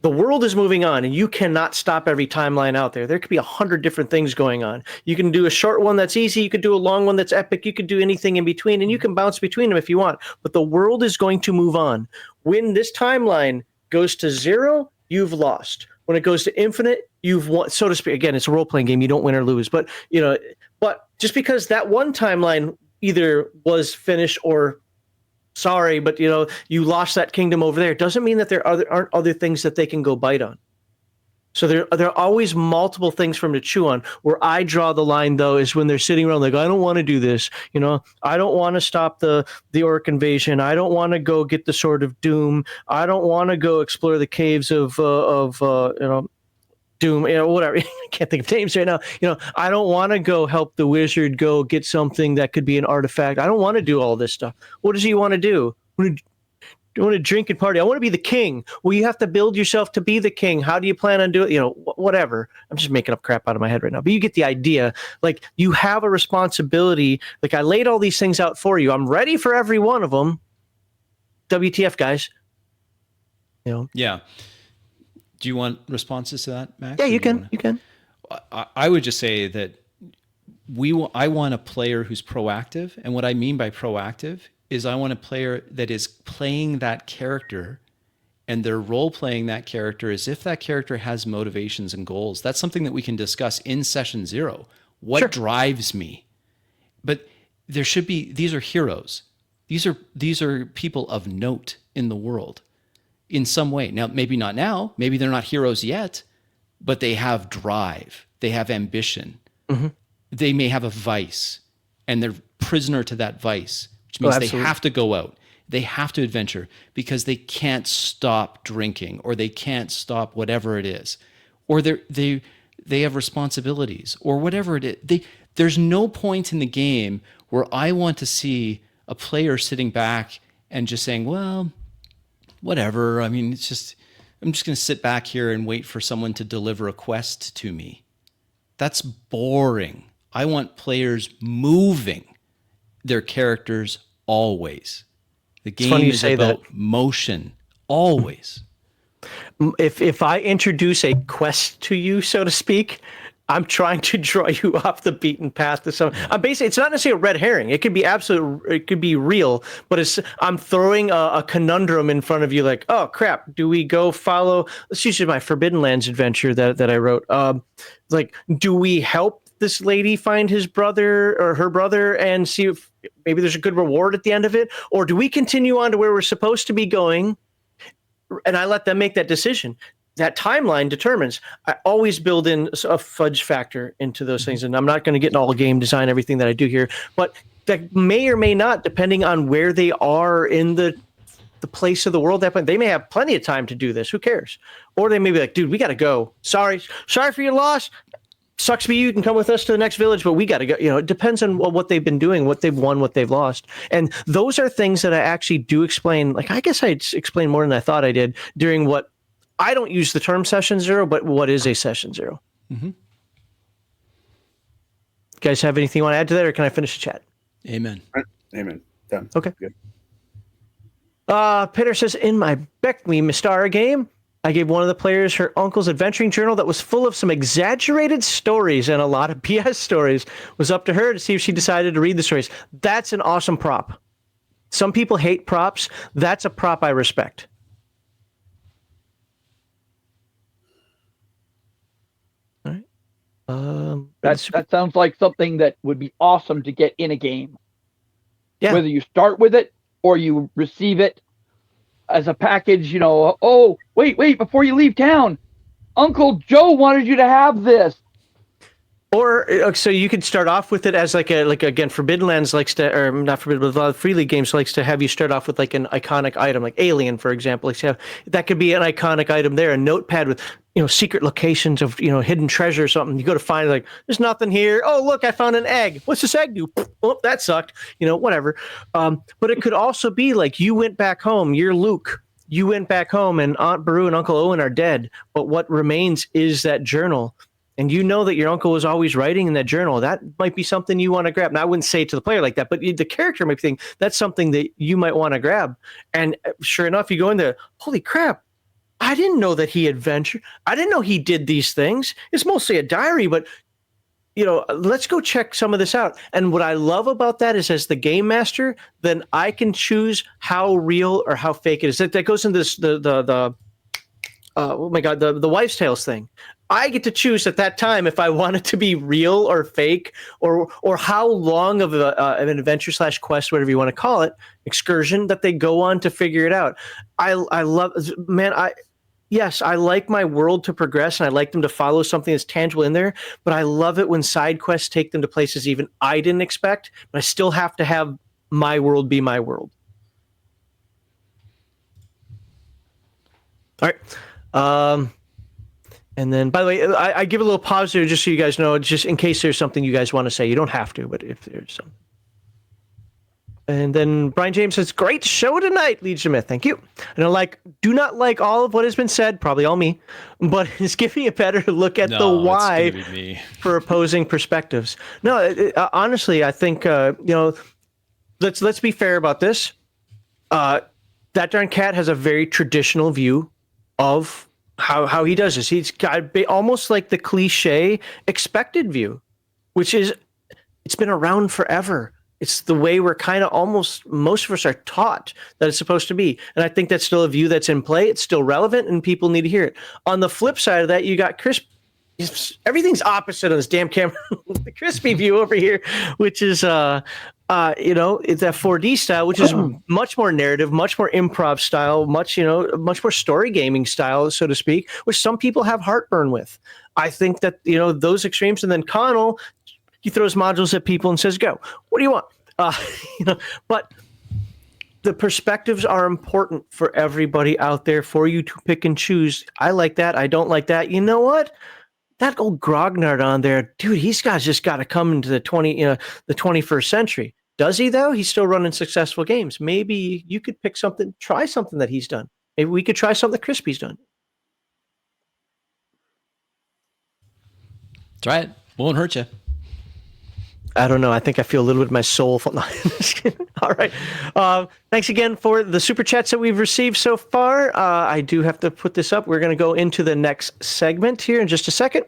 S1: The world is moving on, and you cannot stop every timeline out there. There could be 100 different things going on. You can do a short one that's easy. You could do a long one that's epic. You could do anything in between, and you can bounce between them if you want. But the world is going to move on. When this timeline goes to 0, you've lost. When it goes to infinite, you've won, so to speak. Again, it's a role-playing game. You don't win or lose. But, but just because that one timeline either was finished or sorry, but, you lost that kingdom over there, doesn't mean that there aren't other things that they can go bite on. So there are always multiple things for them to chew on. Where I draw the line, though, is when they're sitting around like, I don't want to do this. I don't want to stop the orc invasion. I don't want to go get the Sword of Doom. I don't want to go explore the caves of Doom. Whatever. I can't think of names right now. I don't want to go help the wizard go get something that could be an artifact. I don't want to do all this stuff. What does he want to do? You want to drink and party. I want to be the king. Well, you have to build yourself to be the king. How do you plan on doing it? Whatever. I'm just making up crap out of my head right now. But you get the idea. Like, you have a responsibility. Like, I laid all these things out for you. I'm ready for every one of them. WTF, guys.
S2: Yeah. Do you want responses to that, Max?
S1: Yeah, you can. You can.
S2: I would just say that I want a player who's proactive. And what I mean by proactive is I want a player that is playing that character, and they're role playing that character as if that character has motivations and goals. That's something that we can discuss in session 0. What drives me? But there should be, these are heroes. These are people of note in the world in some way. Now, maybe not now, maybe they're not heroes yet, but they have drive. They have ambition. Mm-hmm. They may have a vice, and they're prisoner to that vice, which means they have to go out. They have to adventure because they can't stop drinking, or they can't stop whatever it is, or they have responsibilities, or whatever it is. There's no point in the game where I want to see a player sitting back and just saying, well, whatever. I mean, I'm just going to sit back here and wait for someone to deliver a quest to me. That's boring. I want players moving their characters always. The game is about motion always.
S1: If I introduce a quest to you, so to speak, I'm trying to draw you off the beaten path to some. Basically, it's not necessarily a red herring. It could be it could be real, but I'm throwing a conundrum in front of you. Like, oh crap, do we go follow? Let's use my Forbidden Lands adventure that I wrote. Like, do we help this lady find his brother or her brother and see if maybe there's a good reward at the end of it, or do we continue on to where we're supposed to be going? And I let them make that decision. That timeline determines. I always build in a fudge factor into those things, and I'm not going to get in all game design, everything that I do here, but that may or may not, depending on where they are in the place of the world. They may have plenty of time to do this. Who cares? Or they may be like, dude, we got to go. Sorry for your loss. Sucks for you. You can come with us to the next village, but we got to go. It depends on what they've been doing, what they've won, what they've lost. And those are things that I actually do explain. Like, I guess I explained more than I thought I did during what I don't use the term session 0, but what is a session 0? Mm-hmm. You guys have anything you want to add to that, or can I finish the chat?
S2: Amen.
S3: Amen. Done.
S1: Okay.
S3: Good.
S1: Peter says, in my Beckme Mystara game, I gave one of the players her uncle's adventuring journal that was full of some exaggerated stories and a lot of BS stories. It was up to her to see if she decided to read the stories. That's an awesome prop. Some people hate props. That's a prop I respect. All right.
S4: That sounds like something that would be awesome to get in a game.
S1: Yeah.
S4: Whether you start with it or you receive it as a package, oh, wait, before you leave town, Uncle Joe wanted you to have this.
S1: Or so you could start off with it as again, Forbidden Lands likes to, or not Forbidden, but a lot of Free League games likes to have you start off with like an iconic item, like Alien, for example. That could be an iconic item there, a notepad with secret locations of hidden treasure or something. You go to find like there's nothing here. Oh look, I found an egg. What's this egg do? Oh, that sucked. Whatever. But it could also be like you went back home. You're Luke. You went back home, and Aunt Beru and Uncle Owen are dead. But what remains is that journal. And that your uncle was always writing in that journal. That might be something you want to grab. And I wouldn't say it to the player like that, but the character might think that's something that you might want to grab. And sure enough, you go in there, holy crap, I didn't know that he adventured. I didn't know he did these things. It's mostly a diary, but let's go check some of this out. And what I love about that is as the game master, then I can choose how real or how fake it is. That goes into this, oh my God, the Wives' Tales thing. I get to choose at that time if I want it to be real or fake, or how long of an adventure / quest, whatever you want to call it, excursion that they go on to figure it out. I love, man. Yes, I like my world to progress, and I like them to follow something that's tangible in there. But I love it when side quests take them to places even I didn't expect. But I still have to have my world be my world. All right. And then, by the way, I give a little pause there just so you guys know, just in case there's something you guys want to say. You don't have to, but if there's some. And then Brian James says, "Great show tonight, Legion of Myth. Thank you. And do not like all of what has been said, probably all me, but it's giving a better look at the why
S2: it's gonna be me.
S1: For opposing perspectives." No, honestly, I think let's be fair about this. That darn cat has a very traditional view of how he does this. He's got almost like the cliche expected view, which is, it's been around forever. It's the way we're kind of almost, most of us are taught that it's supposed to be. And I think that's still a view that's in play. It's still relevant and people need to hear it. On the flip side of that, you got Chris. Everything's opposite on this damn camera. The crispy view over here, which is, it's that 4D style, which is much more narrative, much more improv style, much more story gaming style, so to speak, which some people have heartburn with. I think that, those extremes, and then Connell, he throws modules at people and says, "Go. What do you want?" But the perspectives are important for everybody out there for you to pick and choose. I like that. I don't like that. You know what? That old grognard on there, dude, he's just got to come into the 21st century. Does he though? He's still running successful games. Maybe you could pick something, try something that he's done. Maybe we could try something that Crispy's done.
S2: Try it. Won't hurt you.
S1: I don't know. I think I feel a little bit of my soul. All right. Thanks again for the super chats that we've received so far. I do have to put this up. We're going to go into the next segment here in just a second.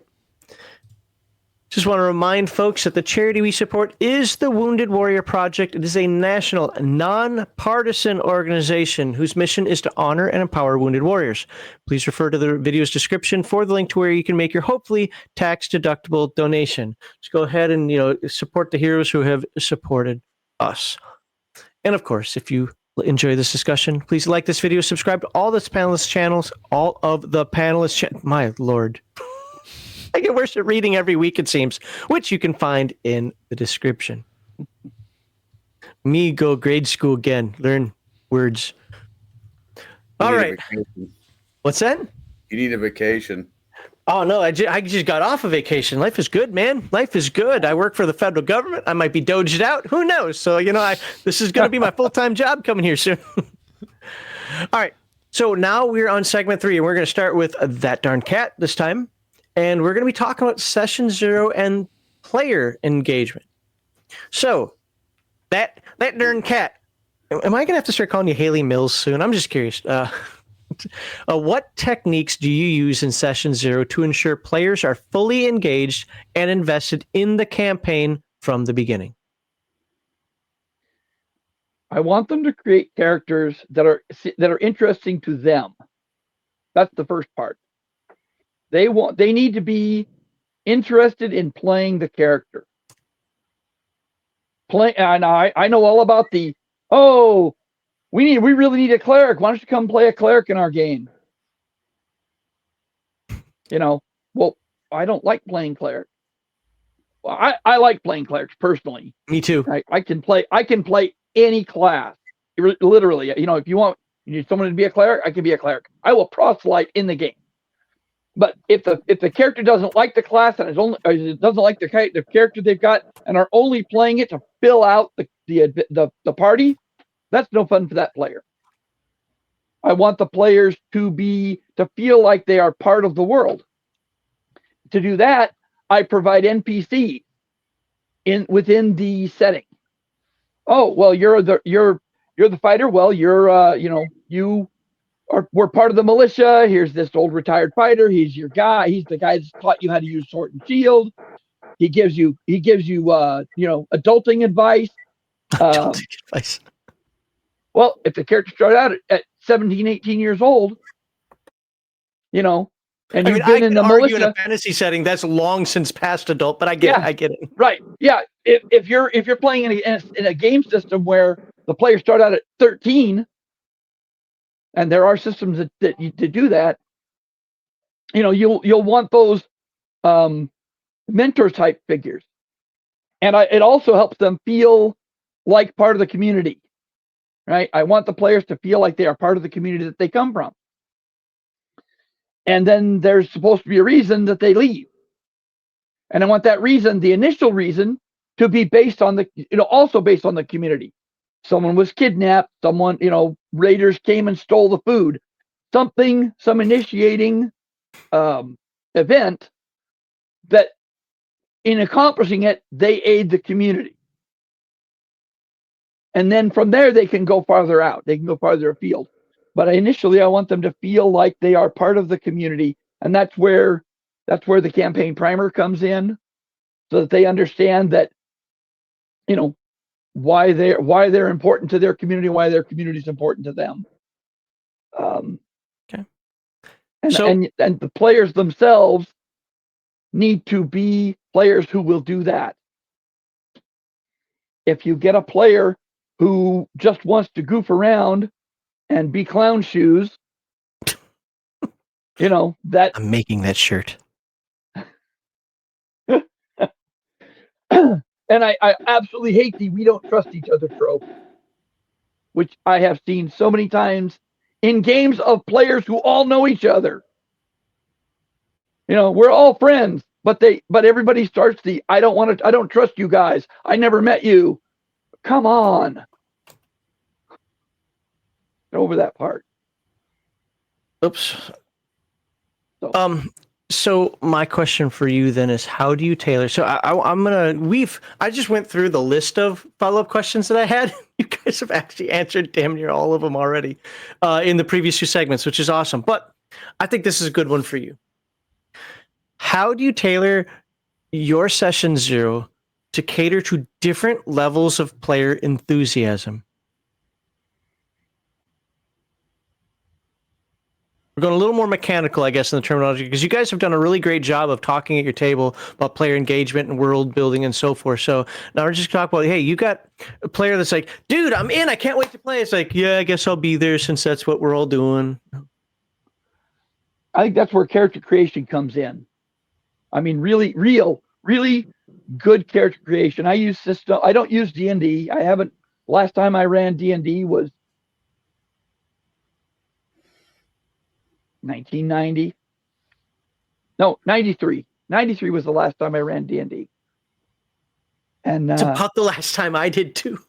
S1: Just want to remind folks that the charity we support is the Wounded Warrior Project. It is a national, non-partisan organization whose mission is to honor and empower wounded warriors. Please refer to the video's description for the link to where you can make your hopefully tax-deductible donation. Just go ahead and support the heroes who have supported us. And of course, if you enjoy this discussion, please like this video, subscribe to all the panelists' channels, all of the panelists' my lord. I get worse at reading every week, it seems, which you can find in the description. Me go grade school again, learn words. All right. What's that?
S3: You need a vacation.
S1: Oh, no, I just got off a vacation. Life is good, man. Life is good. I work for the federal government. I might be doged out. Who knows? So, this is going to be my full-time job coming here soon. All right. So now we're on segment 3, and we're going to start with that darn cat this time. And we're going to be talking about Session 0 and player engagement. So, that darn cat. Am I going to have to start calling you Haley Mills soon? I'm just curious. What techniques do you use in Session 0 to ensure players are fully engaged and invested in the campaign from the beginning?
S4: I want them to create characters that are interesting to them. That's the first part. They need to be interested in playing the character. And I know all about we really need a cleric. Why don't you come play a cleric in our game? Well, I don't like playing cleric. Well, I like playing clerics personally.
S1: Me too.
S4: I can play any class. Literally, if you need someone to be a cleric, I can be a cleric. I will proselyte in the game. But if the character doesn't like the class and doesn't like the character they've got and are only playing it to fill out the party, that's no fun for that player. I want the players to feel like they are part of the world. To do that, I provide NPC within the setting. Oh, well, you're the fighter. Well, we're part of the militia. Here's this old retired fighter. He's your guy. He's the guy that's taught you how to use sword and shield. He gives you adulting advice. Well, if the character started out at 17, 18 years old, you know, and
S1: I
S4: you've
S1: mean, I
S4: been in
S1: could
S4: the
S1: argue in
S4: militia.
S1: a fantasy setting that's long since past adult, but I get it. I get it.
S4: Right. Yeah. If you're playing in a game system where the players start out at 13, and there are systems that you to do that, you know, you'll want those mentor type figures, and it also helps them feel like part of the community, right? I want the players to feel like they are part of the community that they come from, and then there's supposed to be a reason that they leave, and I want that reason, the initial reason, to be based on the, you know, also based on the community. Someone was kidnapped, someone, you know, raiders came and stole the food, something, some initiating event that in accomplishing it, they aid the community. And then from there, they can go farther out. They can go farther afield. But initially, I want them to feel like they are part of the community. And that's where the campaign primer comes in, so that they understand that, you know, why they're important to their community, why their community is important to them.
S1: Okay.
S4: And,
S1: So-
S4: and the players themselves need to be players who will do that. If you get a player who just wants to goof around and be clown shoes, you know, that
S1: I'm making that shirt.
S4: and I absolutely hate the "we don't trust each other" trope, which I have seen so many times in games of players who all know each other. You know, we're all friends, but everybody starts the I don't trust you guys. I never met you. Come on. Get over that part.
S1: Oops.
S4: So,
S1: So my question for you then is, how do you tailor? So I just went through the list of follow-up questions that I had. You guys have actually answered damn near all of them already in the previous 2 segments, which is awesome. But I think this is a good one for you. How do you tailor your session 0 to cater to different levels of player enthusiasm? We're going a little more mechanical, I guess, in the terminology, because you guys have done a really great job of talking at your table about player engagement and world building and so forth. So now we're just talking about, hey, you got a player that's like, dude, I'm in. I can't wait to play. It's like, yeah, I guess I'll be there since that's what we're all doing.
S4: I think that's where character creation comes in. I mean, really good character creation. I use system. I don't use D&D. I haven't. Last time I ran D&D was 1990. No, 93. 93 was the last time I ran D&D. And
S1: It's about the last time I did too.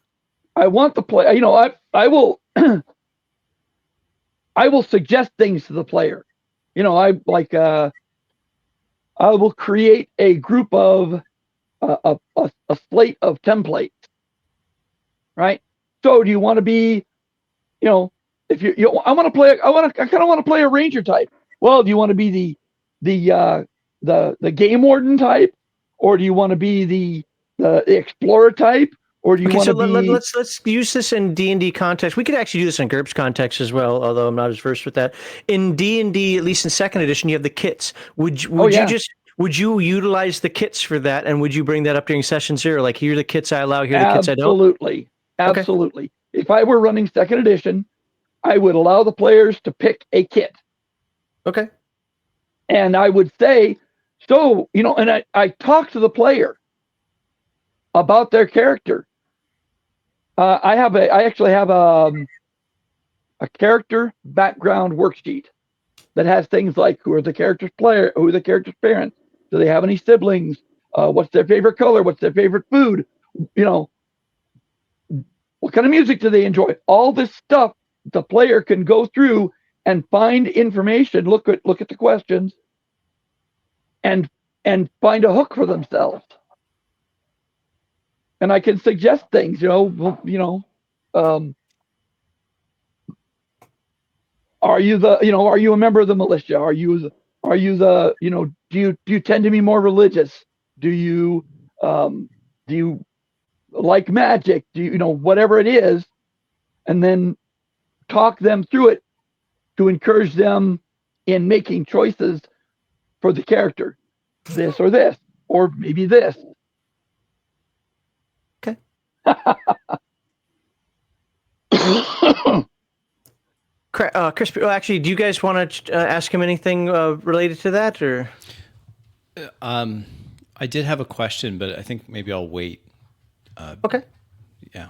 S4: I want the play. You know, I will I will suggest things to the player. You know, I will create a group of a slate of templates. Right. So do you want to be, you know, if you I want to play, I kind of want to play a ranger type. Well, do you want to be the game warden type, or do you want to be the explorer type, or do you want to be?
S1: Let's use this in D&D context. We could actually do this in GURPS context as well, although I'm not as versed with that. In D&D, at least in 2nd edition, you have the kits. Would you utilize the kits for that, and would you bring that up during session 0? Like, here are the kits I allow, here are the kits I don't?
S4: Absolutely. Okay. If I were running 2nd edition, I would allow the players to pick a kit.
S1: Okay.
S4: And I would say, so, you know, and I talk to the player about their character. I actually have a character background worksheet that has things like who are the character's parents, do they have any siblings, what's their favorite color, what's their favorite food, you know, what kind of music do they enjoy? All this stuff the player can go through and find information, look at the questions, and find a hook for themselves. And I can suggest things, are you a member of the militia? Are you the, do you tend to be more religious? Do you like magic? Do you, whatever it is, and then talk them through it to encourage them in making choices for the character, this or maybe this.
S1: Okay. Crispy. Well, actually, do you guys want to ask him anything related to that, or?
S2: I did have a question, but I think maybe I'll wait.
S1: Okay.
S2: Yeah.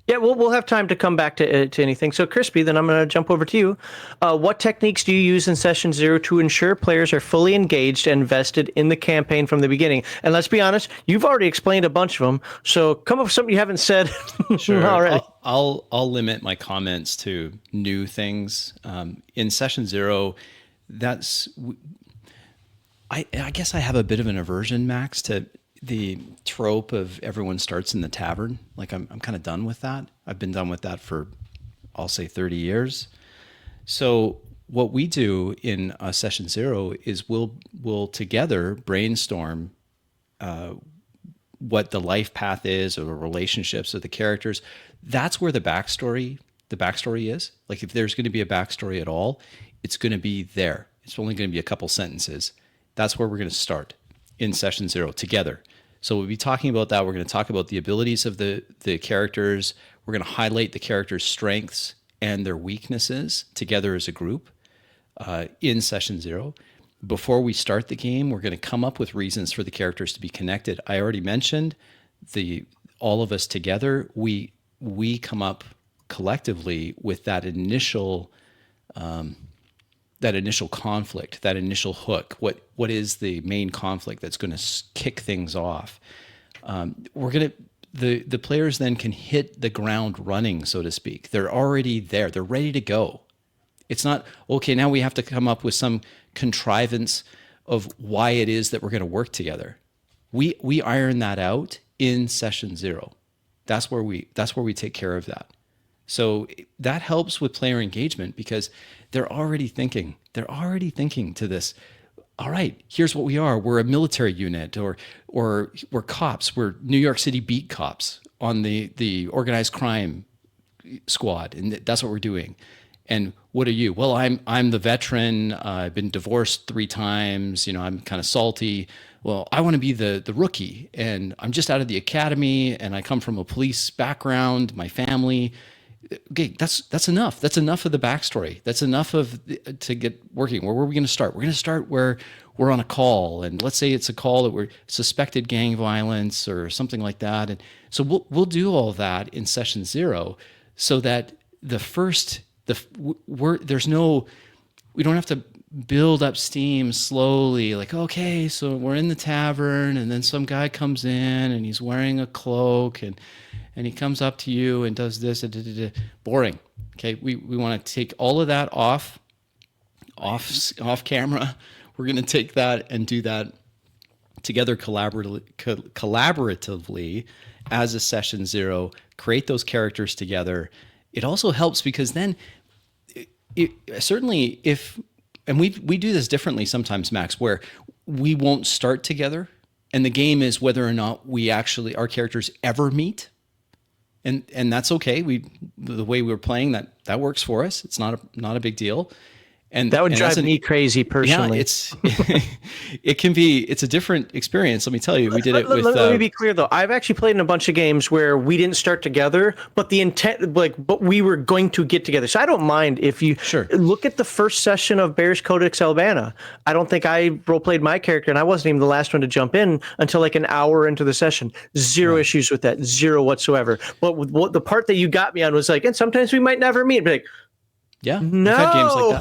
S1: Yeah, we'll have time to come back to anything. So, Crispy, then I'm going to jump over to you. What techniques do you use in Session 0 to ensure players are fully engaged and invested in the campaign from the beginning? And let's be honest, you've already explained a bunch of them, so come up with something you haven't said already.
S2: I'll limit my comments to new things. In Session 0, I guess I have a bit of an aversion, Max, to the trope of everyone starts in the tavern. Like I'm kind of done with that. I've been done with that for, I'll say 30 years. So what we do in Session 0 is we'll together brainstorm what the life path is, or the relationships of the characters. That's where the backstory is. Like if there's going to be a backstory at all, it's going to be there. It's only going to be a couple sentences. That's where we're going to start in Session 0 together. So we'll be talking about that. We're going to talk about the abilities of the characters. We're going to highlight the characters' strengths and their weaknesses together as a group in Session 0. Before we start the game, we're going to come up with reasons for the characters to be connected. I already mentioned all of us together, we come up collectively with that initial conflict, that initial hook. What is the main conflict that's going to kick things off? The players then can hit the ground running, so to speak. They're already there. They're ready to go. It's not, okay, now we have to come up with some contrivance of why it is that we're going to work together. We iron that out in Session 0. That's where we take care of that. So that helps with player engagement because they're already thinking to this. All right, here's what we are. We're a military unit, or we're cops. We're New York City beat cops on the organized crime squad, and that's what we're doing. And what are you? Well, I'm the veteran. I've been divorced 3 times. I'm kind of salty. Well, I want to be the rookie, and I'm just out of the academy, and I come from a police background. My family. Okay, that's enough. That's enough of the backstory. That's enough to get working. Where are we going to start? We're going to start where we're on a call, and let's say it's a call that we're suspected gang violence or something like that. And so we'll do all that in Session 0, so that we don't have to build up steam slowly. Like, okay, so we're in the tavern, and then some guy comes in, and he's wearing a cloak, and he comes up to you and does this. Boring. Okay, we want to take all of that off camera. We're going to take that and do that together collaboratively as a Session 0. Create those characters together. It also helps because then, certainly and we do this differently sometimes, Max, where we won't start together, and the game is whether or not our characters ever meet. And that's okay. The way we're playing that works for us. It's not a big deal. And
S1: that would drive me crazy personally.
S2: Yeah, it's a different experience. Let me tell you, we did it with.
S1: Let me be clear though. I've actually played in a bunch of games where we didn't start together, but the intent, but we were going to get together. So I don't mind if you look at the first session of Bears Codex Albana. I don't think I role played my character, and I wasn't even the last one to jump in until like an hour into the session. Zero issues with that, zero whatsoever. But what the part that you got me on was like, and sometimes we might never meet. Be like,
S2: yeah,
S1: no.
S2: We've had games like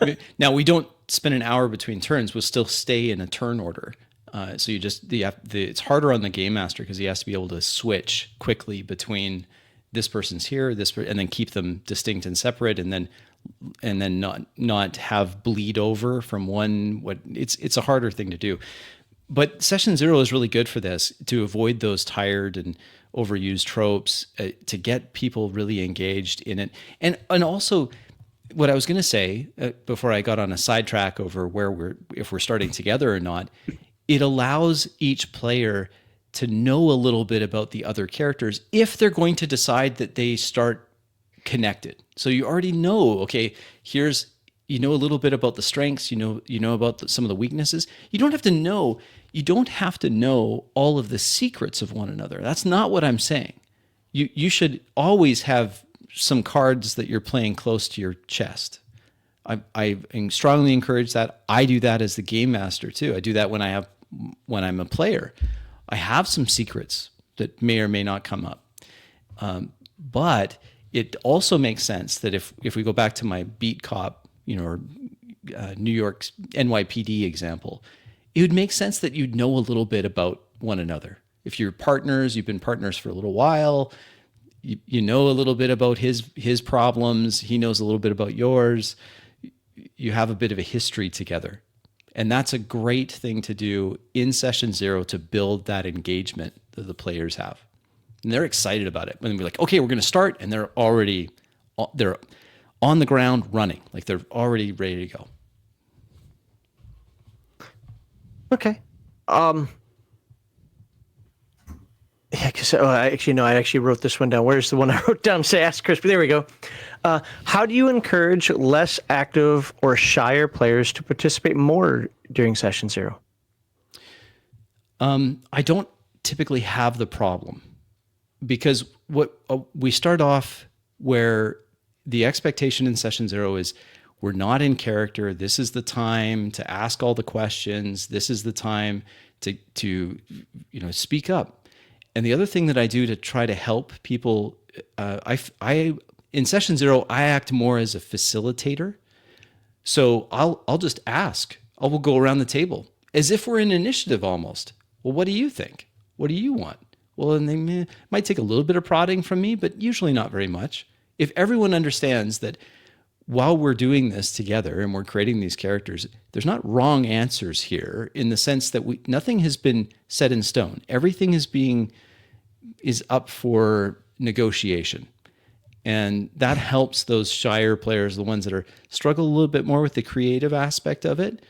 S2: that. Now we don't spend an hour between turns. We'll still stay in a turn order. So it's harder on the game master because he has to be able to switch quickly between this person's here, and then keep them distinct and separate, and then not have bleed over from one. It's a harder thing to do. But Session 0 is really good for this, to avoid those tired and overused tropes, to get people really engaged in it. And also, what I was going to say before I got on a sidetrack over if we're starting together or not, it allows each player to know a little bit about the other characters if they're going to decide that they start connected. So you already know, okay, here's you know a little bit about the strengths, you know about some of the weaknesses. You don't have to know all of the secrets of one another. That's not what I'm saying. You should always have some cards that you're playing close to your chest. I strongly encourage that. I do that as the game master too. I do that when I'm a player. I have some secrets that may or may not come up. But it also makes sense that if we go back to my beat cop, or New York NYPD example, it would make sense that you'd know a little bit about one another. If you're partners, you've been partners for a little while, you know a little bit about his problems, he knows a little bit about yours, you have a bit of a history together. And that's a great thing to do in session 0 to build that engagement that the players have. And they're excited about it. And we're like, okay, we're going to start. And they're on the ground running. Like they're already ready to go.
S1: Okay. Yeah, because I actually wrote this one down. Where's the one I wrote down? Say, ask Chris. But there we go. How do you encourage less active or shyer players to participate more during session 0?
S2: I don't typically have the problem, because what we start off where the expectation in session 0 is we're not in character. This is the time to ask all the questions. This is the time to speak up. And the other thing that I do to try to help people, I in session 0, I act more as a facilitator. So I'll just ask. I will go around the table as if we're in initiative almost. Well, what do you think? What do you want? Well, and they might take a little bit of prodding from me, but usually not very much. If everyone understands that while we're doing this together and we're creating these characters, there's not wrong answers here, in the sense that nothing has been set in stone. Everything is up for negotiation. And that helps those shyer players, the ones that struggle a little bit more with the creative aspect of it.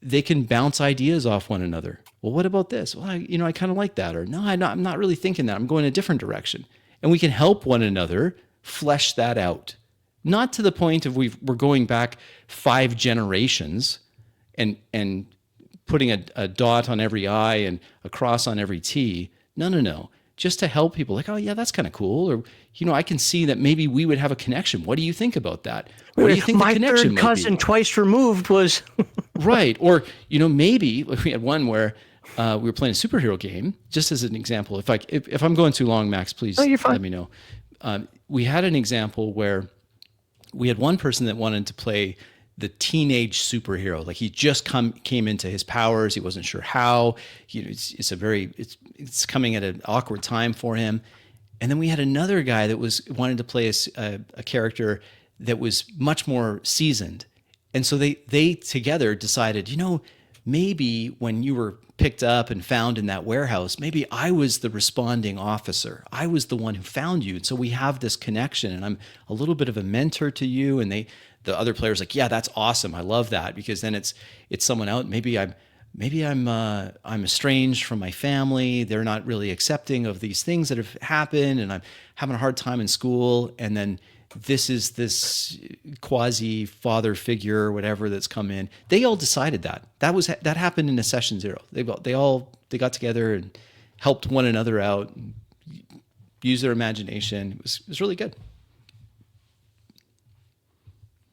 S2: They can bounce ideas off one another. Well, what about this? Well, I kind of like that. Or no, I'm not really thinking that. I'm going a different direction. And we can help one another flesh that out. Not to the point of we're going back 5 generations and putting a dot on every I and a cross on every T. No. Just to help people, like, oh yeah, that's kind of cool. Or, I can see that maybe we would have a connection. What do you think about that? What do you think the connection might be?
S1: My third cousin twice removed was...
S2: Right. Or, maybe we had one where we were playing a superhero game, just as an example. If I'm going too long, Max, please let me know. We had an example where we had one person that wanted to play the teenage superhero. Like he just came into his powers. He wasn't sure how. It's coming at an awkward time for him. And then we had another guy that wanted to play a character that was much more seasoned. And so they together decided, maybe when you were picked up and found in that warehouse, maybe I was the responding officer. I was the one who found you. And so we have this connection, and I'm a little bit of a mentor to you. And the other player's like, yeah, that's awesome. I love that, because then it's someone out. Maybe I'm estranged from my family. They're not really accepting of these things that have happened, and I'm having a hard time in school. And then this is this quasi father figure or whatever that's come in. They all decided that happened in a session 0. They got together and helped one another out, and used their imagination. It was really good.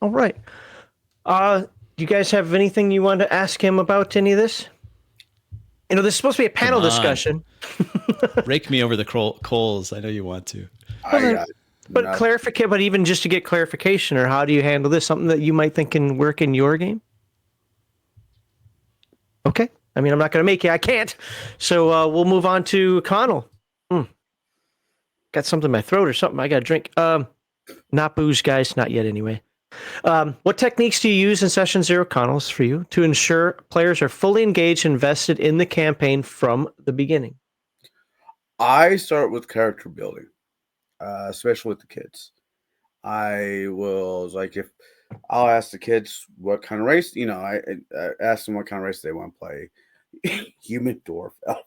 S1: All right. Do you guys have anything you want to ask him about any of this? This is supposed to be a panel discussion.
S2: Rake me over the coals. I know you want to.
S1: But clarification, but even just to get clarification, or how do you handle this? Something that you might think can work in your game? Okay. I mean, I'm not going to make you. I can't. So we'll move on to Connell. Got something in my throat or something. I got to drink. Not booze, guys. Not yet, anyway. What techniques do you use in session 0, Connell, for you, to ensure players are fully engaged and invested in the campaign from the beginning?
S3: I start with character building, especially with the kids. I'll ask the kids what kind of race, I ask them what kind of race they want to play, human, dwarf, elf,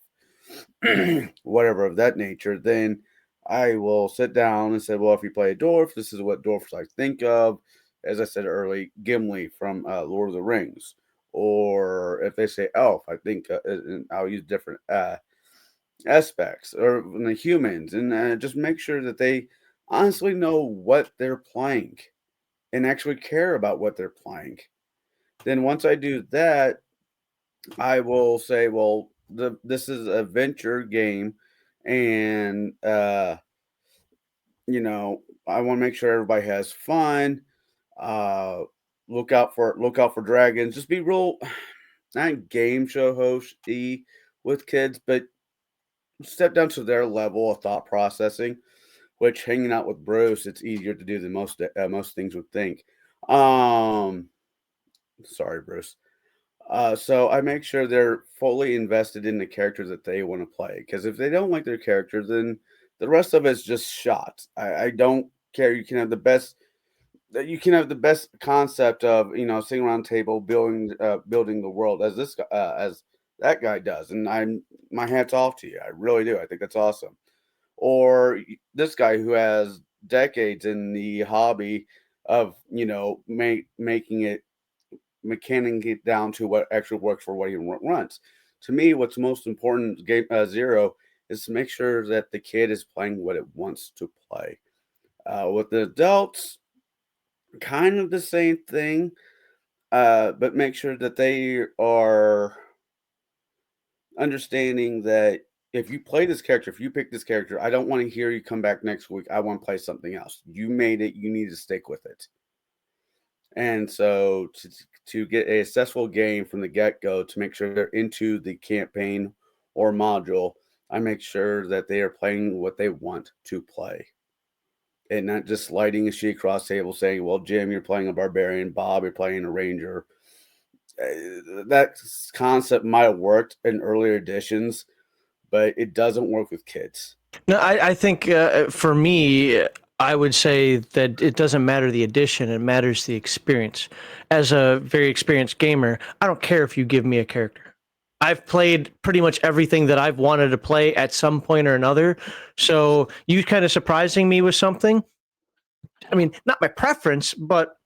S3: whatever of that nature. Then I will sit down and say, well, if you play a dwarf, this is what dwarfs I think of. as I said early, Gimli from Lord of the Rings, or if they say elf, I think I'll use different aspects, or the humans, and just make sure that they honestly know what they're playing and actually care about what they're playing. Then once I do that, I will say, well, this is a venture game, and I want to make sure everybody has fun. Uh, look out for dragons. Just be real, not game show host with kids, but step down to their level of thought processing. Which hanging out with Bruce, it's easier to do than most things would think. Um, Sorry, Bruce. So I make sure they're fully invested in the characters that they want to play. Because if they don't like their character, then the rest of it's just shot. I don't care. You can have the best concept of sitting around a table building the world as that guy does, and my hats off to you. I really do. I think that's awesome. Or this guy who has decades in the hobby of making it mechanic it down to what actually works for what he runs. To me, what's most important game zero is to make sure that the kid is playing what it wants to play. With the adults, kind of the same thing, but make sure that they are understanding that if you play this character, if you pick this character, I don't want to hear you come back next week. I want to play something else. You made it. You need to stick with it. And so to get a successful game from the get-go, to make sure they're into the campaign or module, I make sure that they are playing what they want to play. And not just sliding a sheet across the table saying, well, Jim, you're playing a barbarian. Bob, you're playing a ranger. That concept might have worked in earlier editions, but it doesn't work with kids.
S1: No, I think for me, I would say that it doesn't matter the edition, it matters the experience. As a very experienced gamer, I don't care if you give me a character. I've played pretty much everything that I've wanted to play at some point or another. So you kind of surprising me with something. I mean, not my preference, but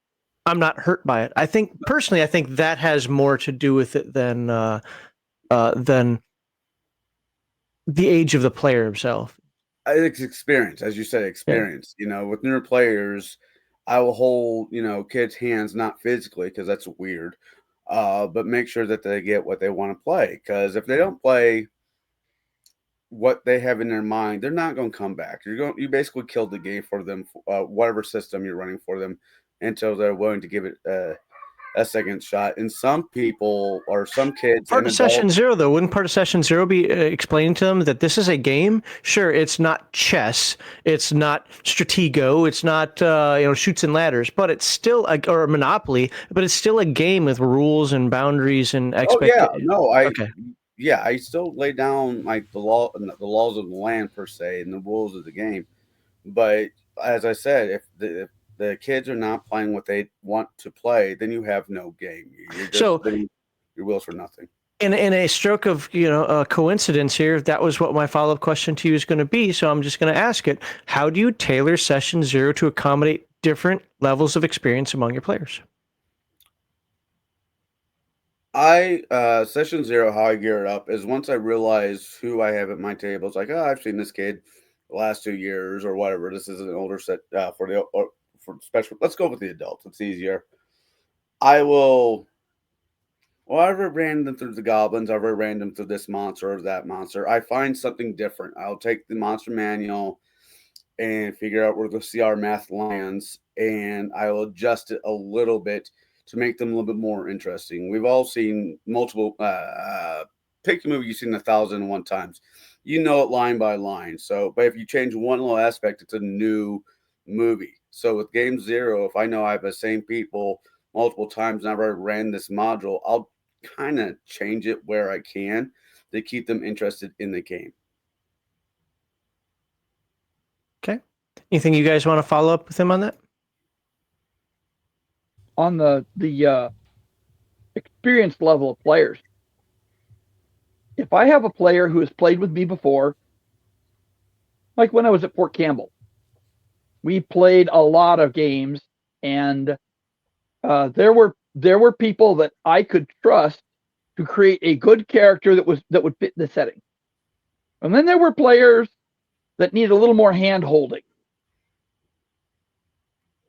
S1: I'm not hurt by it. I think personally, I think that has more to do with it than the age of the player himself.
S3: It's experience, as you said, experience. With newer players, I will hold, kids' hands, not physically, because that's weird, but make sure that they get what they want to play. Because if they don't play what they have in their mind, they're not going to come back. You basically killed the game for them, whatever system you're running for them, until they're willing to give it a second shot. And some people or some kids,
S1: part of session zero, though, wouldn't part of session zero be explaining to them that this is a game? Sure, it's not chess, it's not Stratego, it's not shoots and ladders, but it's still or a Monopoly, but it's still a game with rules and boundaries and expectations.
S3: I still lay down like the laws of the land per se and the rules of the game. But as I said, if the kids are not playing what they want to play, then you have no game. You're just spinning your wheels for nothing.
S1: In a stroke of coincidence here, that was what my follow-up question to you is going to be. So I'm just going to ask it: how do you tailor session zero to accommodate different levels of experience among your players?
S3: Session zero, how I gear it up is once I realize who I have at my table. It's like, oh, I've seen this kid the last 2 years or whatever. This is an older set for special. Let's go with the adults. It's easier. I've already ran them through the goblins. I've already ran them through this monster or that monster. I find something different. I'll take the monster manual and figure out where the CR math lands, and I'll adjust it a little bit to make them a little bit more interesting. We've all seen multiple pick the movie you've seen 1,001 times. You know it line by line. So, but if you change one little aspect, it's a new movie. So with Game Zero, if I know I have the same people multiple times and I've already ran this module, I'll kind of change it where I can to keep them interested in the game.
S1: Okay. Anything you guys want to follow up with him on that?
S4: On the experience level of players, if I have a player who has played with me before, like when I was at Fort Campbell, we played a lot of games, and There were people that I could trust to create a good character that would fit the setting, and then there were players that need a little more hand holding.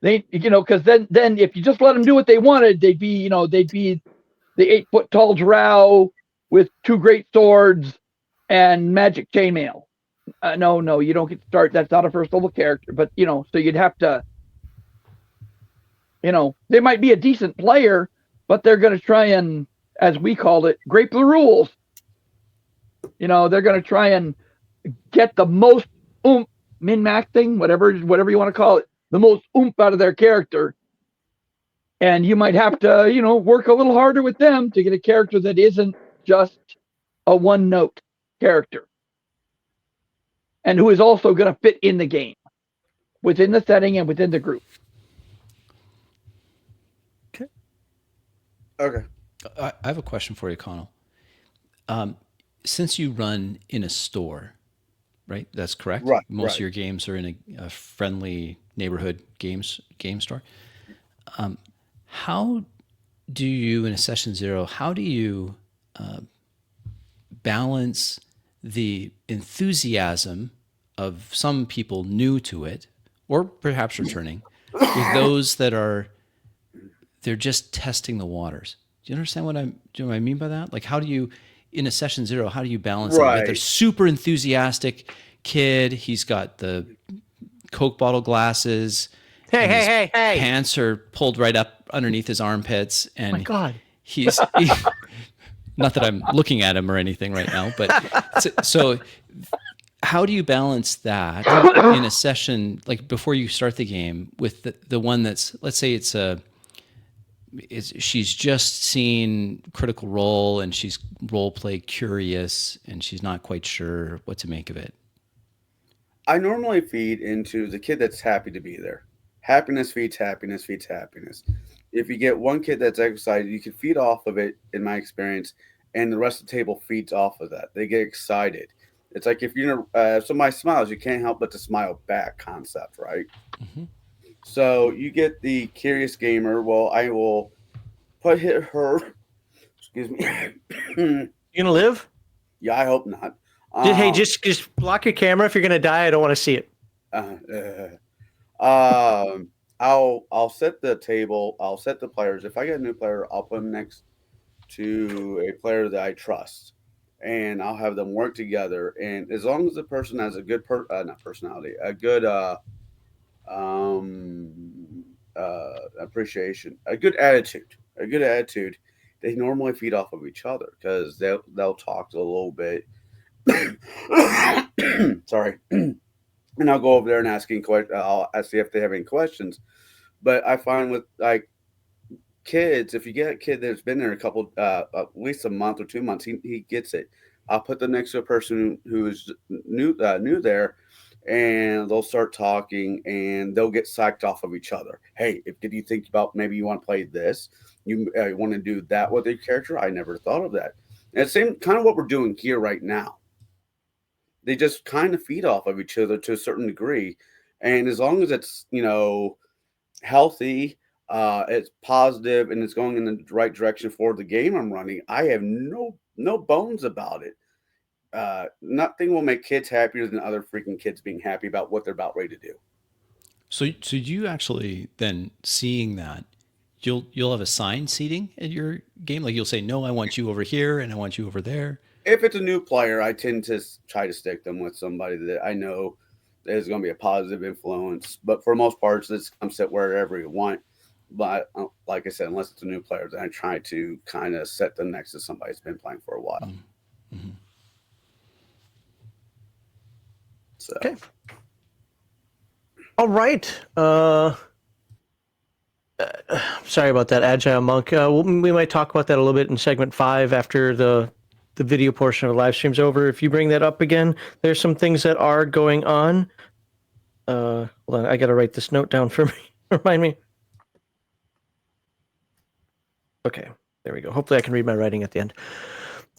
S4: They, because then if you just let them do what they wanted, they'd be the 8-foot tall drow with 2 great swords and magic chainmail. No, you don't get to start. That's not a first level character, but so you'd have to, they might be a decent player, but they're going to try and, as we called it, grape the rules. They're going to try and get the most min-maxing, whatever you want to call it, the most out of their character. And you might have to, work a little harder with them to get a character that isn't just a one-note character, and who is also going to fit in the game, within the setting and within the group.
S3: Okay.
S2: I have a question for you, Connell. Since you run in a store, right? That's correct.
S3: Right.
S2: Most of your games are in a friendly neighborhood game store. How do you, in a session 0, how do you balance the enthusiasm of some people new to it, or perhaps returning, with those that they're just testing the waters? Do you understand what I mean by that? Like, how do you, in a session 0, how do you balance that? Like, they're super enthusiastic kid. He's got the Coke bottle glasses.
S1: Hey.
S2: Pants are pulled right up underneath his armpits, and
S1: Oh my God.
S2: he's not that I'm looking at him or anything right now, but so how do you balance that in a session, like before you start the game, with the one that's, let's say she's just seen Critical Role and she's role play curious and she's not quite sure what to make of it?
S3: I normally feed into the kid that's happy to be there. Happiness feeds happiness feeds happiness. If you get one kid that's excited, you can feed off of it, in my experience, and the rest of the table feeds off of that. They get excited. It's like if somebody smiles, you can't help but to smile back concept, right?
S2: Mm-hmm.
S3: So you get the curious gamer. Well, I will hit her. Excuse me.
S1: You gonna live?
S3: Yeah, I hope not.
S1: Hey, just block your camera. If you're gonna die, I don't want to see it.
S3: I'll set the table. I'll set the players. If I get a new player, I'll put them next to a player that I trust, and I'll have them work together. And as long as the person has a good a good appreciation, a good attitude, they normally feed off of each other because they'll talk a little bit. Sorry. And I'll go over there and asking questions. I'll see if they have any questions. But I find with like kids, if you get a kid that's been there at least a month or 2 months, he gets it. I'll put them next to a person who's new there, and they'll start talking, and they'll get psyched off of each other. Hey, did you think about maybe you want to play this? You want to do that with your character? I never thought of that. And it's same kind of what we're doing here right now. They just kind of feed off of each other to a certain degree. And as long as it's, healthy, it's positive, and it's going in the right direction for the game I'm running, I have no bones about it. Nothing will make kids happier than other freaking kids being happy about what they're about ready to do.
S2: So you actually then, seeing that, you'll have assigned seating in your game? Like, you'll say, no, I want you over here and I want you over there?
S3: If it's a new player, I tend to try to stick them with somebody that I know is going to be a positive influence. But for most parts, it's come sit wherever you want. But like I said, unless it's a new player, then I try to kind of set them next to somebody who's been playing for a while.
S2: Mm-hmm.
S3: So.
S1: Okay. All right. Sorry about that, Agile Monk. We might talk about that a little bit in segment 5 after the video portion of the live stream's over. If you bring that up again, there's some things that are going on. Hold on, I got to write this note down for me. Remind me. Okay, there we go. Hopefully I can read my writing at the end.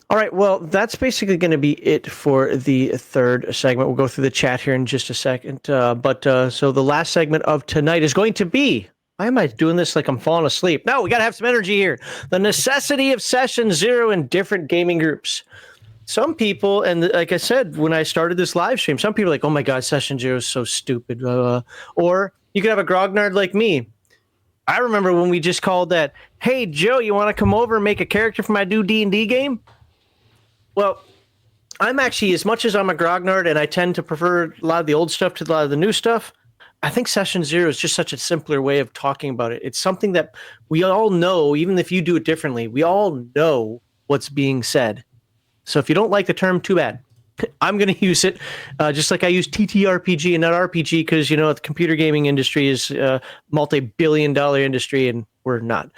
S1: All right, well, that's basically going to be it for the third segment. We'll go through the chat here in just a second. So the last segment of tonight is going to be Why am I doing this like I'm falling asleep? No, we got to have some energy here. The necessity of session 0 in different gaming groups. Some people, and like I said, when I started this live stream, some people are like, oh my God, session 0 is so stupid. Or you could have a grognard like me. I remember when we just called that, hey, Joe, you want to come over and make a character for my new D&D game? Well, I'm actually, as much as I'm a grognard and I tend to prefer a lot of the old stuff to a lot of the new stuff, I think session 0 is just such a simpler way of talking about it. It's something that we all know, even if you do it differently, we all know what's being said. So if you don't like the term, too bad. I'm going to use it just like I use TTRPG and not RPG because, you know, the computer gaming industry is a multi-billion-dollar industry and we're not.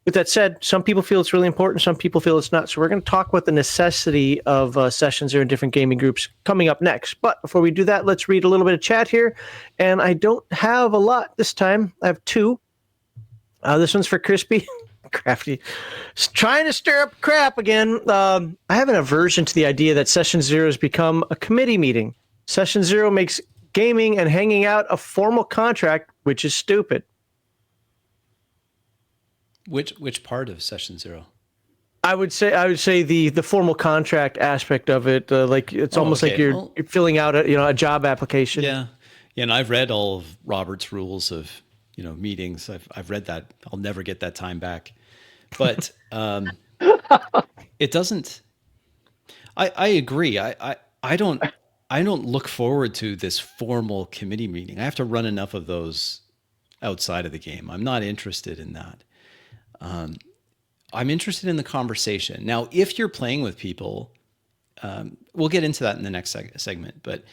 S1: With that said, some people feel it's really important. Some people feel it's not. So we're going to talk about the necessity of sessions here in different gaming groups coming up next. But before we do that, let's read a little bit of chat here. And I don't have a lot this time. I have 2. This one's for Crispy. Crafty. Trying to stir up crap again. I have an aversion to the idea that session 0 has become a committee meeting. Session 0 makes gaming and hanging out a formal contract, which is stupid.
S2: Which part of session 0?
S1: I would say the formal contract aspect of it, like it's almost like you're filling out a job application.
S2: Yeah, and I've read all of Robert's rules of meetings. I've read that. I'll never get that time back, but it doesn't. I agree. I don't look forward to this formal committee meeting. I have to run enough of those outside of the game. I'm not interested in that. I'm interested in the conversation. Now, if you're playing with people, we'll get into that in the next segment, but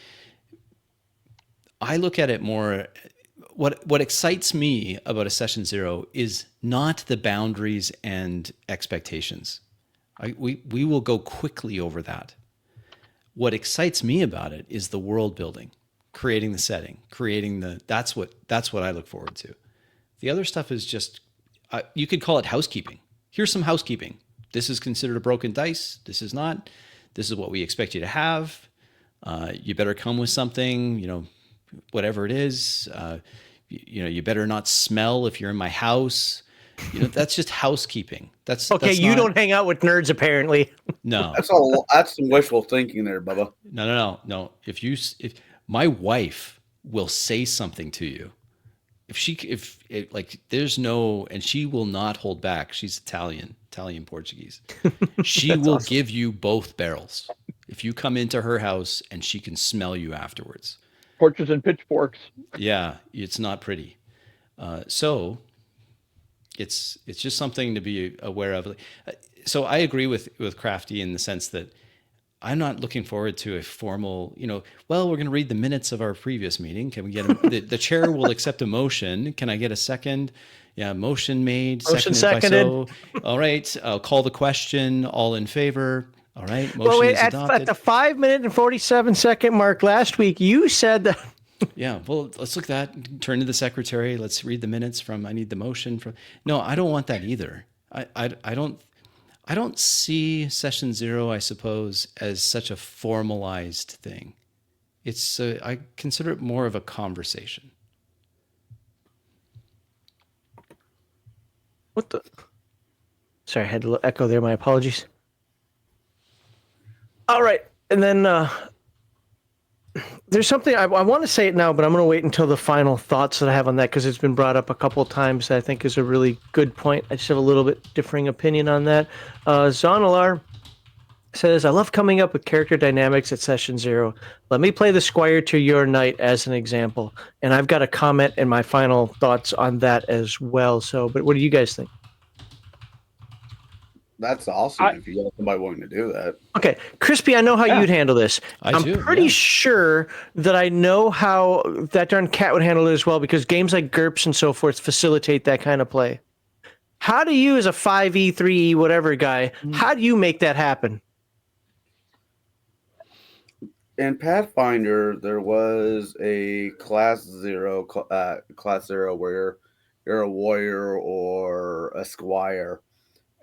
S2: I look at it more, what excites me about a session 0 is not the boundaries and expectations. We will go quickly over that. What excites me about it is the world building, creating the setting, that's what I look forward to. The other stuff is just, you could call it housekeeping. Here's some housekeeping. This is considered a broken dice. This is not. This is what we expect you to have. You better come with something, whatever it is. You better not smell if you're in my house. That's just housekeeping. That's
S1: you don't hang out with nerds, apparently.
S2: No.
S3: That's some wishful thinking there, Bubba.
S2: No. If my wife will say something to you, there's no, and she will not hold back. She's Italian Portuguese. She will give you both barrels if you come into her house and she can smell you afterwards.
S4: Torches and pitchforks.
S2: Yeah, it's not pretty. So it's just something to be aware of. So I agree with Crafty in the sense that I'm not looking forward to a formal, we're going to read the minutes of our previous meeting. Can we get the chair will accept a motion. Can I get a second? Yeah, motion made.
S1: Motion seconded.
S2: All right. I'll call the question. All in favor. All right. Motion is adopted.
S1: At the 5 minute and 47-second mark last week, you said that.
S2: Yeah. Well, let's look at that. Turn to the secretary. Let's read the minutes from, I need the motion from. No, I don't want that either. I don't see session 0, I suppose, as such a formalized thing. I consider it more of a conversation.
S1: What the? Sorry, I had a little echo there. My apologies. All right. And then there's something, I want to say it now, but I'm going to wait until the final thoughts that I have on that because it's been brought up a couple of times that I think is a really good point. I just have a little bit differing opinion on that. Zonalar says, I love coming up with character dynamics at session 0. Let me play the Squire to your knight as an example. And I've got a comment and my final thoughts on that as well. So, but what do you guys think?
S3: That's awesome if you got somebody willing to do that.
S1: Okay, Crispy, I know how you'd handle this. I'm pretty sure that I know how that darn cat would handle it as well because games like GURPS and so forth facilitate that kind of play. How do you, as a 5e, 3e, whatever guy, how do you make that happen?
S3: In Pathfinder, there was a class 0 where you're a warrior or a squire.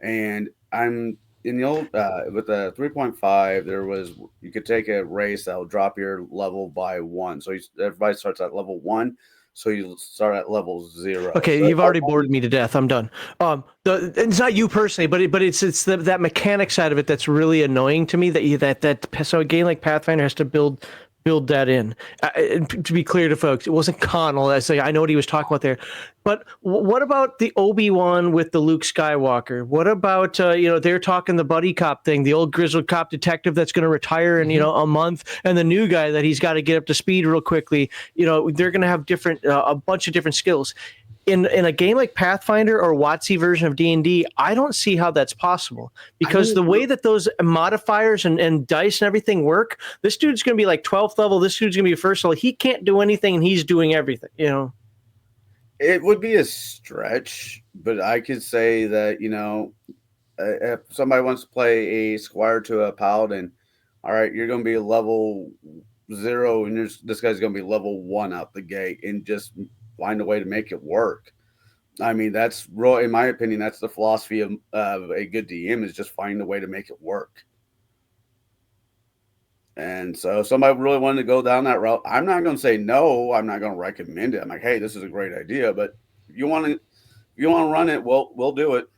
S3: And I'm in the old with the 3.5. There was you could take a race that will drop your level by 1. So everybody starts at level 1. So you start at level 0.
S1: Okay,
S3: So
S1: you've already bored me to death. I'm done. It's not you personally, but it's that mechanic side of it that's really annoying to me. So a game like Pathfinder has to build that in. And to be clear to folks, it wasn't Connell. I know what he was talking about there. But what about the Obi-Wan with the Luke Skywalker? What about they're talking the buddy cop thing, the old grizzled cop detective that's going to retire in a month, and the new guy that he's got to get up to speed real quickly. They're going to have different a bunch of different skills. In a game like Pathfinder or WotC version of D&D, I don't see how that's possible, because the way that those modifiers and dice and everything work, this dude's going to be like 12th level, this dude's going to be first level. He can't do anything, and he's doing everything,
S3: It would be a stretch, but I could say that, if somebody wants to play a squire to a paladin, all right, you're going to be level 0, and this guy's going to be level 1 out the gate, and just find a way to make it work. I mean, that's real, in my opinion, that's the philosophy of a good DM, is just find a way to make it work. And so if somebody really wanted to go down that route, I'm not going to say no. I'm not going to recommend it. I'm like, hey, this is a great idea, but if you want to run it, we'll do it.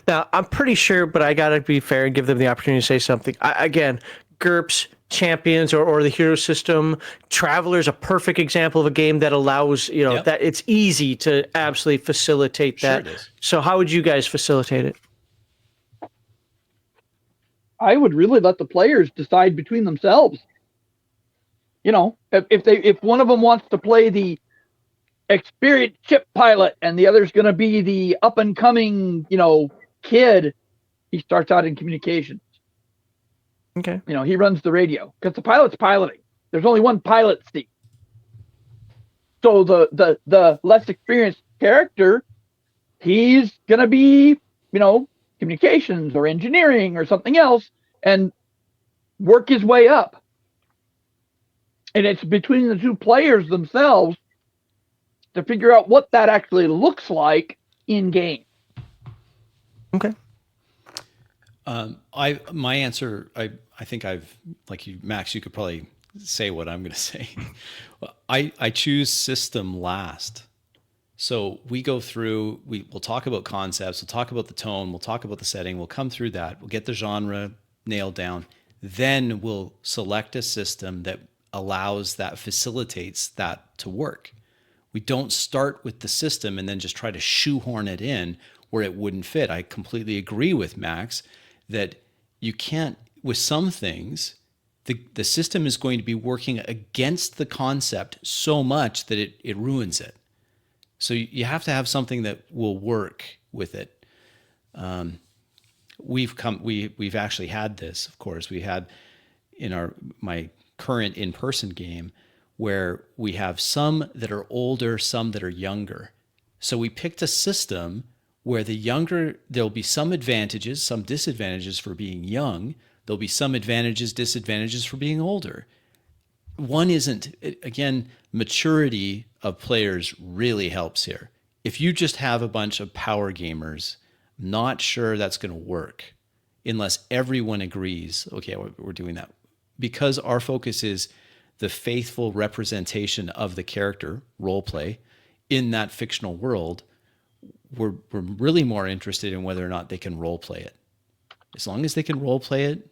S1: Now, I'm pretty sure, but I got to be fair and give them the opportunity to say something. Again, GURPS, Champions, or the hero system, Traveler's a perfect example of a game that allows, that it's easy to absolutely facilitate that.
S2: Sure it is.
S1: So how would you guys facilitate it?
S4: I would really let the players decide between themselves. If one of them wants to play the experienced ship pilot and the other's going to be the up and coming, kid, he starts out in communications.
S1: Okay.
S4: He runs the radio because the pilot's piloting. There's only one pilot seat. So the less experienced character, he's going to be, communications or engineering or something else, and work his way up. And it's between the two players themselves to figure out what that actually looks like in game.
S1: Okay.
S2: My answer, I think like you, Max, you could probably say what I'm going to say. I choose system last. So we go through, we'll talk about concepts, we'll talk about the tone, we'll talk about the setting, we'll come through that, we'll get the genre nailed down. Then we'll select a system that facilitates that to work. We don't start with the system and then just try to shoehorn it in where it wouldn't fit. I completely agree with Max that you can't, with some things, the system is going to be working against the concept so much that it ruins it. So you have to have something that will work with it. We've actually had this, of course. We had in my current in-person game where we have some that are older, some that are younger. So we picked a system where there'll be some advantages, some disadvantages for being young. There'll be some advantages, disadvantages for being older. One isn't, again, maturity of players really helps here. If you just have a bunch of power gamers, not sure that's going to work unless everyone agrees, okay, we're doing that. Because our focus is the faithful representation of the character, role play, in that fictional world, we're really more interested in whether or not they can role play it. As long as they can role play it,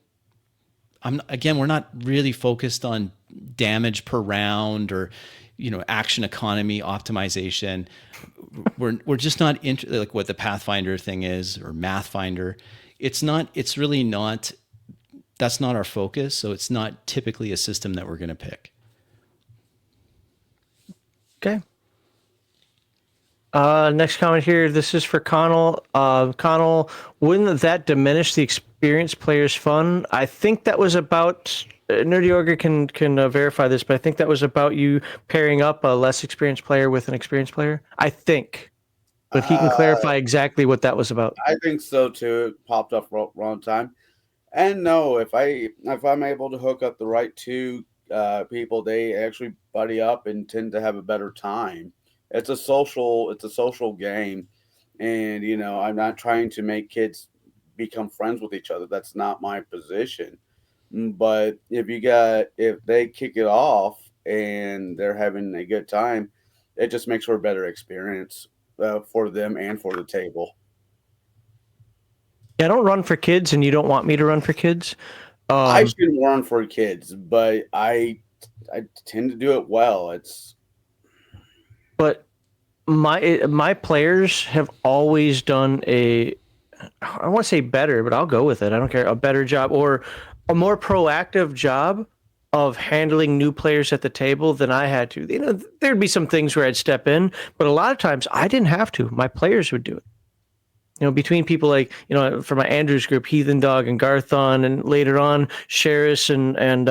S2: we're not really focused on damage per round or, action economy optimization. We're just not like what the Pathfinder thing is or Mathfinder. It's really not, that's not our focus. So it's not typically a system that we're going to pick.
S1: Okay. Next comment here. This is for Connell. Connell, wouldn't that diminish the experienced player's fun? I think that was about Nerdy Ogre can verify this, but I think that was about you pairing up a less experienced player with an experienced player. I think, but he can clarify exactly what that was about.
S3: I think so too. It popped up wrong time. And no, if I'm able to hook up the right two people, they actually buddy up and tend to have a better time. It's a social game, and I'm not trying to make kids become friends with each other. That's not my position. But if they kick it off and they're having a good time, it just makes for a better experience for them and for the table.
S1: Yeah, I don't run for kids, and you don't want me to run for kids.
S3: I shouldn't run for kids, but I tend to do it well.
S1: But my players have always done I want to say better, but I'll go with it. I don't care. A better job or a more proactive job of handling new players at the table than I had to. You know, there'd be some things where I'd step in, but a lot of times I didn't have to. My players would do it. You know, between people like, you know, for my Andrews group, Heathen Dog and Garthon, and later on Sheris and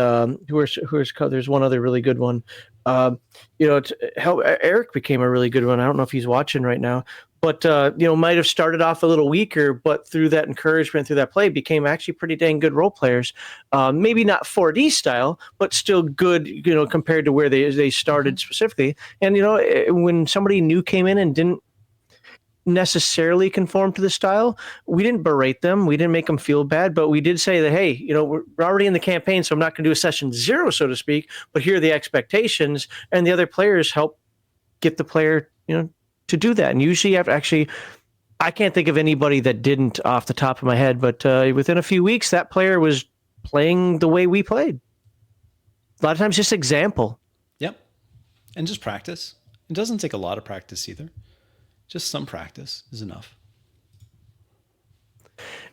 S1: there's one other really good one. You know, Eric became a really good one. I don't know if he's watching right now, but you know, might have started off a little weaker, but through that encouragement, through that play, became actually pretty dang good role players. Maybe not 4D style, but still good, you know, compared to where they started specifically. And you know, when somebody new came in and didn't necessarily conform to the style, we didn't berate them, we didn't make them feel bad, but we did say that, hey, you know, we're already in the campaign, so I'm not going to do a session 0, so to speak, but here are the expectations, and the other players help get the player, you know, to do that. And usually you have to actually, I can't think of anybody that didn't off the top of my head, but within a few weeks that player was playing the way we played. A lot of times just example.
S2: Yep. And just practice. It doesn't take a lot of practice either. Just some practice is enough.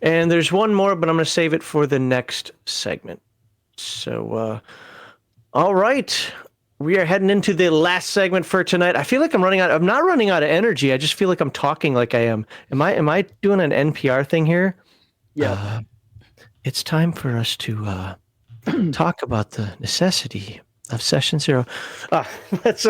S1: And there's one more, but I'm going to save it for the next segment. So, all right. We are heading into the last segment for tonight. I feel like I'm not running out of energy. I just feel like I'm talking like I am. Am I doing an NPR thing here?
S4: Yeah.
S1: It's time for us to talk about the necessity of Session 0. Let's,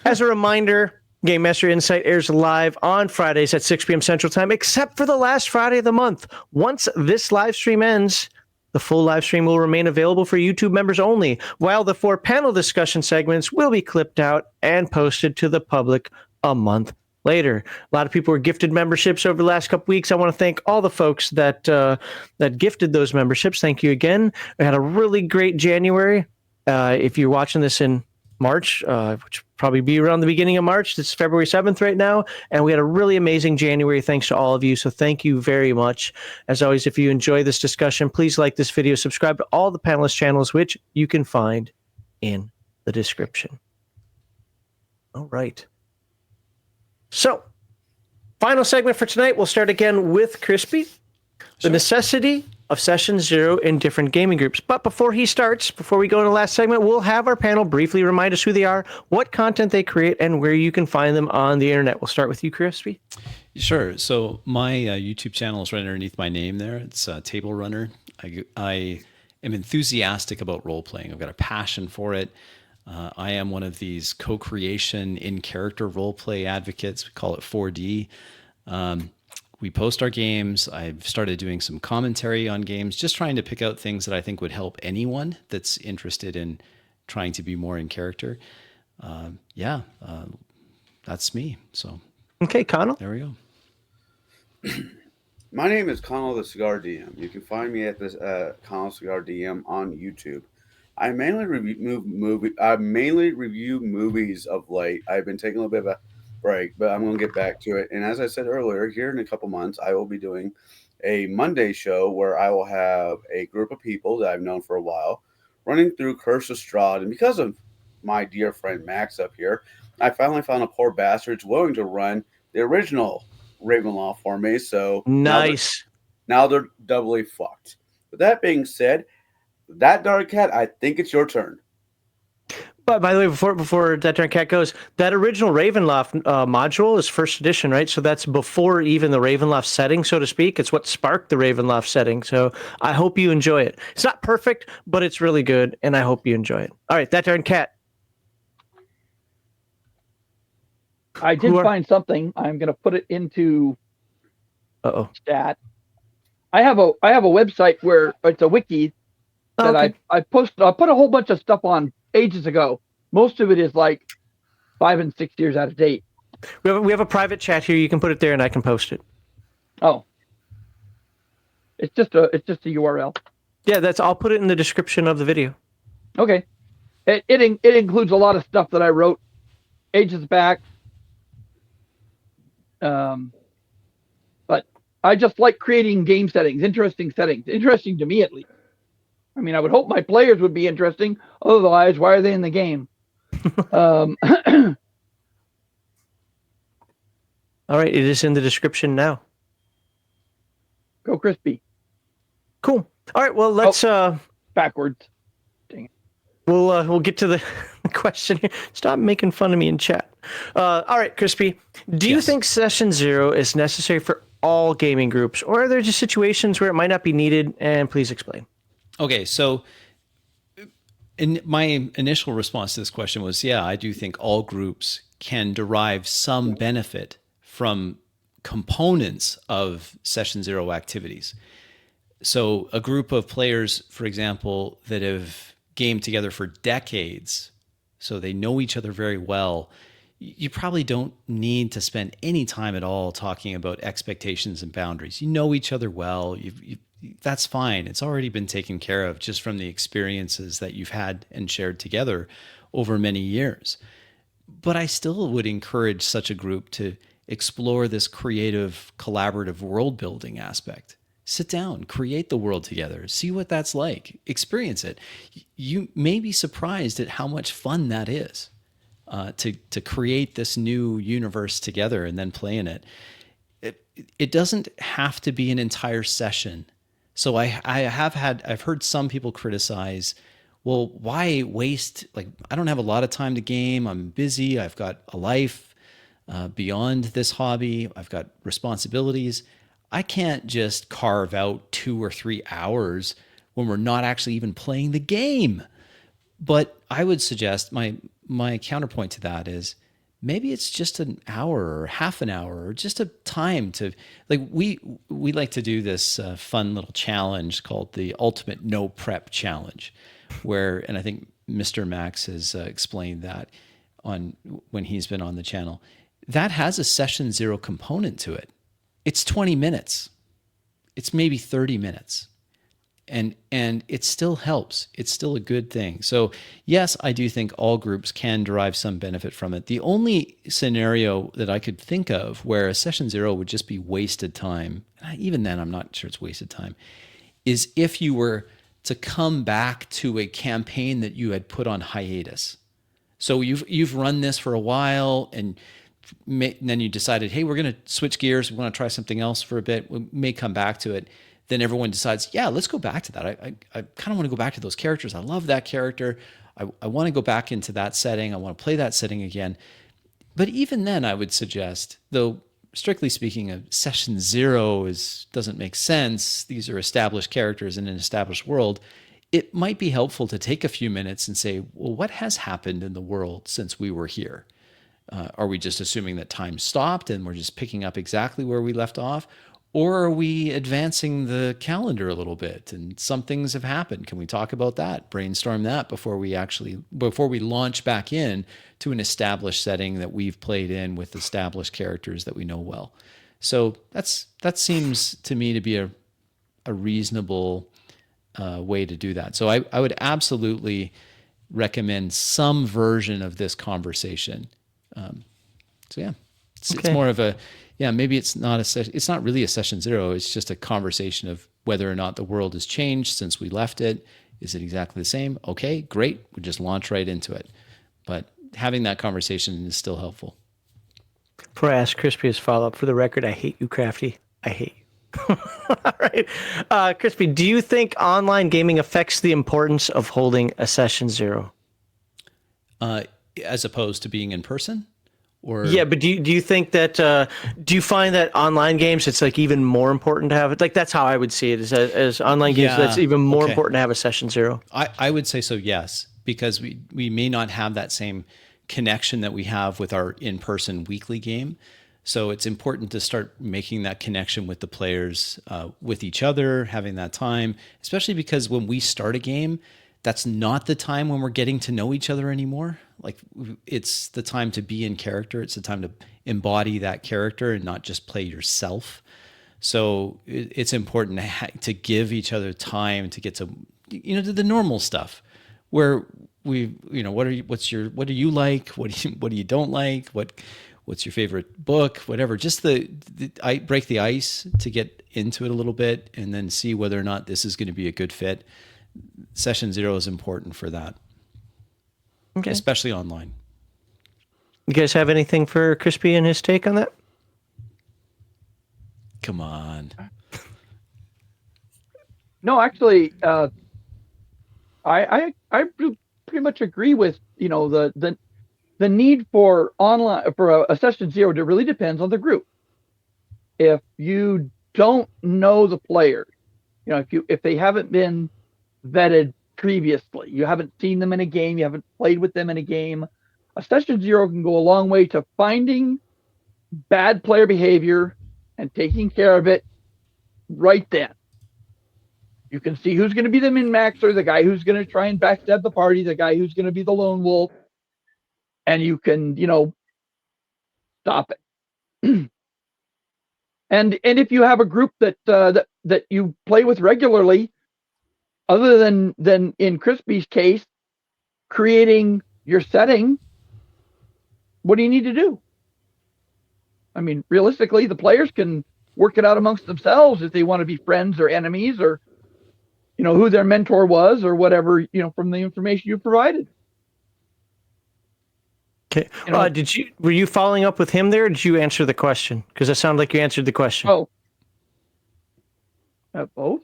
S1: as a reminder, Game Master Insight airs live on Fridays at 6 p.m. Central Time, except for the last Friday of the month. Once this live stream ends, the full live stream will remain available for YouTube members only, while the 4 panel discussion segments will be clipped out and posted to the public a month later. A lot of people were gifted memberships over the last couple weeks. I want to thank all the folks that gifted those memberships. Thank you again. We had a really great January. If you're watching this in March, which will probably be around the beginning of March. It's February 7th right now, and we had a really amazing January thanks to all of you, so thank you very much. As always, if you enjoy this discussion, please like this video, subscribe to all the panelist channels, which you can find in the description. All right. So, final segment for tonight. We'll start again with Crispy. The necessity of Session 0 in different gaming groups. But before he starts, before we go into the last segment, we'll have our panel briefly remind us who they are, what content they create, and where you can find them on the internet. We'll start with you, Crispy.
S2: Sure. So my YouTube channel is right underneath my name there. It's Table Runner. I am enthusiastic about role-playing. I've got a passion for it. I am one of these co-creation in-character role-play advocates. We call it 4D. We post our games. I've started doing some commentary on games, just trying to pick out things that I think would help anyone that's interested in trying to be more in character. That's me. So,
S1: okay, Connell.
S2: There we go.
S3: My name is Connell the Cigar DM. You can find me at this Connell Cigar DM on YouTube. I mainly review movies of late. I've been taking a little bit of a break, but I'm going to get back to it. And as I said earlier, here in a couple months, I will be doing a Monday show where I will have a group of people that I've known for a while running through Curse of Strahd. And because of my dear friend Max up here, I finally found a poor bastard willing to run the original Ravenloft for me. So
S1: nice.
S3: Now they're doubly fucked. With that being said, that Dark Cat, I think it's your turn.
S1: But by the way, before that Dark Cat goes, that original Ravenloft module is first edition, right? So that's before even the Ravenloft setting, so to speak. It's what sparked the Ravenloft setting. So I hope you enjoy it. It's not perfect, but it's really good, and I hope you enjoy it. All right, that Dark Cat.
S4: I did find something. I'm going to put it into stat. I have a website where it's a wiki that I posted. I put a whole bunch of stuff on ages ago. Most of it is like 5 and 6 years out of date.
S1: We have a private chat here. You can put it there, and I can post it.
S4: Oh, it's just a URL.
S1: Yeah, I'll put it in the description of the video.
S4: Okay, it includes a lot of stuff that I wrote Ages back. But I just like creating game settings, interesting to me at least. I mean, I would hope my players would be interesting. Otherwise, why are they in the game?
S1: All right, it is in the description now.
S4: Go Crispy.
S1: Cool. All right, well, let's
S4: backwards.
S1: we'll get to the question here. Stop making fun of me in chat. All right, Crispy, do you think Session Zero is necessary for all gaming groups, or are there just situations where it might not be needed? And please explain.
S2: Okay, so my initial response to this question was, yeah, I do think all groups can derive some benefit from components of Session Zero activities. So a group of players, for example, that have gamed together for decades, so they know each other very well, you probably don't need to spend any time at all talking about expectations and boundaries. You know each other well. That's fine. It's already been taken care of just from the experiences that you've had and shared together over many years. But I still would encourage such a group to explore this creative, collaborative world building aspect. Sit down, create the world together, see what that's like, experience it. You may be surprised at how much fun that is to create this new universe together and then play in it. It doesn't have to be an entire session. So I've heard some people criticize, well, why waste? Like, I don't have a lot of time to game. I'm busy. I've got a life beyond this hobby. I've got responsibilities. I can't just carve out 2 or 3 hours when we're not actually even playing the game. But I would suggest my counterpoint to that is maybe it's just an hour or half an hour or just a time to, like, we like to do this fun little challenge called the Ultimate No Prep Challenge, where, and I think Mr. Max has explained that when he's been on the channel. That has a Session Zero component to it. It's 20 minutes. It's maybe 30 minutes. And it still helps. It's still a good thing. So yes, I do think all groups can derive some benefit from it. The only scenario that I could think of where a Session Zero would just be wasted time, even then I'm not sure it's wasted time, is if you were to come back to a campaign that you had put on hiatus. So you've run this for a while and then you decided, hey, we're going to switch gears. We want to try something else for a bit. We may come back to it. Then everyone decides, yeah, let's go back to that. I kind of want to go back to those characters. I love that character. I want to go back into that setting. I want to play that setting again. But even then, I would suggest, though strictly speaking, a Session Zero doesn't make sense. These are established characters in an established world. It might be helpful to take a few minutes and say, well, what has happened in the world since we were here? Are we just assuming that time stopped and we're just picking up exactly where we left off? Or are we advancing the calendar a little bit and some things have happened? Can we talk about that, brainstorm that before we launch back in to an established setting that we've played in with established characters that we know well? So that seems to me to be a reasonable way to do that. So I would absolutely recommend some version of this conversation. So yeah, it's more of a, maybe it's not it's not really a Session Zero. It's just a conversation of whether or not the world has changed since we left it. Is it exactly the same? Okay, great. We just launch right into it. But having that conversation is still helpful.
S1: Before I ask Crispy his follow-up, for the record, I hate you, Crafty. I hate you. All right. Crispy, do you think online gaming affects the importance of holding a Session Zero?
S2: As opposed to being in person? Or
S1: yeah, but do you think that do you find that online games it's like even more important to have it? Like that's how I would see it as online games. That's even more important to have a Session Zero.
S2: I would say so, yes, because we may not have that same connection that we have with our in-person weekly game. So it's important to start making that connection with the players, with each other, having that time, especially because when we start a game, that's not the time when we're getting to know each other anymore. Like it's the time to be in character. It's the time to embody that character and not just play yourself. So it's important to give each other time to get to, to the normal stuff where what do you like? What do you don't like? What's your favorite book? Whatever. Just I break the ice to get into it a little bit, and then see whether or not this is going to be a good fit. Session 0 is important for that, especially online.
S1: You guys have anything for Crispy and his take on that?
S2: Come on.
S4: No, actually, I pretty much agree with the need for online for a session 0. It really depends on the group. If you don't know the players, if they haven't been vetted previously, you haven't seen them in a game, you haven't played with them in a game, a session 0 can go a long way to finding bad player behavior and taking care of it right then. You can see who's going to be the min-maxer, the guy who's going to try and backstab the party, the guy who's going to be the lone wolf, and you can, stop it. and if you have a group that you play with regularly, other than in Crispy's case, creating your setting, what do you need to do? I mean, realistically, the players can work it out amongst themselves if they want to be friends or enemies, or who their mentor was, or whatever, from the information you provided.
S1: Okay. Were you following up with him there, or did you answer the question? Because it sounded like you answered the question.
S4: Oh, both.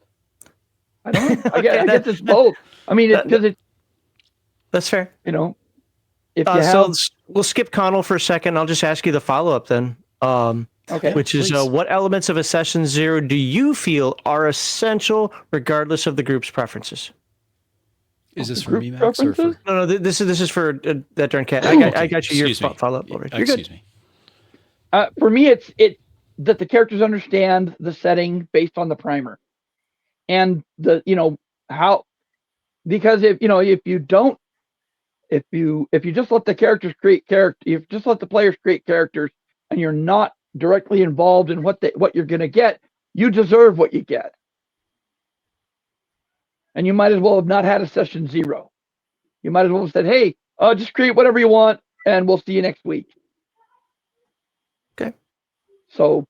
S4: I don't know. I guess it's both. I mean,
S1: that's fair.
S4: If you have,
S1: so we'll skip Connell for a second. I'll just ask you the follow-up then.
S4: Okay.
S1: Which is, what elements of a session 0 do you feel are essential, regardless of the group's preferences?
S2: Is this for me, Max? Or for...
S1: No. This is for that darn cat. I got you. Your follow-up already. You're
S2: Excuse
S1: good.
S2: me.
S4: For me, it's that the characters understand the setting based on the primer, and how, because if you just let the characters create if you just let the players create characters, and you're not directly involved in what you're going to get, you deserve what you get. And you might as well have not had a session 0. You might as well have said, hey, just create whatever you want, and we'll see you next week.
S1: Okay.
S4: So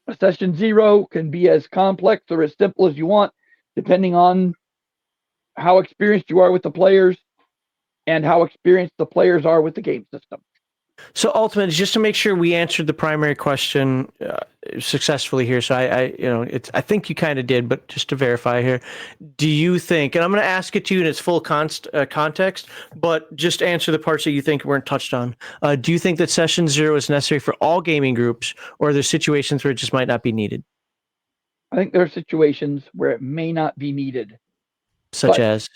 S4: a session 0 can be as complex or as simple as you want, depending on how experienced you are with the players and how experienced the players are with the game system.
S1: So ultimately, just to make sure we answered the primary question successfully here. So I think you kind of did, but just to verify here, do you think, and I'm going to ask it to you in its full context, but just answer the parts that you think weren't touched on. Do you think that session 0 is necessary for all gaming groups, or are there situations where it just might not be needed?
S4: I think there are situations where it may not be needed.
S1: Such as?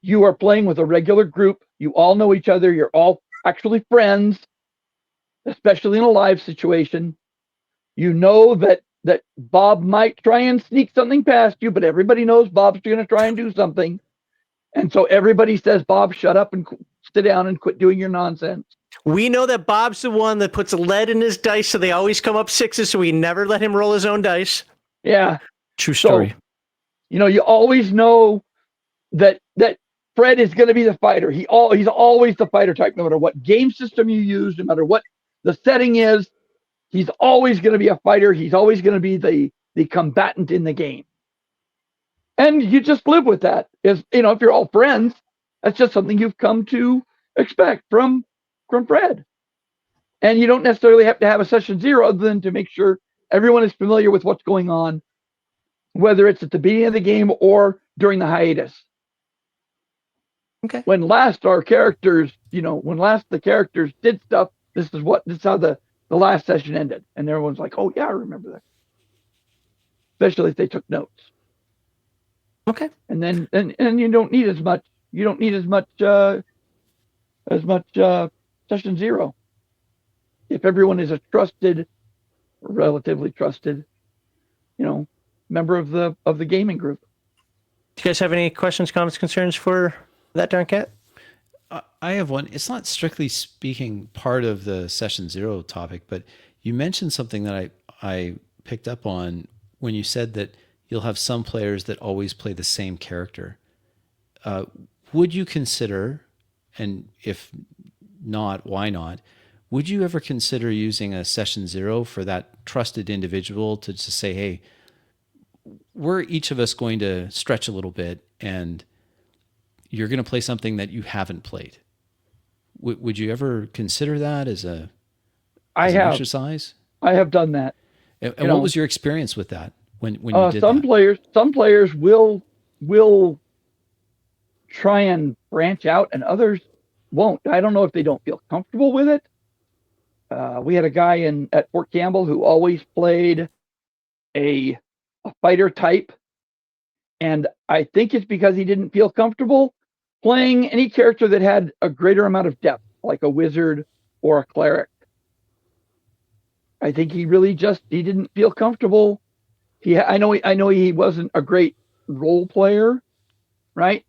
S4: You are playing with a regular group. You all know each other. You're all actually friends, especially in a live situation. You know that Bob might try and sneak something past you, but everybody knows Bob's going to try and do something. And so everybody says, Bob, shut up and sit down and quit doing your nonsense.
S1: We know that Bob's the one that puts lead in his dice, so they always come up 6s, so we never let him roll his own dice.
S4: Yeah.
S1: True story.
S4: So, you always know that Fred is going to be the fighter. He's always the fighter type, no matter what game system you use, no matter what the setting is. He's always going to be a fighter. He's always going to be the combatant in the game. And you just live with that. If you're all friends, that's just something you've come to expect from Fred. And you don't necessarily have to have a session 0 other than to make sure everyone is familiar with what's going on, whether it's at the beginning of the game or during the hiatus.
S1: Okay.
S4: When last the characters did stuff, this is how the last session ended, and everyone's like, "Oh yeah, I remember that." Especially if they took notes.
S1: Okay.
S4: And then you don't need as much. You don't need as much session 0. If everyone is a relatively trusted, member of the gaming group.
S1: Do you guys have any questions, comments, concerns for that darn cat?
S2: I have one. It's not strictly speaking part of the session 0 topic, but you mentioned something that I picked up on when you said that you'll have some players that always play the same character. would you consider, and if not, why not? Would you ever consider using a session zero for that trusted individual to just say, hey, we're each of us going to stretch a little bit and you're going to play something that you haven't played? Would you ever consider that as an exercise?
S4: I have done that.
S2: And what was your experience with that when you did
S4: some
S2: that?
S4: Some players will try and branch out, and others won't. I don't know if they don't feel comfortable with it. We had a guy at Fort Campbell who always played a fighter type, and I think it's because he didn't feel comfortable playing any character that had a greater amount of depth, like a wizard or a cleric. I think he really he didn't feel comfortable. I know he wasn't a great role player, right?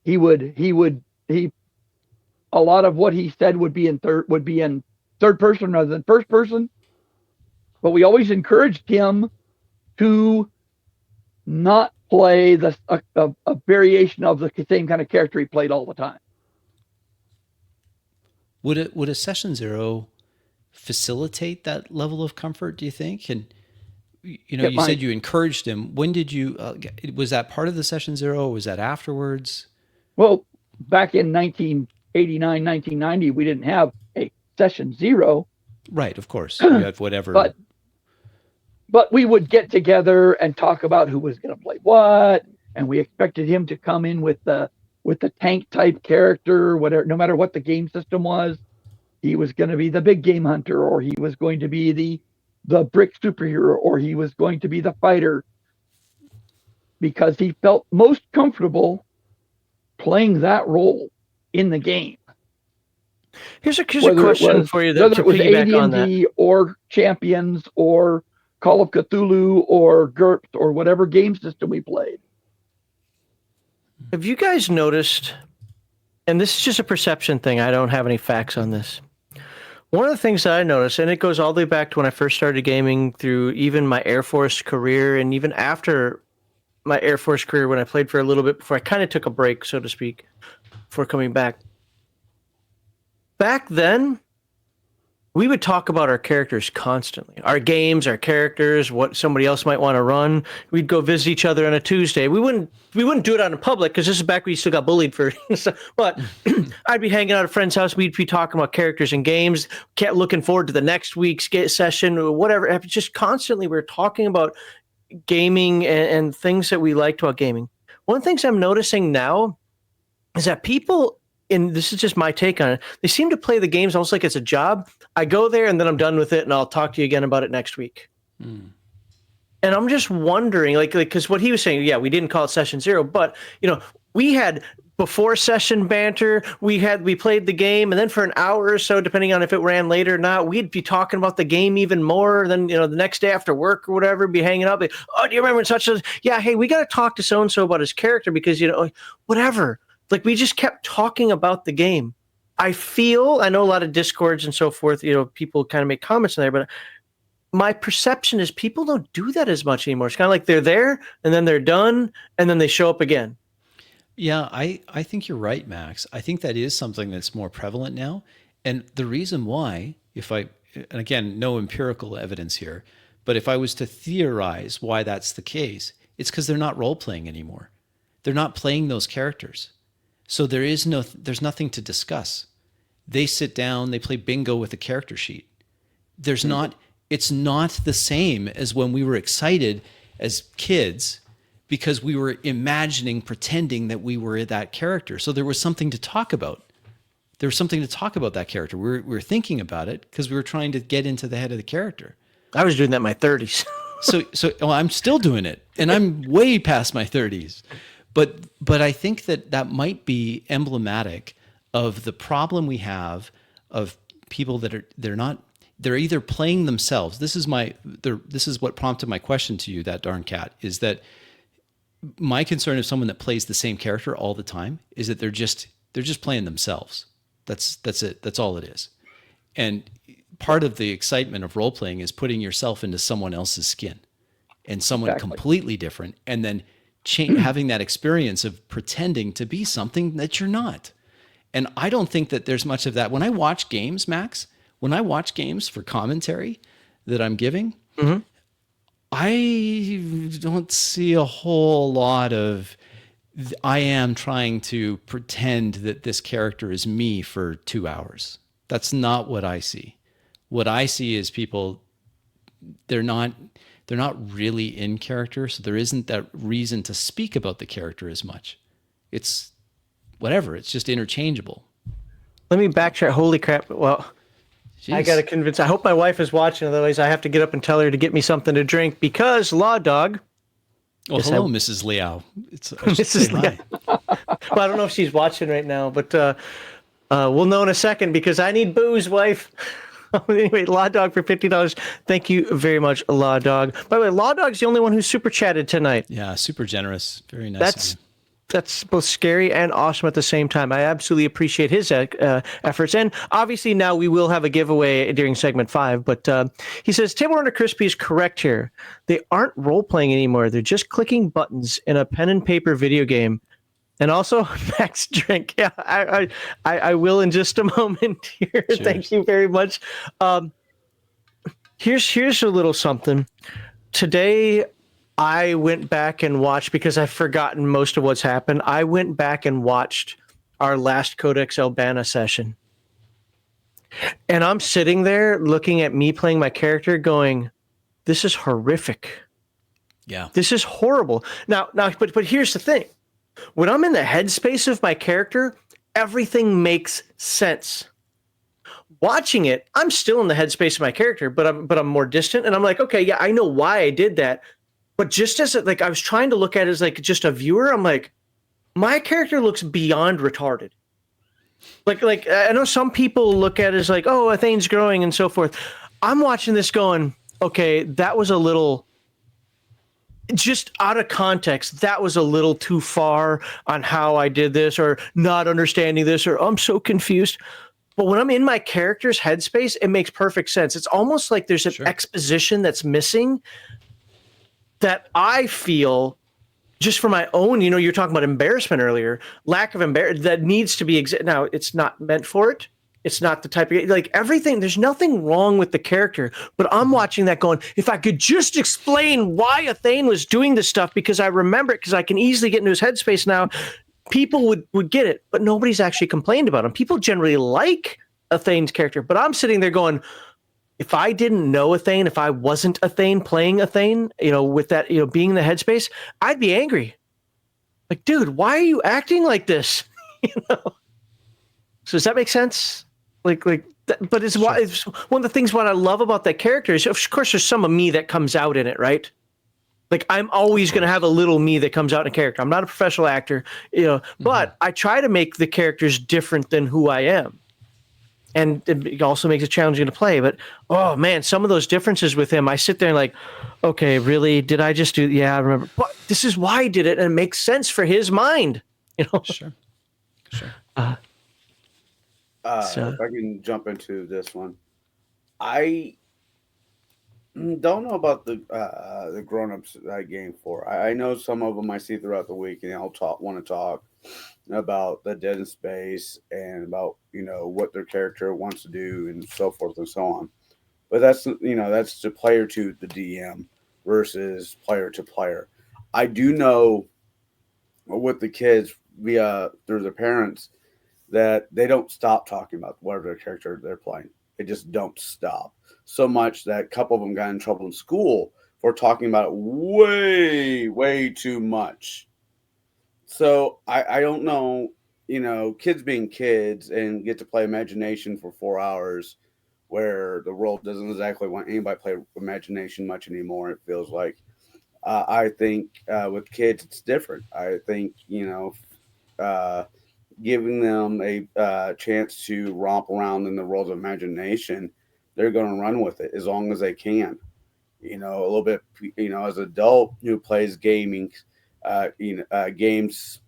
S4: A lot of what he said would be in third person rather than first person. But we always encouraged him to not play a variation of the same kind of character he played all the time.
S2: Would a session zero facilitate that level of comfort, do you think? And you said you encouraged him. When did you was that part of the session zero, or was that afterwards?
S4: Well, back in 1989, 1990, we didn't have a session zero.
S2: Right, of course. You had whatever.
S4: But we would get together and talk about who was going to play what, and we expected him to come in with the tank type character, whatever. No matter what the game system was, he was going to be the big game hunter, or he was going to be the brick superhero, or he was going to be the fighter, because he felt most comfortable playing that role in the game.
S1: Here's a question for you.
S4: Whether it was AD&D or Champions or Call of Cthulhu or GURPS or whatever game system we played.
S1: Have you guys noticed, and this is just a perception thing, I don't have any facts on this. One of the things that I noticed, and it goes all the way back to when I first started gaming through even my Air Force career, and even after my Air Force career when I played for a little bit before I kind of took a break, so to speak, before coming back. Back then, we would talk about our characters constantly. Our games, our characters, what somebody else might want to run. We'd go visit each other on a Tuesday. We wouldn't do it out in public because this is back when you still got bullied for stuff. But I'd be hanging out at a friend's house. We'd be talking about characters and games. Kept looking forward to the next week's session or whatever. Just constantly we were talking about gaming and things that we liked about gaming. One of the things I'm noticing now is that people, and this is just my take on it, they seem to play the games almost like it's a job. I go there and then I'm done with it and I'll talk to you again about it next week. And I'm just wondering, like, because what he was saying, yeah, we didn't call it session zero, but we had before session banter, we played the game, and then for an hour or so, depending on if it ran late or not, we'd be talking about the game even more. Then the next day after work or whatever, be hanging out. Oh, do you remember such a? Yeah, hey, we got to talk to so and so about his character because whatever. Like, we just kept talking about the game. I know a lot of Discords and so forth, people kind of make comments in there, but my perception is people don't do that as much anymore. It's kind of like they're there and then they're done and then they show up again.
S2: Yeah, I think you're right, Max. I think that is something that's more prevalent now. And the reason why, and again, no empirical evidence here, but if I was to theorize why that's the case, it's because they're not role-playing anymore. They're not playing those characters. So there's nothing to discuss. They sit down, they play bingo with a character sheet. It's not the same as when we were excited as kids because we were pretending that we were that character. So there was something to talk about. There was something to talk about that character. We were thinking about it because we were trying to get into the head of the character.
S1: I was doing that in my 30s.
S2: So I'm still doing it, and I'm way past my 30s. But I think that might be emblematic of the problem we have of people that they're either playing themselves. This is what prompted my question to you, that darn cat, is that my concern of someone that plays the same character all the time is that they're just playing themselves. That's it. That's all it is. And part of the excitement of role playing is putting yourself into someone else's skin and someone completely different, and then having that experience of pretending to be something that you're not. And I don't think that there's much of that. When I watch games, Max, when I watch games for commentary that I'm giving, I don't see a whole lot of I am trying to pretend that this character is me for 2 hours. That's not what I see. What I see is people, they're not really in character, so there isn't that reason to speak about the character as much. It's whatever, it's just interchangeable.
S1: Let me backtrack. Holy crap. Well,
S2: Jeez.
S1: I got to convince. I hope my wife is watching. Otherwise, I have to get up and tell her to get me something to drink because Law Dog.
S2: Oh,
S1: Yes,
S2: hello, Mrs. Liao.
S1: Mrs. Liao. Well, I don't know if she's watching right now, but we'll know in a second because I need booze, wife. Anyway, Law Dog for $50. Thank you very much, Law Dog. By the way, Law Dog's the only one who super chatted tonight.
S2: Yeah, super generous. Very nice.
S1: That's both scary and awesome at the same time. I absolutely appreciate his efforts. And obviously now we will have a giveaway during segment 5. But he says, Table Runner Crispy is correct here. They aren't role-playing anymore. They're just clicking buttons in a pen and paper video game. And also, Max drink. Yeah, I will in just a moment here.
S2: Cheers.
S1: Thank you very much. Here's a little something. Today, I went back and watched, because I've forgotten most of what's happened. I went back and watched our last Codex Albana session. And I'm sitting there looking at me playing my character going, this is horrific.
S2: Yeah.
S1: This is horrible. Now, but here's the thing. When I'm in the headspace of my character, everything makes sense. Watching it, I'm still in the headspace of my character, but I'm more distant, and I'm like, okay, yeah, I know why I did that. But just as I was trying to look at it as like just a viewer, I'm like, my character looks beyond retarded. Like I know some people look at it as like, oh, Athane's growing and so forth. I'm watching this going, okay, that was a little, just out of context, that was a little too far on how I did this, or not understanding this, or I'm so confused. But when I'm in my character's headspace, it makes perfect sense. It's almost like there's an exposition that's missing that I feel, just for my own, you're talking about embarrassment earlier, lack of embarrassment that needs to be now, it's not meant for it. It's not the type of, like, everything, there's nothing wrong with the character, but I'm watching that going, if I could just explain why Athane was doing this stuff, because I remember it, because I can easily get into his headspace now, people would get it, but nobody's actually complained about him. People generally like Athane's character, but I'm sitting there going, if I didn't know Athane, if I wasn't Athane playing Athane, with that, being in the headspace, I'd be angry. Like, dude, why are you acting like this? So does that make sense? But it's why, it's one of the things what I love about that character is, of course, there's some of me that comes out in it, right? Like, I'm always going to have a little me that comes out in a character. I'm not a professional actor, but I try to make the characters different than who I am. And it also makes it challenging to play. But, oh, man, some of those differences with him, I sit there and like, okay, really? Did I just do? Yeah, I remember. But this is why I did it, and it makes sense for his mind.
S2: Sure.
S3: If I can jump into this one. I don't know about the grown-ups game for. I know some of them I see throughout the week, and I'll want to talk about the Dead in Space and about what their character wants to do and so forth and so on. But that's that's the player to the DM versus player to player. I do know with the kids via through their parents that they don't stop talking about whatever character they're playing. They just don't stop. So much that a couple of them got in trouble in school for talking about it way, way too much. So I don't know, kids being kids and get to play imagination for 4 hours where the world doesn't exactly want anybody to play imagination much anymore, it feels like. I think with kids, it's different. I think, giving them a chance to romp around in the world of imagination, they're going to run with it as long as they can. A little bit, as an adult who plays gaming, games,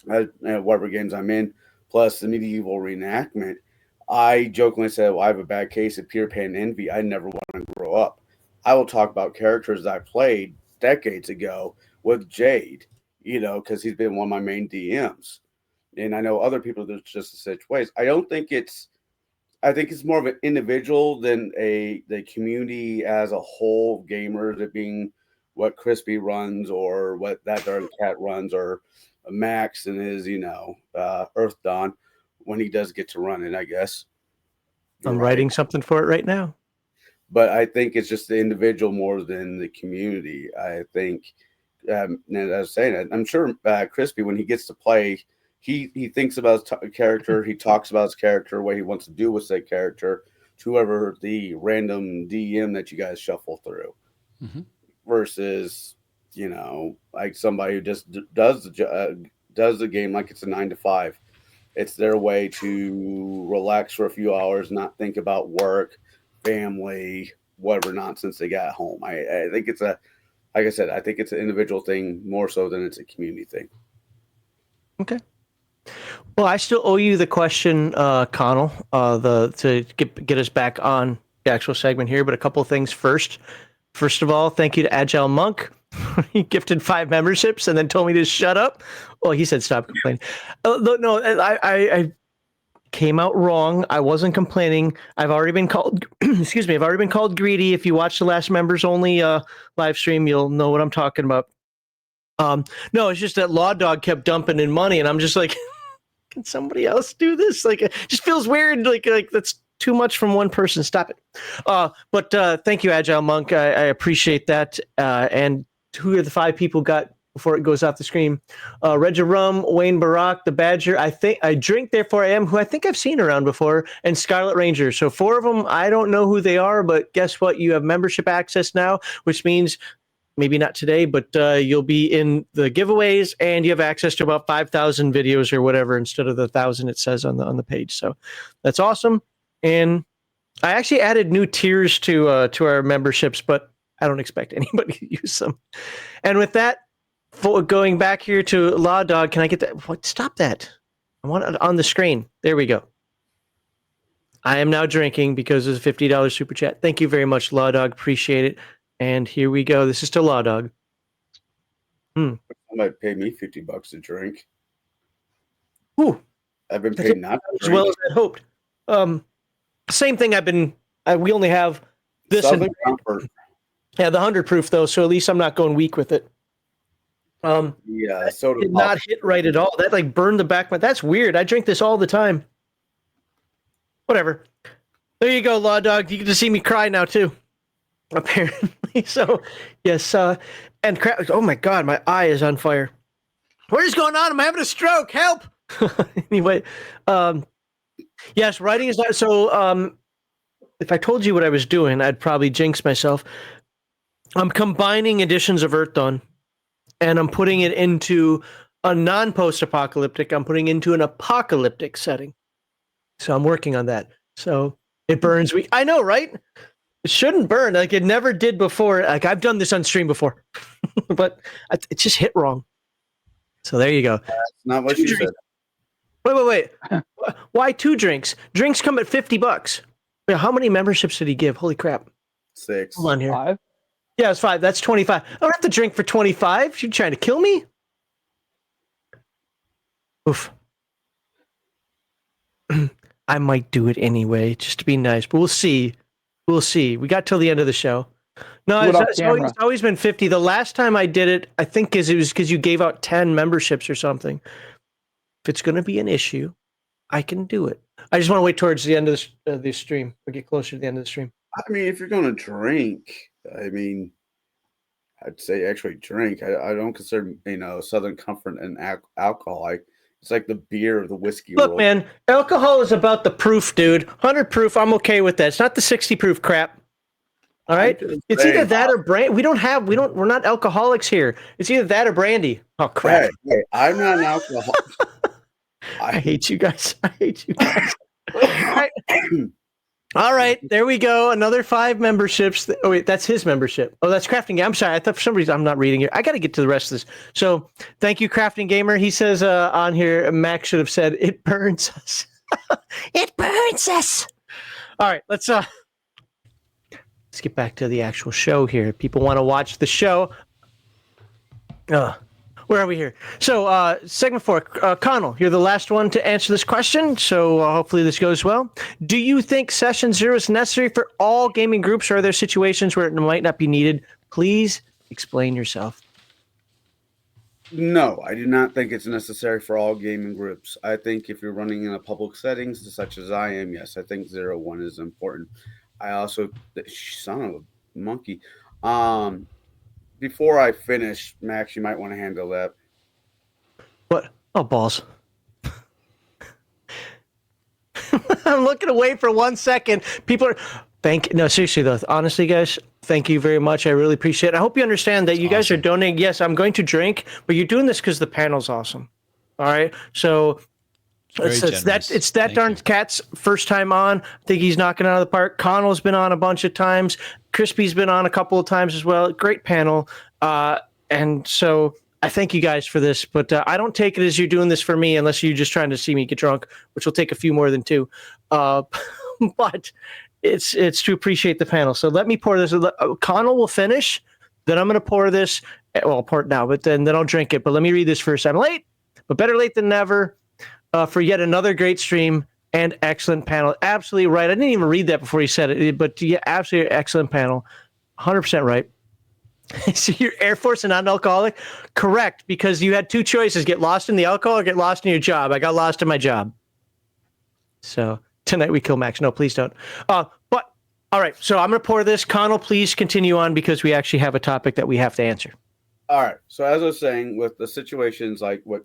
S3: whatever games I'm in, plus the medieval reenactment, I jokingly said, well, I have a bad case of Peter Pan envy. I never want to grow up. I will talk about characters that I played decades ago with Jade, because he's been one of my main DMs. And I know other people there's just the such ways. I think it's more of an individual than the community as a whole, gamers, it being what Crispy runs or what that Dark Cat runs or Max and his, Earth Dawn when he does get to run it, I guess.
S1: I'm writing something for it right now.
S3: But I think it's just the individual more than the community. I think, and as I was saying, I'm sure Crispy, when he gets to play, he thinks about his character. He talks about his character, what he wants to do with that character, to whoever the random DM that you guys shuffle through, versus like somebody who just does the game like it's a 9 to 5. It's their way to relax for a few hours, not think about work, family, whatever nonsense they got at home. I think it's like I said, I think it's an individual thing more so than it's a community thing.
S1: Okay. Well, I still owe you the question, Connell, to get us back on the actual segment here, but a couple of things first. First of all, thank you to Agile Monk. He gifted 5 memberships and then told me to shut up. Well, he said stop complaining. No, I came out wrong. I wasn't complaining. I've already been called, excuse me, I've already been called greedy. If you watch the last members only live stream, you'll know what I'm talking about. No, it's just that Law Dog kept dumping in money, and I'm just like, can somebody else do this? Like, it just feels weird. Like that's too much from one person. Stop it. But thank you, Agile Monk. I appreciate that. And who are the 5 people got before it goes off the screen? Reggie Rum, Wayne Barack, the Badger. I drink, therefore I am, who I think I've seen around before, and Scarlet Ranger. So 4 of them, I don't know who they are, but guess what? You have membership access now, which means maybe not today, but you'll be in the giveaways, and you have access to about 5,000 videos or whatever instead of the 1,000 it says on the page. So that's awesome. And I actually added new tiers to our memberships, but I don't expect anybody to use them. And with that, going back here to Law Dog, can I get that? What? Stop that! I want it on the screen. There we go. I am now drinking because there's a $50 super chat. Thank you very much, Law Dog. Appreciate it. And here we go. This is to Law Dog.
S3: Somebody paid me $50 to drink.
S1: Ooh,
S3: I've been paid not to
S1: as well as I hoped. Same thing. We only have this
S3: Southern
S1: and
S3: Comfort.
S1: Yeah, the 100 proof though, so at least I'm not going weak with it.
S3: Yeah, soda
S1: did
S3: pop.
S1: not hit right at all. That like burned the back. That's weird. I drink this all the time. Whatever. There you go, Law Dog. You get to see me cry now too. Apparently. So yes. And crap. Oh my God, my eye is on fire. What is going on? I'm having a stroke. Help. Anyway, yes, writing is not so. If I told you what I was doing, I'd probably jinx myself. I'm combining editions of Earth Dawn, and I'm putting it into a non-post-apocalyptic. I'm putting into an apocalyptic setting. So I'm working on that. So it burns. I know, right? It shouldn't burn. Like it never did before. Like I've done this on stream before, but it just hit wrong. So there you go.
S3: That's not what you said.
S1: Wait. Why 2 drinks? Drinks come at $50. Yeah, how many memberships did he give? Holy crap.
S3: 6.
S1: Hold on here.
S4: 5.
S1: Yeah, it's 5. That's 25. I don't have to drink for 25. You trying to kill me? Oof. I might do it anyway, just to be nice, but we'll see. We'll see. We got till the end of the show. No, it's always been 50. The last time I did it, I think it was because you gave out 10 memberships or something. If it's going to be an issue, I can do it. I just want to wait towards the end of the stream. Or get closer to the end of the stream.
S3: I mean, if you're going to drink, I mean, I'd say actually drink. I don't consider, Southern Comfort and alcohol. It's like the beer or the whiskey.
S1: Look,
S3: world.
S1: man, alcohol is about the proof, dude. 100 proof, I'm okay with that. It's not the 60 proof crap. All right? It's either that or brandy. We're not alcoholics here. It's either that or brandy. Oh, crap.
S3: Hey, I'm not an alcoholic.
S1: I hate you guys. All right, there we go. Another 5 memberships. Oh, wait, that's his membership. Oh, that's Crafting Gamer. I'm sorry. I thought for some reason I'm not reading it. I got to get to the rest of this. So thank you, Crafting Gamer. He says on here, Max should have said, it burns us. It burns us. All right, let's get back to the actual show here. People want to watch the show. Where are we here? So, segment 4, Connell, you're the last one to answer this question, so hopefully this goes well. Do you think Session 0 is necessary for all gaming groups, or are there situations where it might not be needed? Please explain yourself.
S3: No, I do not think it's necessary for all gaming groups. I think if you're running in a public settings, such as I am, yes, I think 0-1 is important. I also, son of a monkey. Before I finish, Max, you might want to handle that.
S1: What? Oh, balls. I'm looking away for 1 second. People are... No, seriously, though. Honestly, guys, thank you very much. I really appreciate it. I hope you understand that you guys are donating. Yes, I'm going to drink, but you're doing this because the panel's awesome. All right? So... It's that darn cat's first time on. I think he's knocking it out of the park. Connell's been on a bunch of times. Crispy's been on a couple of times as well. Great panel. And so I thank you guys for this, but I don't take it as you're doing this for me unless you're just trying to see me get drunk, which will take a few more than 2. But it's to appreciate the panel. So let me pour this. Connell will finish. Then I'm going to pour this. Well, I'll pour it now, but then I'll drink it. But let me read this first. I'm late, but better late than never. For yet another great stream and excellent panel. Absolutely right. I didn't even read that before you said it, but yeah, absolutely excellent panel. 100% right. So you're Air Force and not an alcoholic? Correct, because you had 2 choices, get lost in the alcohol or get lost in your job. I got lost in my job. So tonight we kill Max. No, please don't. But all right, so I'm going to pour this. Connell, please continue on because we actually have a topic that we have to answer.
S3: All right. So as I was saying, with the situations like what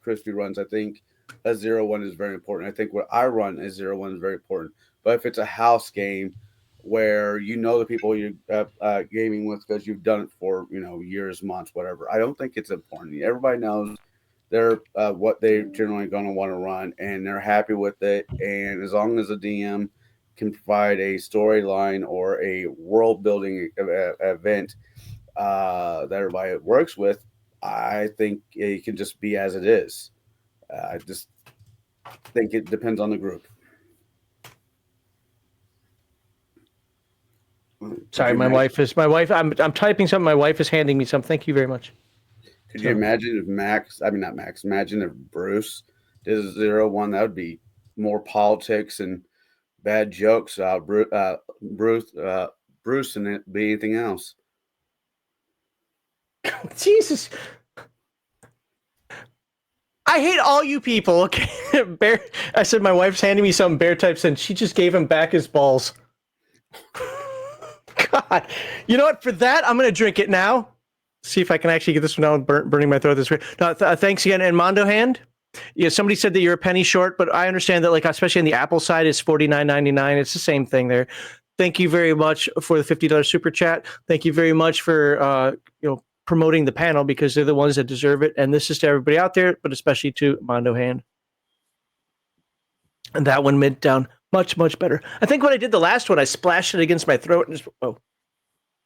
S3: Crispy runs, I think a 0-1 is very important. I think what I run as 0-1 is very important. But if it's a house game where you know the people you're gaming with because you've done it for years, months, whatever, I don't think it's important. Everybody knows they're what they're generally going to want to run, and they're happy with it. And as long as the DM can provide a storyline or a world building event that everybody works with, I think it can just be as it is. I just think it depends on the group.
S1: Sorry, my wife. I'm typing something. My wife is handing me something. Thank you very much.
S3: Could you imagine if imagine if Bruce did a 0-1, that would be more politics and bad jokes. Bruce and it be anything else.
S1: Jesus. I hate all you people. Okay, Bear. I said my wife's handing me something. Bear types and she just gave him back his balls. God, you know what? For that, I'm gonna drink it now. See if I can actually get this one out. Burning my throat this way. No, thanks again. And Mondo Hand. Yeah, somebody said that you're a penny short, but I understand that, like, especially on the Apple side, it's $49.99. It's the same thing there. Thank you very much for the $50 super chat. Thank you very much for promoting the panel because they're the ones that deserve it. And this is to everybody out there, but especially to Mondo Hand. And that one went down much, much better. I think when I did the last one, I splashed it against my throat. And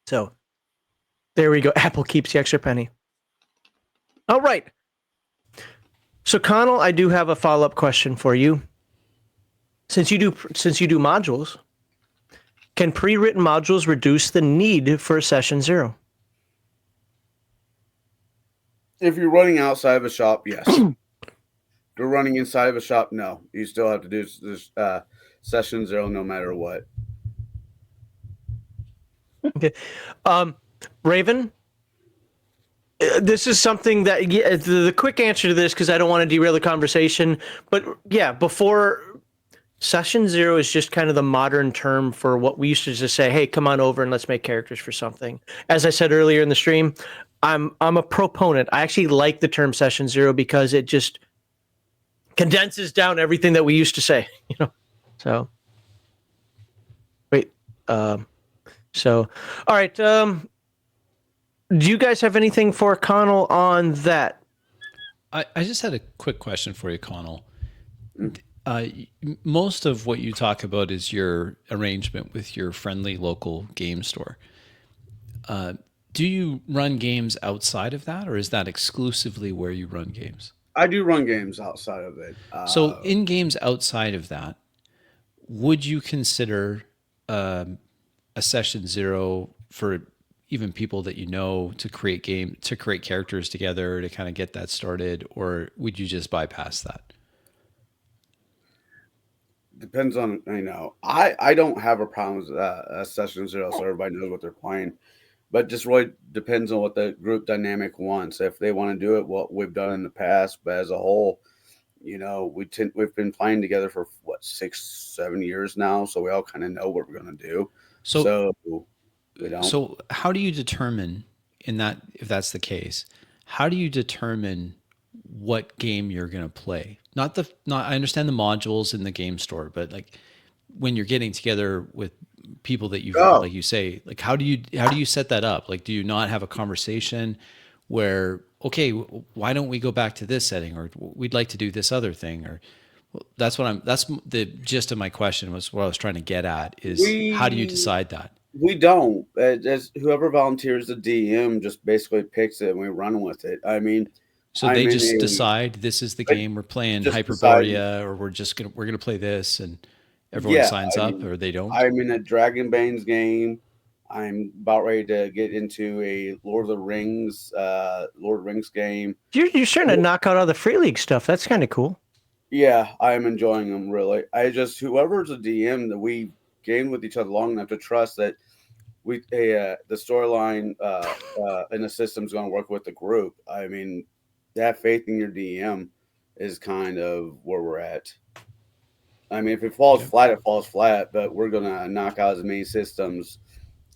S1: so there we go. Apple keeps the extra penny. All right. So Connell, I do have a follow-up question for you. Since you do modules, can pre-written modules reduce the need for a session 0?
S3: If you're running outside of a shop, yes. If you're running inside of a shop, no. You still have to do this session 0 no matter what.
S1: Okay. Raven, this is something that the quick answer to this, because I don't want to derail the conversation, but yeah, before session 0 is just kind of the modern term for what we used to just say, hey, come on over and let's make characters for something. As I said earlier in the stream, I'm a proponent. I actually like the term session 0 because it just condenses down everything that we used to say, So wait, so all right. Do you guys have anything for Connell on that?
S2: I just had a quick question for you, Connell. Most of what you talk about is your arrangement with your friendly local game store. Do you run games outside of that, or is that exclusively where you run games?
S3: I do run games outside of it.
S2: So in games outside of that, would you consider a session 0 for even people that you know to create characters together to kind of get that started, or would you just bypass that?
S3: Depends on, I don't have a problem with session zero, so everybody knows what they're playing. But just really depends on what the group dynamic wants. If they want to do it, what we've done in the past, but as a whole, we've been playing together for 6-7 years now, so we all kind of know what we're going to do. So we don't.
S2: So how do you determine if that's the case? How do you determine what game you're going to play? I understand the modules in the game store, but like when you're getting together with people that like you say, like how do you set that up? Like, do you not have a conversation where, okay, why don't we go back to this setting, or we'd like to do this other thing, or that's the gist of my question, was what I was trying to get at is how do you decide that?
S3: We don't. As whoever volunteers the DM just basically picks it and we run with it. I mean,
S2: so they just decide this is the game we're playing, Hyperborea, or we're gonna play this, and everyone signs up, or they don't.
S3: I'm in a Dragonbane's game. I'm about ready to get into a Lord of the Rings game.
S1: You're starting to knock out all the Free League stuff. That's kind of cool.
S3: Yeah, I'm enjoying them, really. Whoever's a DM that we game with each other long enough to trust that the storyline and the system's going to work with the group. I mean, that faith in your DM is kind of where we're at. I mean, if it falls flat, it falls flat, but we're going to knock out as many systems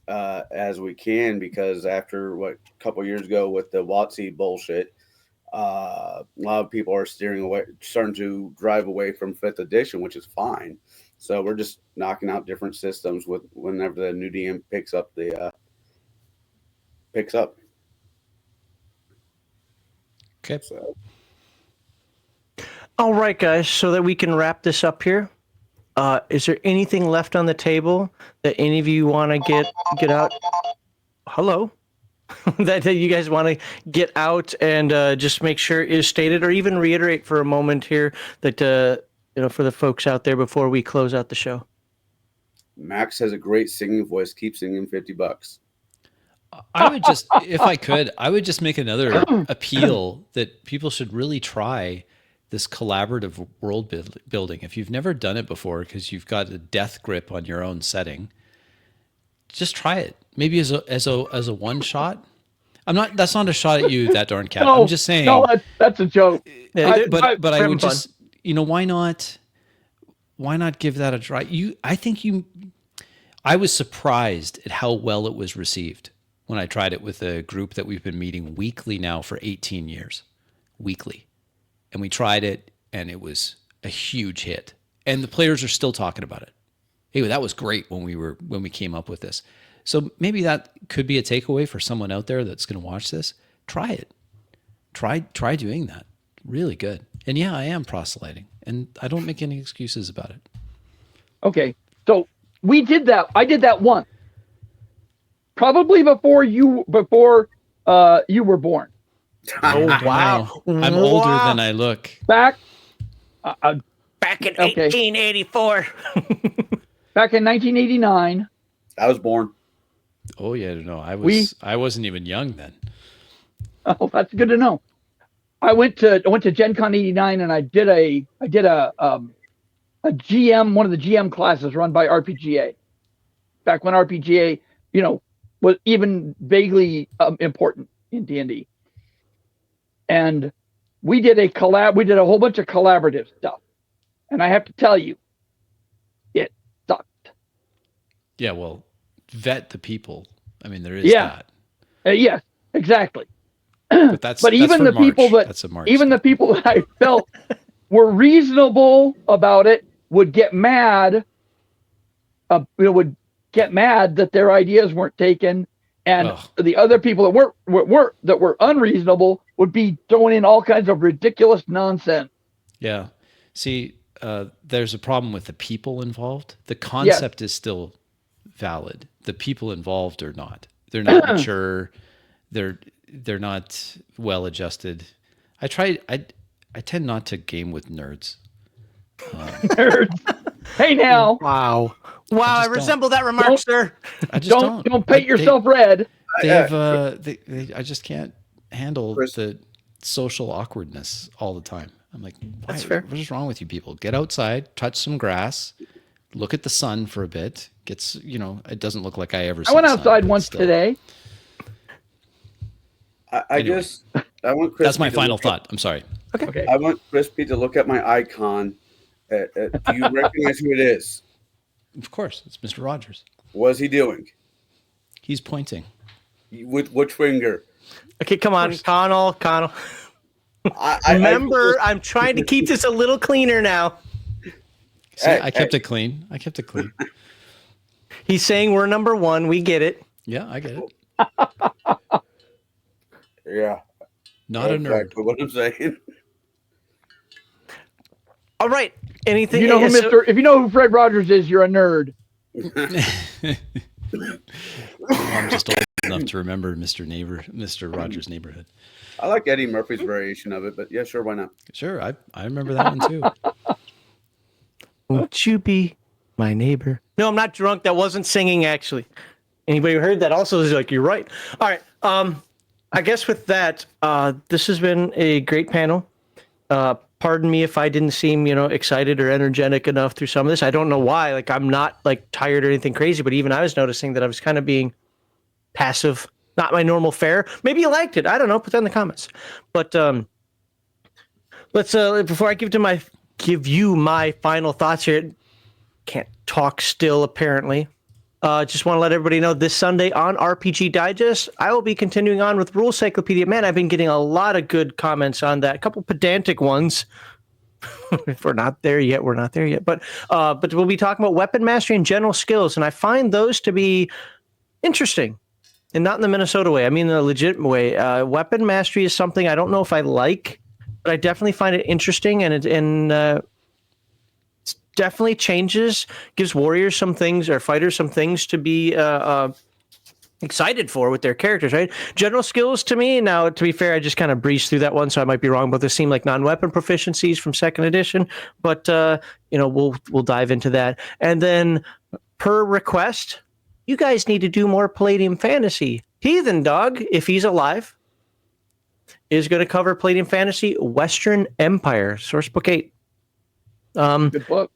S3: as we can, because after a couple years ago with the WotC bullshit, a lot of people are starting to drive away from 5th edition, which is fine. So we're just knocking out different systems whenever the new DM picks up.
S2: Okay.
S3: So.
S1: All right, guys, so that we can wrap this up here, is there anything left on the table that any of you want to get out? Hello? that you guys want to get out and just make sure is stated, or even reiterate for a moment here that, for the folks out there before we close out the show?
S3: Max has a great singing voice. Keep singing $50.
S2: I would just, if I could, make another appeal that people should really try this collaborative world building. If you've never done it before, because you've got a death grip on your own setting, just try it. Maybe as a one shot. That's not a shot at you, that darn cat. No, I'm just saying.
S4: No, that's a joke.
S2: I would just, why not give that a try? I was surprised at how well it was received when I tried it with a group that we've been meeting weekly now for 18 years, weekly. And we tried it, and it was a huge hit. And the players are still talking about it. Hey, that was great when we came up with this. So maybe that could be a takeaway for someone out there that's going to watch this. Try it. Try doing that. Really good. And yeah, I am proselyting, and I don't make any excuses about it.
S4: Okay, so we did that. I did that once, probably before you were born.
S1: Oh wow!
S2: I'm older than I look.
S4: Back
S1: in 1884.
S4: Back in 1989.
S3: I was born.
S2: Oh yeah, no, I wasn't even young then.
S4: Oh, that's good to know. I went to Gen Con 89, and I did a GM, one of the GM classes run by RPGA. Back when RPGA, was even vaguely important in D&D. And we did a whole bunch of collaborative stuff. And I have to tell you, it sucked.
S2: Yeah, well, vet the people. I mean, there is that.
S4: Yes, exactly.
S2: But
S4: even the people that I felt were reasonable about it would get mad. Would get mad that their ideas weren't taken, and the other people that were unreasonable would be throwing in all kinds of ridiculous nonsense.
S2: Yeah. See, there's a problem with the people involved. The concept is still valid. The people involved are not. They're not mature. They're not well adjusted. I tend not to game with nerds.
S4: Nerds. Hey now.
S1: Wow. I resemble that remark, sir.
S2: I just
S4: don't paint yourself red.
S2: they have I just can't handle
S3: Chris-
S2: the social awkwardness all the time. I'm like,
S1: That's fair.
S2: What is wrong with you people? Get outside, touch some grass, look at the sun for a bit. It doesn't look like I ever.
S4: I went outside once today.
S3: I
S2: Anyway.
S3: I want Chris.
S2: That's my final thought. I'm sorry.
S4: Okay.
S3: I want Crispy to look at my icon. Do you recognize who it is?
S2: Of course, it's Mr. Rogers.
S3: What's he doing?
S2: He's pointing.
S3: With which finger?
S1: Okay, come on, Connell.
S3: I
S1: Remember, I'm trying to keep this a little cleaner now.
S2: See, I kept it clean.
S1: He's saying we're number one. We get it.
S2: Yeah, I get it.
S3: Yeah.
S2: Not a nerd.
S3: Exactly what I'm saying.
S1: All right. Anything?
S4: If you know who Fred Rogers is, you're a nerd.
S2: I'm just old enough to remember Mr. Rogers' Neighborhood.
S3: I like Eddie Murphy's variation of it, but yeah, sure, why not?
S2: Sure, I remember that one too.
S1: Won't you be my neighbor? No, I'm not drunk. That wasn't singing, actually. Anybody who heard that also is like, you're right. All right. I guess with that, this has been a great panel. Pardon me if I didn't seem, excited or energetic enough through some of this. I don't know why. Like, I'm not tired or anything crazy, but even I was noticing that I was kind of being passive, not my normal fare. Maybe you liked it. I don't know. Put that in the comments. But let's before I give you my final thoughts here. Can't talk still, apparently. Just want to let everybody know this Sunday on RPG Digest, I will be continuing on with Rule Cyclopedia. Man, I've been getting a lot of good comments on that. A couple pedantic ones. If we're not there yet, we're not there yet. But we'll be talking about weapon mastery and general skills, and I find those to be interesting, and not in the Minnesota way. I mean the legit way. Weapon mastery is something I don't know if I like, but I definitely find it interesting, and definitely gives warriors some things or fighters some things to be excited for with their characters, right? General skills to me, now to be fair, I just kind of breezed through that one, so I might be wrong, but they seem like non-weapon proficiencies from second edition, but we'll dive into that. And then per request, you guys need to do more Palladium Fantasy. Heathen Dog, if he's alive, is going to cover Palladium Fantasy Western Empire, Sourcebook 8.
S4: Good book.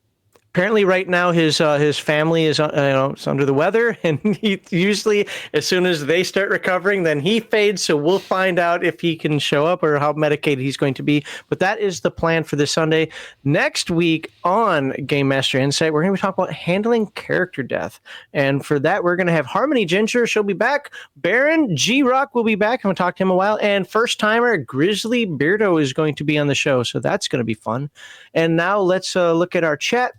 S1: Apparently, right now his family is it's under the weather, and he usually, as soon as they start recovering, then he fades. So we'll find out if he can show up or how medicated he's going to be. But that is the plan for this Sunday. Next week on Game Master Insight, we're going to be talking about handling character death, and for that, we're going to have Harmony Ginger. She'll be back. Baron G Rock will be back. I'm going to talk to him a while, and first timer Grizzly Beardo is going to be on the show, so that's going to be fun. And now let's look at our chat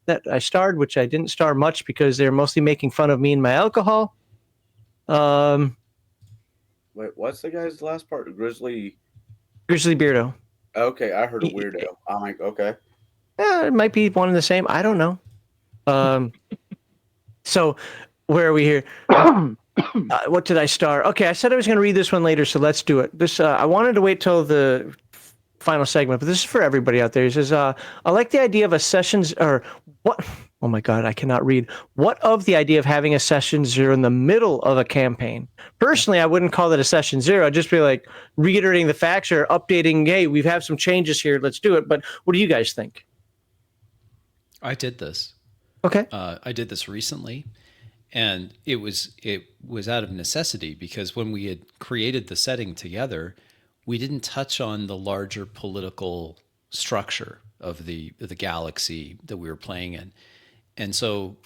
S1: that I starred, which I didn't star much because they're mostly making fun of me and my alcohol.
S3: Wait, what's the guy's last part? Grizzly
S1: Beardo.
S3: Okay, I heard a weirdo. I'm like, okay.
S1: Yeah, it might be one and the same. I don't know. So where are we here? What did I star? Okay, I said I was going to read this one later, so let's do it. This I wanted to wait till the final segment, but this is for everybody out there. He says, I like the idea of a sessions, or what? Oh my God, I cannot read. What of the idea of having a session 0 in the middle of a campaign? Personally, I wouldn't call it a session 0. I'd just be like reiterating the facts or updating, hey, we've had some changes here, let's do it. But what do you guys think?
S2: I did this.
S1: Okay.
S2: I did this recently, and it was out of necessity because when we had created the setting together, we didn't touch on the larger political structure of the galaxy that we were playing in. And so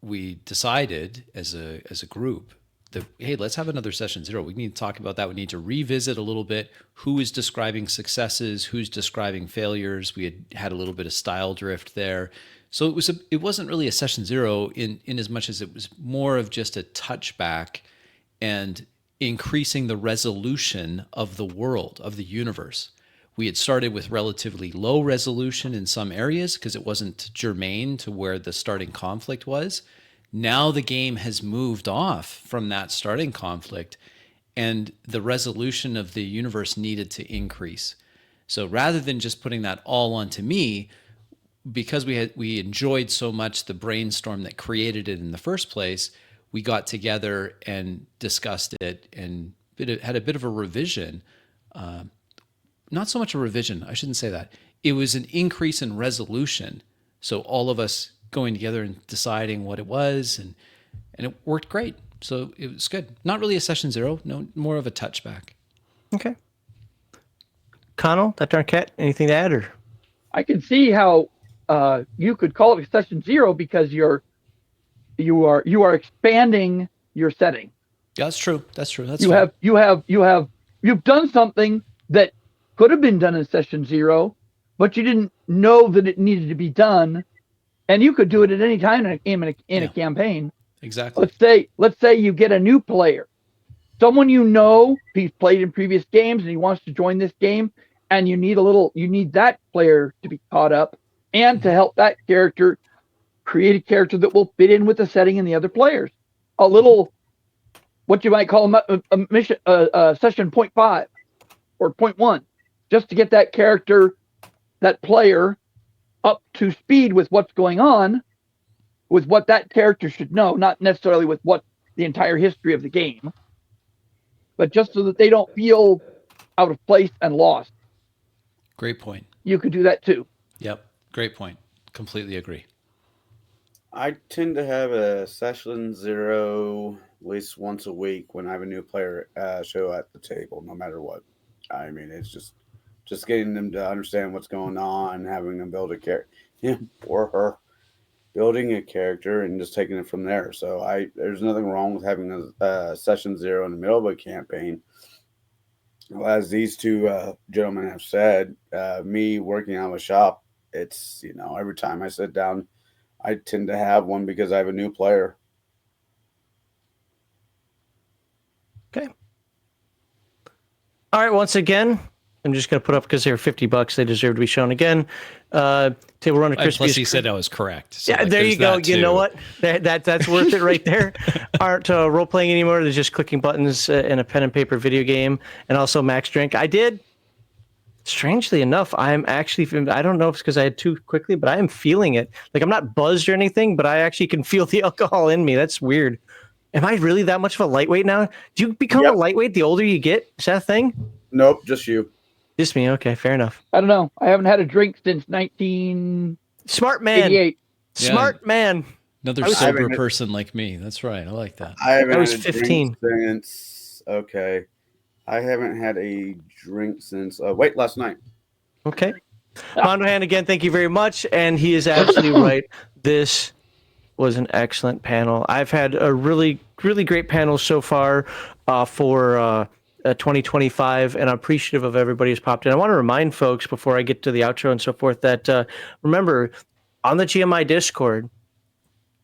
S2: we decided as a group that, hey, let's have another session 0. We need to talk about that. We need to revisit a little bit who is describing successes, who's describing failures. We had a little bit of style drift there. So it wasn't really a session 0 in as much as it was more of just a touchback and increasing the resolution of the world, of the universe. We had started with relatively low resolution in some areas because it wasn't germane to where the starting conflict was. Now the game has moved off from that starting conflict, and the resolution of the universe needed to increase. So rather than just putting that all onto me, because we enjoyed so much the brainstorm that created it in the first place, we got together and discussed it and had a bit of a revision. Not so much a revision, I shouldn't say that. It was an increase in resolution. So all of us going together and deciding what it was, and it worked great. So it was good. Not really a session 0, no, more of a touchback.
S1: Okay. Connell, that darn cat, anything to add? Or?
S4: I can see how you could call it session 0 because you are expanding your setting.
S2: Yeah, that's true. That's true. That's
S4: you've done something that could have been done in session 0, but you didn't know that it needed to be done, and you could do it at any time in a campaign.
S2: Exactly.
S4: Let's say you get a new player, someone he's played in previous games and he wants to join this game, and you need that player to be caught up and to help that character create a character that will fit in with the setting and the other players. A little, what you might call a mission, session 0.5 or 0.1, just to get that character, that player, up to speed with what's going on, with what that character should know, not necessarily with what the entire history of the game, but just so that they don't feel out of place and lost.
S2: Great point.
S4: You could do that too.
S2: Yep. Great point. Completely agree.
S3: I tend to have a session 0 at least once a week when I have a new player show at the table, no matter what. I mean, it's just getting them to understand what's going on, having them build a character, him or her, building a character and just taking it from there. So there's nothing wrong with having a session 0 in the middle of a campaign. Well, as these two gentlemen have said, me working out of a shop, it's, every time I sit down, I tend to have one because I have a new player.
S1: Okay. All right. Once again, I'm just going to put up because they're $50. They deserve to be shown again. Table Runner Crispy.
S2: Plus, he said I was correct. So
S1: yeah, there you go. You know what? That's worth it right there. Aren't role playing anymore. They're just clicking buttons in a pen and paper video game, and also Max Drink. I did. Strangely enough, I'm actually. I don't know if it's because I had too quickly, but I am feeling it. Like I'm not buzzed or anything, but I actually can feel the alcohol in me. That's weird. Am I really that much of a lightweight now? Do you become a lightweight the older you get? Is that a thing?
S3: Nope, just you.
S1: Just me. Okay, fair enough.
S4: I don't know. I haven't had a drink since 1988.
S1: Smart man. Smart man.
S2: Another sober person like me. That's right. I like that.
S3: I
S1: was 15
S3: since. Okay, I haven't had a drink since. Last night.
S1: Okay. Monohan, again, thank you very much. And he is absolutely right. This was an excellent panel. I've had a really, really great panel so far for 2025, and I'm appreciative of everybody who's popped in. I want to remind folks before I get to the outro and so forth that remember, on the GMI Discord,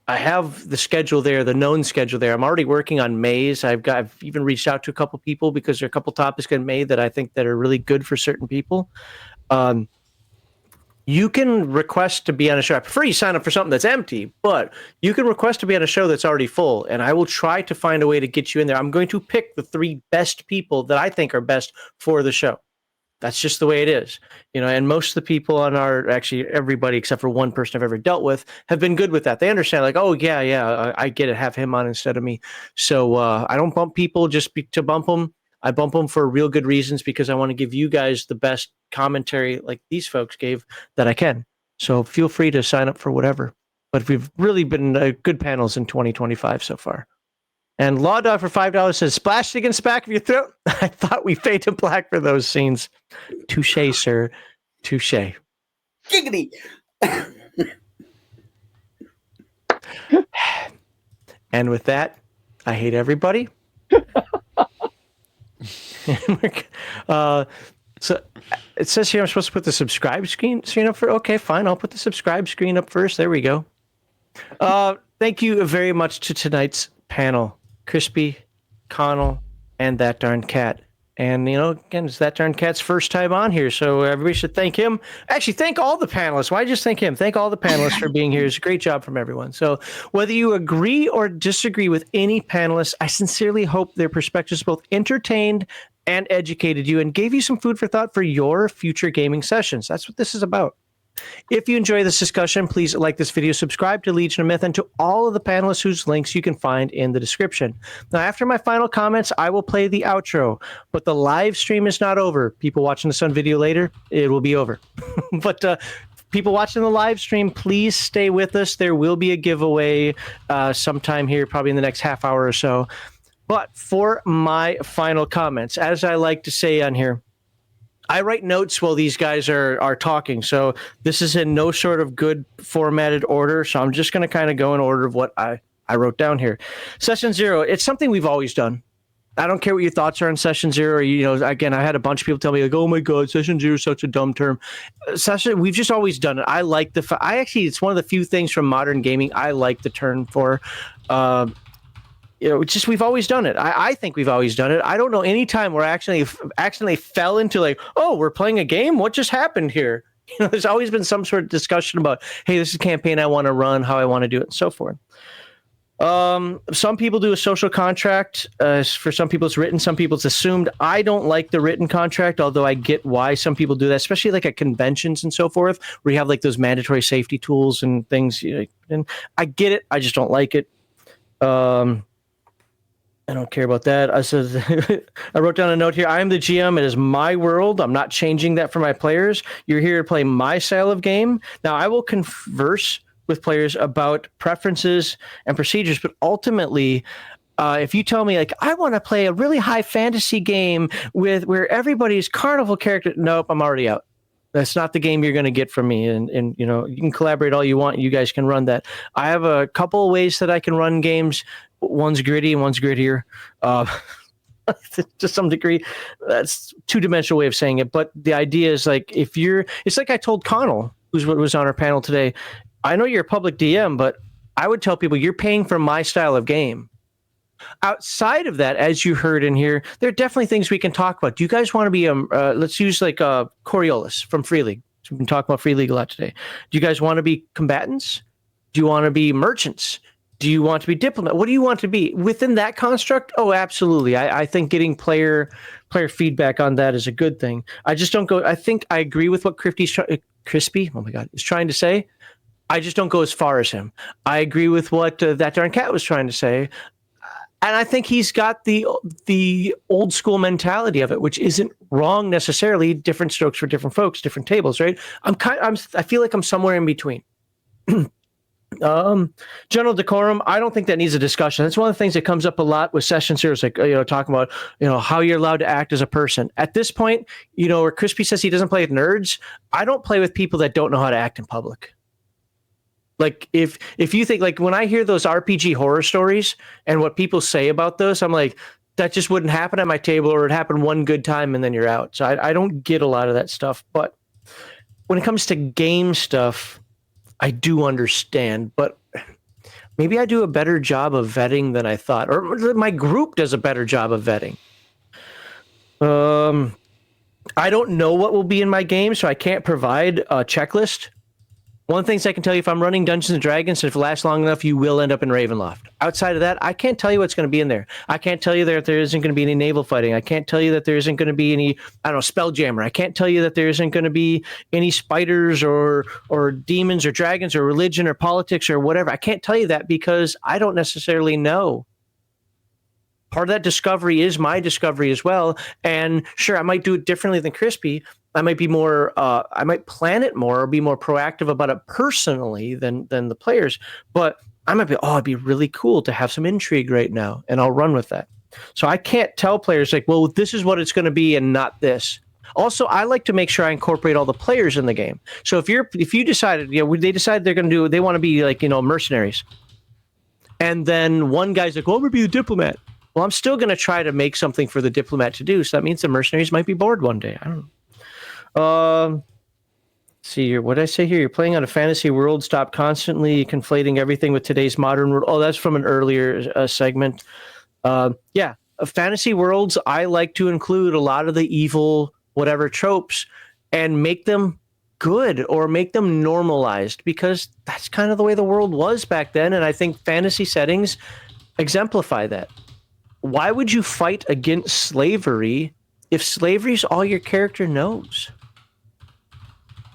S1: I have the schedule there, the known schedule there. I'm already working on May's. I've even reached out to a couple people because there are a couple topics in May that I think that are really good for certain people. You can request to be on a show. I prefer you sign up for something that's empty, but you can request to be on a show that's already full, and I will try to find a way to get you in there. I'm going to pick the 3 best people that I think are best for the show. That's just the way it is, and most of the people on actually everybody except for one person I've ever dealt with have been good with that. They understand, like, oh yeah, I get it. Have him on instead of me. So I don't bump people just to bump them. I bump them for real good reasons because I want to give you guys the best commentary like these folks gave that I can. So feel free to sign up for whatever. But we've really been good panels in 2025 so far. And Law Dog for $5 says, splashed against the back of your throat. I thought we fade to black for those scenes. Touche, sir. Touche.
S3: Giggity.
S1: And with that, I hate everybody. So it says here I'm supposed to put the subscribe screen up for. Okay, fine. I'll put the subscribe screen up first. There we go. Thank you very much to tonight's panel, Crispy, Connell, and That Darn Cat. And, again, it's That Darn Cat's first time on here, so everybody should thank him. Actually, thank all the panelists. Why just thank him? Thank all the panelists for being here. It's a great job from everyone. So whether you agree or disagree with any panelists, I sincerely hope their perspectives both entertained and educated you and gave you some food for thought for your future gaming sessions. That's what this is about. If you enjoy this discussion, please like this video, subscribe to Legion of Myth, and to all of the panelists whose links you can find in the description. Now, after my final comments, I will play the outro, but the live stream is not over. People watching this on video later, it will be over. But people watching the live stream, please stay with us. There will be a giveaway sometime here, probably in the next half hour or so. But for my final comments, as I like to say on here, I write notes while these guys are talking, so this is in no sort of good formatted order, so I'm just going to kind of go in order of what I wrote down here. Session 0, it's something we've always done. I don't care what your thoughts are on Session 0. Again, I had a bunch of people tell me, like, oh my God, Session 0 is such a dumb term. We've just always done it. I like it's one of the few things from modern gaming I like the term for. We've always done it. I think we've always done it. I don't know any time where I accidentally fell into like, oh, we're playing a game? What just happened here? There's always been some sort of discussion about, hey, this is a campaign I want to run, how I want to do it, and so forth. Some people do a social contract. For some people it's written, some people it's assumed. I don't like the written contract, although I get why some people do that, especially like at conventions and so forth, where you have like those mandatory safety tools and things. And I get it. I just don't like it. I don't care about that. I wrote down a note here. I am the GM. It is my world. I'm not changing that for my players. You're here to play my style of game. Now, I will converse with players about preferences and procedures, but ultimately, if you tell me, like, I want to play a really high fantasy game where everybody's carnival character, nope, I'm already out. That's not the game you're going to get from me. And you can collaborate all you want. And you guys can run that. I have a couple of ways that I can run games. One's gritty and one's grittier. To some degree, that's two-dimensional way of saying it. But the idea is like, it's like I told Connell, who was on our panel today, I know you're a public DM, but I would tell people you're paying for my style of game. Outside of that, as you heard in here, there are definitely things we can talk about. Do you guys want to be, let's use like Coriolis from Free League. So we've been talking about Free League a lot today. Do you guys want to be combatants? Do you want to be merchants? Do you want to be diplomat? What do you want to be within that construct? Oh, absolutely. I think getting player feedback on that is a good thing. I just don't go. I think I agree with what Crispy. Oh my God, is trying to say. I just don't go as far as him. I agree with what that darn cat was trying to say, and I think he's got the old school mentality of it, which isn't wrong necessarily. Different strokes for different folks, different tables, right? I feel like I'm somewhere in between. General decorum, I don't think that needs a discussion. That's one of the things that comes up a lot with Session 0, like, talking about, how you're allowed to act as a person. At this point, where Crispy says he doesn't play with nerds, I don't play with people that don't know how to act in public. Like, if you think, like, when I hear those RPG horror stories and what people say about those, I'm like, that just wouldn't happen at my table, or it happened one good time and then you're out. So I don't get a lot of that stuff. But when it comes to game stuff, I do understand, but maybe I do a better job of vetting than I thought, or my group does a better job of vetting. I don't know what will be in my game, so I can't provide a checklist. One of the things I can tell you, if I'm running Dungeons and Dragons, if it lasts long enough, you will end up in Ravenloft. Outside of that, I can't tell you what's going to be in there. I can't tell you that there isn't going to be any naval fighting. I can't tell you that there isn't going to be any, Spelljammer. I can't tell you that there isn't going to be any spiders or demons or dragons or religion or politics or whatever. I can't tell you that because I don't necessarily know. Part of that discovery is my discovery as well. And sure, I might do it differently than Crispy. I might be more, I might plan it more or be more proactive about it personally than the players. But I might be, it'd be really cool to have some intrigue right now, and I'll run with that. So I can't tell players like, well, this is what it's going to be and not this. Also, I like to make sure I incorporate all the players in the game. So if you decided, they decide they want to be like, mercenaries. And then one guy's like, well, I'm going to be the diplomat. Well, I'm still going to try to make something for the diplomat to do. So that means the mercenaries might be bored one day. I don't know. See here. What did I say here? You're playing on a fantasy world. Stop constantly conflating everything with today's modern world. Oh, that's from an earlier segment. Fantasy worlds, I like to include a lot of the evil, whatever tropes and make them good or make them normalized, because that's kind of the way the world was back then. And I think fantasy settings exemplify that. Why would you fight against slavery if slavery is all your character knows?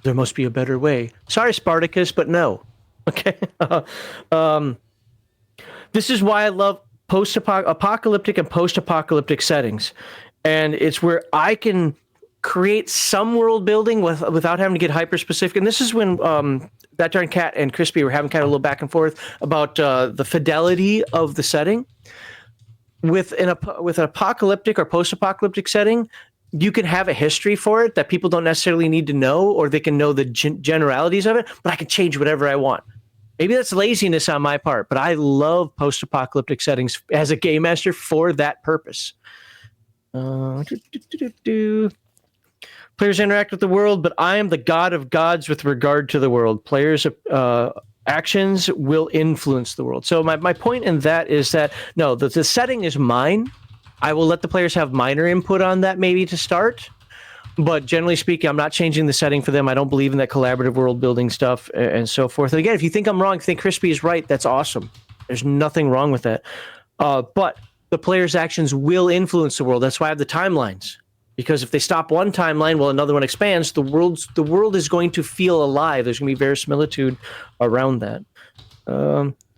S1: There must be a better way. Sorry, Spartacus, but no. Okay. This is why I love apocalyptic and post-apocalyptic settings. And it's where I can create some world building without having to get hyper specific. And this is when That Darn Cat and Crispy were having kind of a little back and forth about the fidelity of the setting. With an apocalyptic or post-apocalyptic setting, you can have a history for it that people don't necessarily need to know, or they can know the generalities of it, but I can change whatever I want. Maybe that's laziness on my part, but I love post-apocalyptic settings as a game master for that purpose. Players interact with the world, but I am the god of gods with regard to the world. Players' actions will influence the world. So my point in that is that, no, the setting is mine. I will let the players have minor input on that maybe to start. But generally speaking, I'm not changing the setting for them. I don't believe in that collaborative world building stuff and so forth. And again, if you think I'm wrong, if you think Crispy is right, that's awesome. There's nothing wrong with that. But the players' actions will influence the world. That's why I have the timelines. Because if they stop one timeline while another one expands, the world is going to feel alive. There's going to be verisimilitude around that.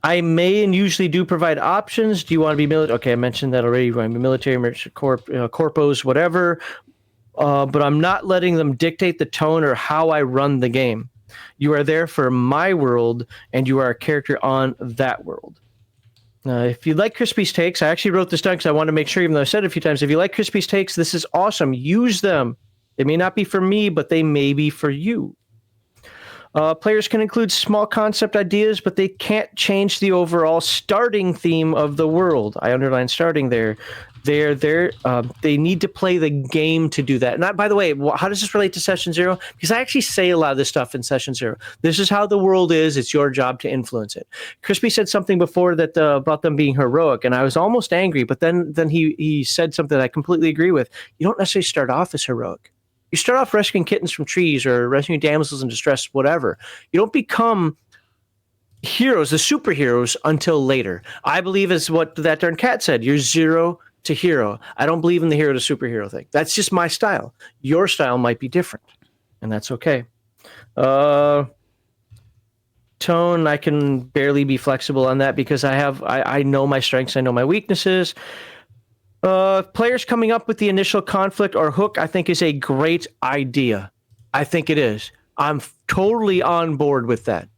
S1: I may and usually do provide options. Do you want to be military? Okay, I mentioned that already. You want to be military, corpos, whatever. But I'm not letting them dictate the tone or how I run the game. You are there for my world, and you are a character on that world. If you like Crispy's takes, I actually wrote this down because I wanted to make sure, even though I said it a few times, if you like Crispy's takes, this is awesome. Use them. They may not be for me, but they may be for you. Players can include small concept ideas, but they can't change the overall starting theme of the world. I underline starting there. They need to play the game to do that. And by the way, how does this relate to Session Zero? Because I actually say a lot of this stuff in Session Zero. This is how the world is. It's your job to influence it. Crispy said something before that about them being heroic, and I was almost angry. But then he said something that I completely agree with. You don't necessarily start off as heroic. You start off rescuing kittens from trees or rescuing damsels in distress, whatever. You don't become heroes, the superheroes, until later. I believe is what That Darn Cat said. You're zero to hero. I don't believe in the hero to superhero thing. That's just my style. Your style might be different, and that's okay. Tone, I can barely be flexible on that because I know my strengths, I know my weaknesses. Players coming up with the initial conflict or hook, I think, is a great idea. I think it is. I'm totally on board with that,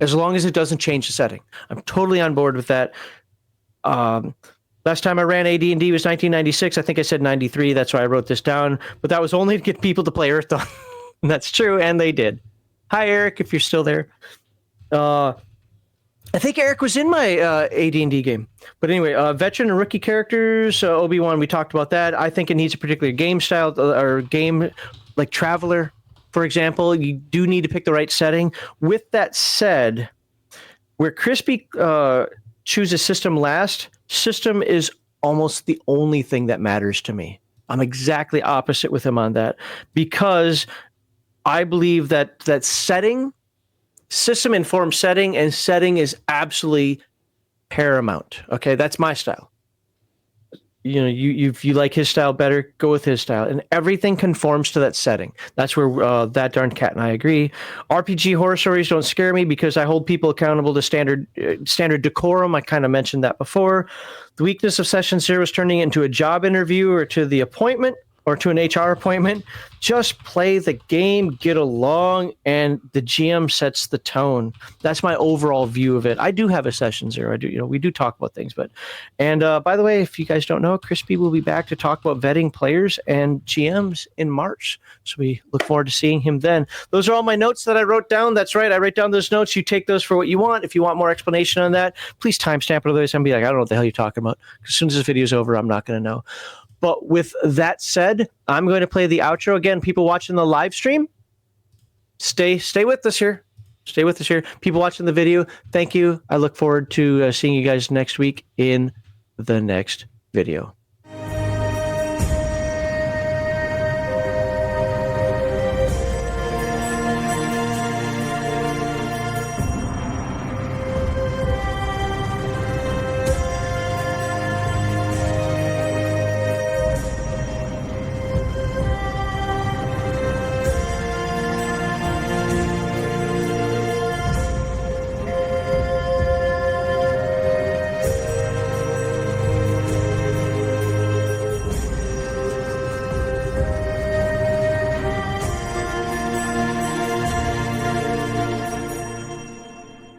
S1: as long as it doesn't change the setting. I'm totally on board with that. Last time I ran AD&D was 1996. I think I said 93. That's why I wrote this down. But that was only to get people to play Earthdawn. And that's true, and they did. Hi, Eric, if you're still there. I think Eric was in my AD&D game. But anyway, veteran and rookie characters, Obi-Wan, we talked about that. I think it needs a particular game style or game like Traveler, for example. You do need to pick the right setting. With that said, where Crispy chooses system last, system is almost the only thing that matters to me. I'm exactly opposite with him on that because I believe that setting, system informs setting, and setting is absolutely paramount. Okay, that's my style. You know, if you like his style better, go with his style, and everything conforms to that setting. That's where That Darn Cat and I agree. RPG horror stories don't scare me because I hold people accountable to standard decorum. I kind of mentioned that before. The weakness of Session Zero is turning it into a job interview or to the appointment or to an HR appointment. Just play the game, get along, and the GM sets the tone. That's my overall view of it. I do have a Session Zero. I do, we do talk about things, and by the way, if you guys don't know, Crispy will be back to talk about vetting players and GMs in March. So we look forward to seeing him then. Those are all my notes that I wrote down. That's right. I write down those notes. You take those for what you want. If you want more explanation on that, please timestamp it. Otherwise, I'm be like, I don't know what the hell you're talking about. As soon as this video is over, I'm not going to know. But with that said, I'm going to play the outro. Again, people watching the live stream, stay with us here. Stay with us here. People watching the video, thank you. I look forward to seeing you guys next week in the next video.